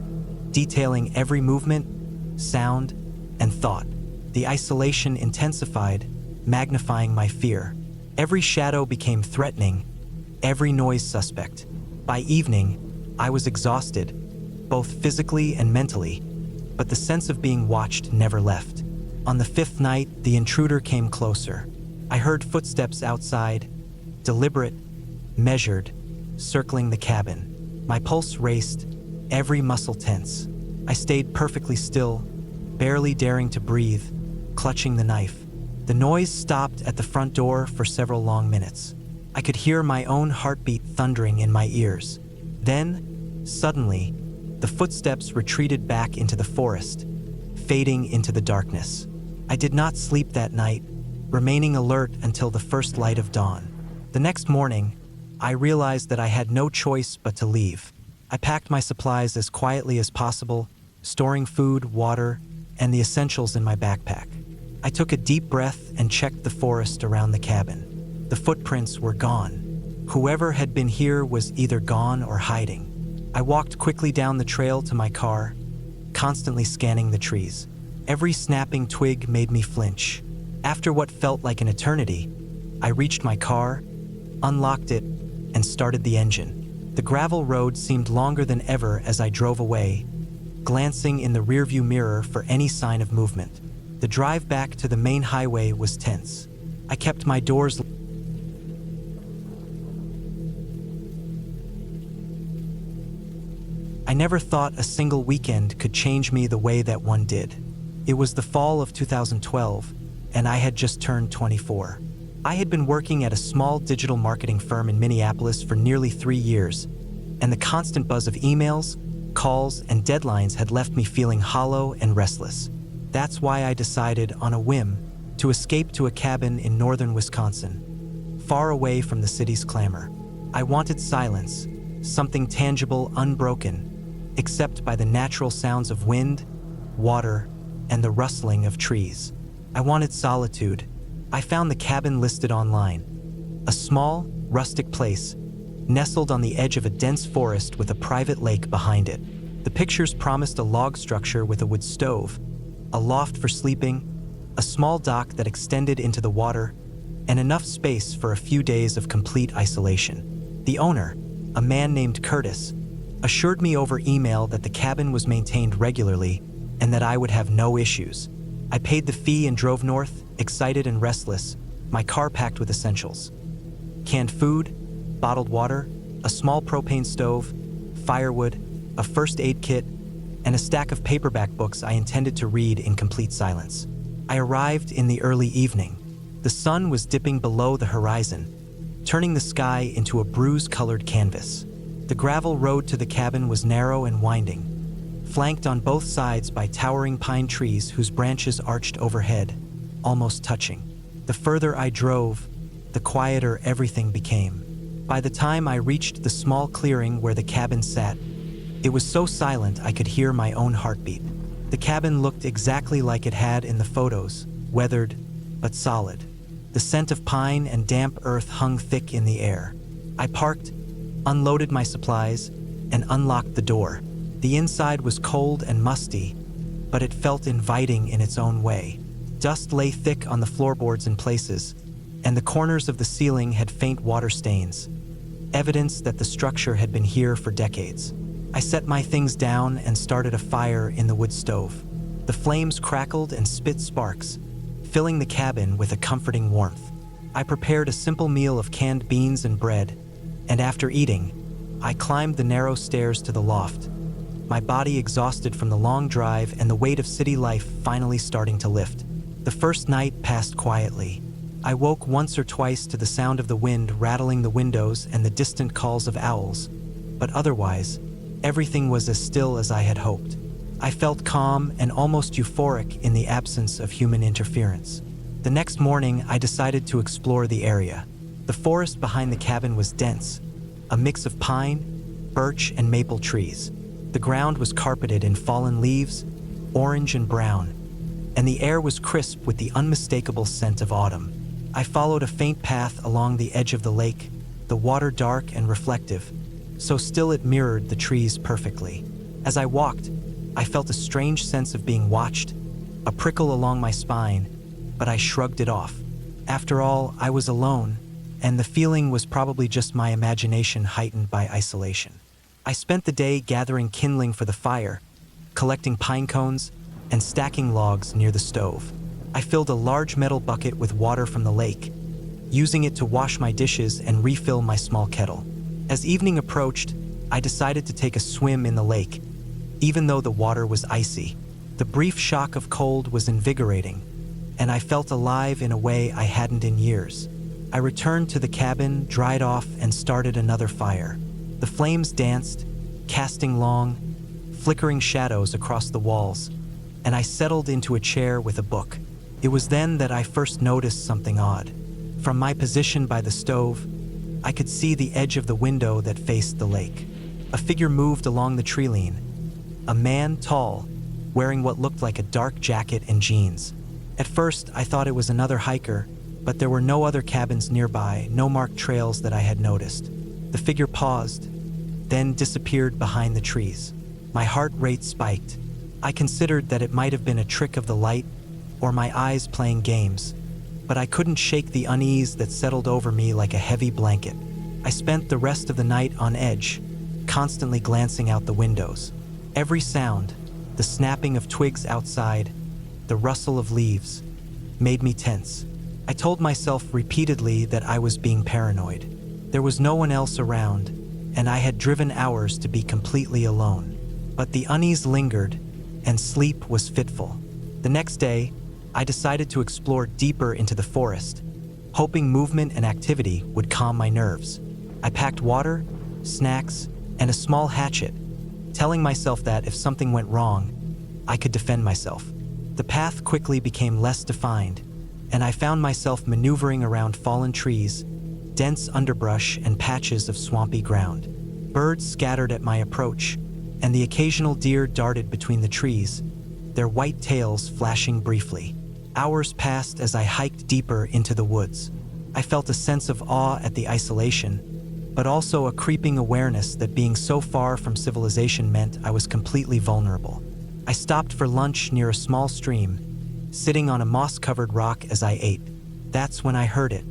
detailing every movement, sound, and thought. The isolation intensified, magnifying my fear. Every shadow became threatening, every noise suspect. By evening, I was exhausted, both physically and mentally, but the sense of being watched never left. On the fifth night, the intruder came closer. I heard footsteps outside, deliberate, measured, circling the cabin. My pulse raced, every muscle tense. I stayed perfectly still, barely daring to breathe, clutching the knife. The noise stopped at the front door for several long minutes. I could hear my own heartbeat thundering in my ears. Then, suddenly, the footsteps retreated back into the forest, fading into the darkness. I did not sleep that night, remaining alert until the first light of dawn. The next morning, I realized that I had no choice but to leave. I packed my supplies as quietly as possible, storing food, water, and the essentials in my backpack. I took a deep breath and checked the forest around the cabin. The footprints were gone. Whoever had been here was either gone or hiding. I walked quickly down the trail to my car, constantly scanning the trees. Every snapping twig made me flinch. After what felt like an eternity, I reached my car, unlocked it, and started the engine. The gravel road seemed longer than ever as I drove away, glancing in the rearview mirror for any sign of movement. The drive back to the main highway was tense. I kept my doors. I never thought a single weekend could change me the way that one did. It was the fall of 2012, and I had just turned 24. I had been working at a small digital marketing firm in Minneapolis for nearly 3 years, and the constant buzz of emails, calls, and deadlines had left me feeling hollow and restless. That's why I decided, on a whim, to escape to a cabin in northern Wisconsin, far away from the city's clamor. I wanted silence, something tangible, unbroken, except by the natural sounds of wind, water, and the rustling of trees. I wanted solitude. I found the cabin listed online. A small, rustic place, nestled on the edge of a dense forest with a private lake behind it. The pictures promised a log structure with a wood stove, a loft for sleeping, a small dock that extended into the water, and enough space for a few days of complete isolation. The owner, a man named Curtis, assured me over email that the cabin was maintained regularly and that I would have no issues. I paid the fee and drove north, excited and restless, my car packed with essentials. Canned food, bottled water, a small propane stove, firewood, a first aid kit, and a stack of paperback books I intended to read in complete silence. I arrived in the early evening. The sun was dipping below the horizon, turning the sky into a bruise-colored canvas. The gravel road to the cabin was narrow and winding, flanked on both sides by towering pine trees whose branches arched overhead, almost touching. The further I drove, the quieter everything became. By the time I reached the small clearing where the cabin sat, it was so silent I could hear my own heartbeat. The cabin looked exactly like it had in the photos, weathered but solid. The scent of pine and damp earth hung thick in the air. I parked, unloaded my supplies, and unlocked the door. The inside was cold and musty, but it felt inviting in its own way. Dust lay thick on the floorboards in places, and the corners of the ceiling had faint water stains, evidence that the structure had been here for decades. I set my things down and started a fire in the wood stove. The flames crackled and spit sparks, filling the cabin with a comforting warmth. I prepared a simple meal of canned beans and bread, and after eating, I climbed the narrow stairs to the loft, my body exhausted from the long drive and the weight of city life finally starting to lift. The first night passed quietly. I woke once or twice to the sound of the wind rattling the windows and the distant calls of owls, but otherwise, everything was as still as I had hoped. I felt calm and almost euphoric in the absence of human interference. The next morning, I decided to explore the area. The forest behind the cabin was dense, a mix of pine, birch, and maple trees. The ground was carpeted in fallen leaves, orange and brown, and the air was crisp with the unmistakable scent of autumn. I followed a faint path along the edge of the lake, the water dark and reflective, so still it mirrored the trees perfectly. As I walked, I felt a strange sense of being watched, a prickle along my spine, but I shrugged it off. After all, I was alone, and the feeling was probably just my imagination heightened by isolation. I spent the day gathering kindling for the fire, collecting pine cones, and stacking logs near the stove. I filled a large metal bucket with water from the lake, using it to wash my dishes and refill my small kettle. As evening approached, I decided to take a swim in the lake, even though the water was icy. The brief shock of cold was invigorating, and I felt alive in a way I hadn't in years. I returned to the cabin, dried off, and started another fire. The flames danced, casting long, flickering shadows across the walls, and I settled into a chair with a book. It was then that I first noticed something odd. From my position by the stove, I could see the edge of the window that faced the lake. A figure moved along the treeline, a man tall, wearing what looked like a dark jacket and jeans. At first, I thought it was another hiker, but there were no other cabins nearby, no marked trails that I had noticed. The figure paused, then disappeared behind the trees. My heart rate spiked. I considered that it might have been a trick of the light or my eyes playing games, but I couldn't shake the unease that settled over me like a heavy blanket. I spent the rest of the night on edge, constantly glancing out the windows. Every sound, the snapping of twigs outside, the rustle of leaves, made me tense. I told myself repeatedly that I was being paranoid. There was no one else around, and I had driven hours to be completely alone. But the unease lingered, and sleep was fitful. The next day, I decided to explore deeper into the forest, hoping movement and activity would calm my nerves. I packed water, snacks, and a small hatchet, telling myself that if something went wrong, I could defend myself. The path quickly became less defined, and I found myself maneuvering around fallen trees, dense underbrush, and patches of swampy ground. Birds scattered at my approach, and the occasional deer darted between the trees, their white tails flashing briefly. Hours passed as I hiked deeper into the woods. I felt a sense of awe at the isolation, but also a creeping awareness that being so far from civilization meant I was completely vulnerable. I stopped for lunch near a small stream, sitting on a moss-covered rock as I ate. That's when I heard it.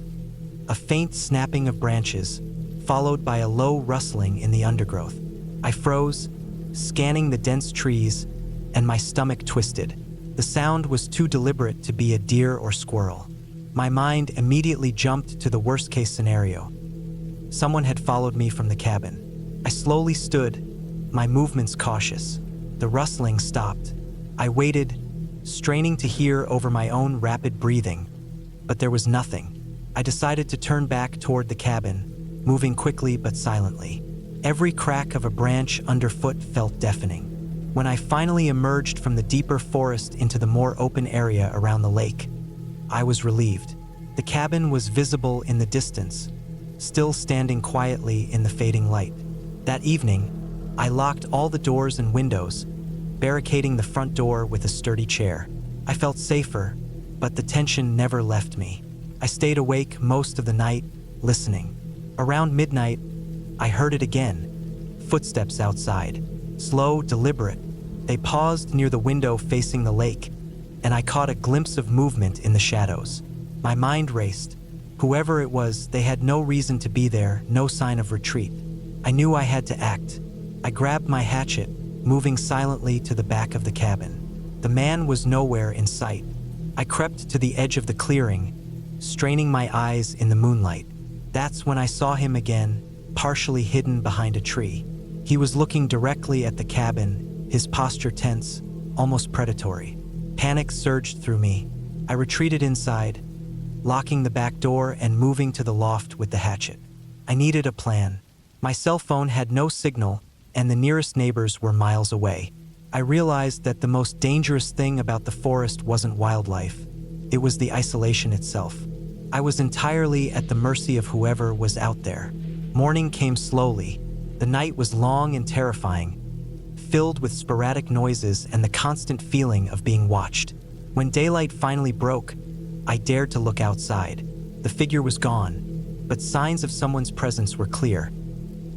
A faint snapping of branches, followed by a low rustling in the undergrowth. I froze, scanning the dense trees, and my stomach twisted. The sound was too deliberate to be a deer or squirrel. My mind immediately jumped to the worst-case scenario. Someone had followed me from the cabin. I slowly stood, my movements cautious. The rustling stopped. I waited, straining to hear over my own rapid breathing, but there was nothing. I decided to turn back toward the cabin, moving quickly but silently. Every crack of a branch underfoot felt deafening. When I finally emerged from the deeper forest into the more open area around the lake, I was relieved. The cabin was visible in the distance, still standing quietly in the fading light. That evening, I locked all the doors and windows, barricading the front door with a sturdy chair. I felt safer, but the tension never left me. I stayed awake most of the night, listening. Around midnight, I heard it again. Footsteps outside. Slow, deliberate. They paused near the window facing the lake, and I caught a glimpse of movement in the shadows. My mind raced. Whoever it was, they had no reason to be there, no sign of retreat. I knew I had to act. I grabbed my hatchet, moving silently to the back of the cabin. The man was nowhere in sight. I crept to the edge of the clearing, straining my eyes in the moonlight. That's when I saw him again, partially hidden behind a tree. He was looking directly at the cabin, his posture tense, almost predatory. Panic surged through me. I retreated inside, locking the back door and moving to the loft with the hatchet. I needed a plan. My cell phone had no signal, and the nearest neighbors were miles away. I realized that the most dangerous thing about the forest wasn't wildlife. It was the isolation itself. I was entirely at the mercy of whoever was out there. Morning came slowly. The night was long and terrifying, filled with sporadic noises and the constant feeling of being watched. When daylight finally broke, I dared to look outside. The figure was gone, but signs of someone's presence were clear.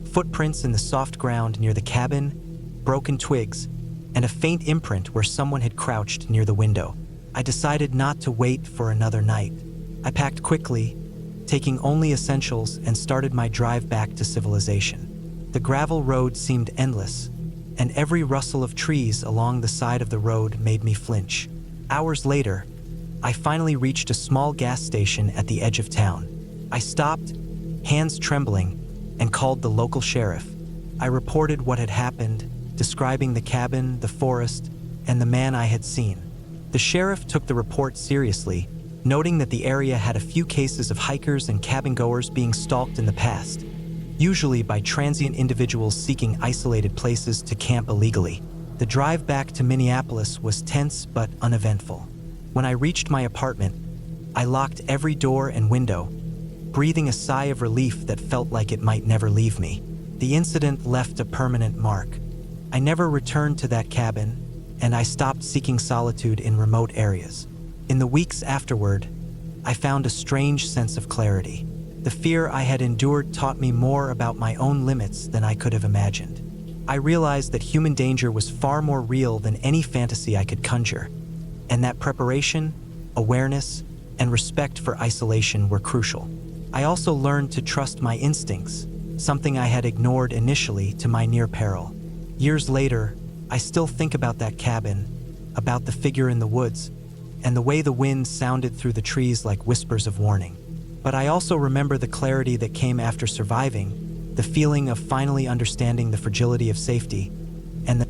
Footprints in the soft ground near the cabin, broken twigs, and a faint imprint where someone had crouched near the window. I decided not to wait for another night. I packed quickly, taking only essentials, and started my drive back to civilization. The gravel road seemed endless, and every rustle of trees along the side of the road made me flinch. Hours later, I finally reached a small gas station at the edge of town. I stopped, hands trembling, and called the local sheriff. I reported what had happened, describing the cabin, the forest, and the man I had seen. The sheriff took the report seriously, noting that the area had a few cases of hikers and cabin-goers being stalked in the past, usually by transient individuals seeking isolated places to camp illegally. The drive back to Minneapolis was tense but uneventful. When I reached my apartment, I locked every door and window, breathing a sigh of relief that felt like it might never leave me. The incident left a permanent mark. I never returned to that cabin, and I stopped seeking solitude in remote areas. In the weeks afterward, I found a strange sense of clarity. The fear I had endured taught me more about my own limits than I could have imagined. I realized that human danger was far more real than any fantasy I could conjure, and that preparation, awareness, and respect for isolation were crucial. I also learned to trust my instincts, something I had ignored initially to my near peril. Years later, I still think about that cabin, about the figure in the woods, and the way the wind sounded through the trees like whispers of warning. But I also remember the clarity that came after surviving, the feeling of finally understanding the fragility of safety, and the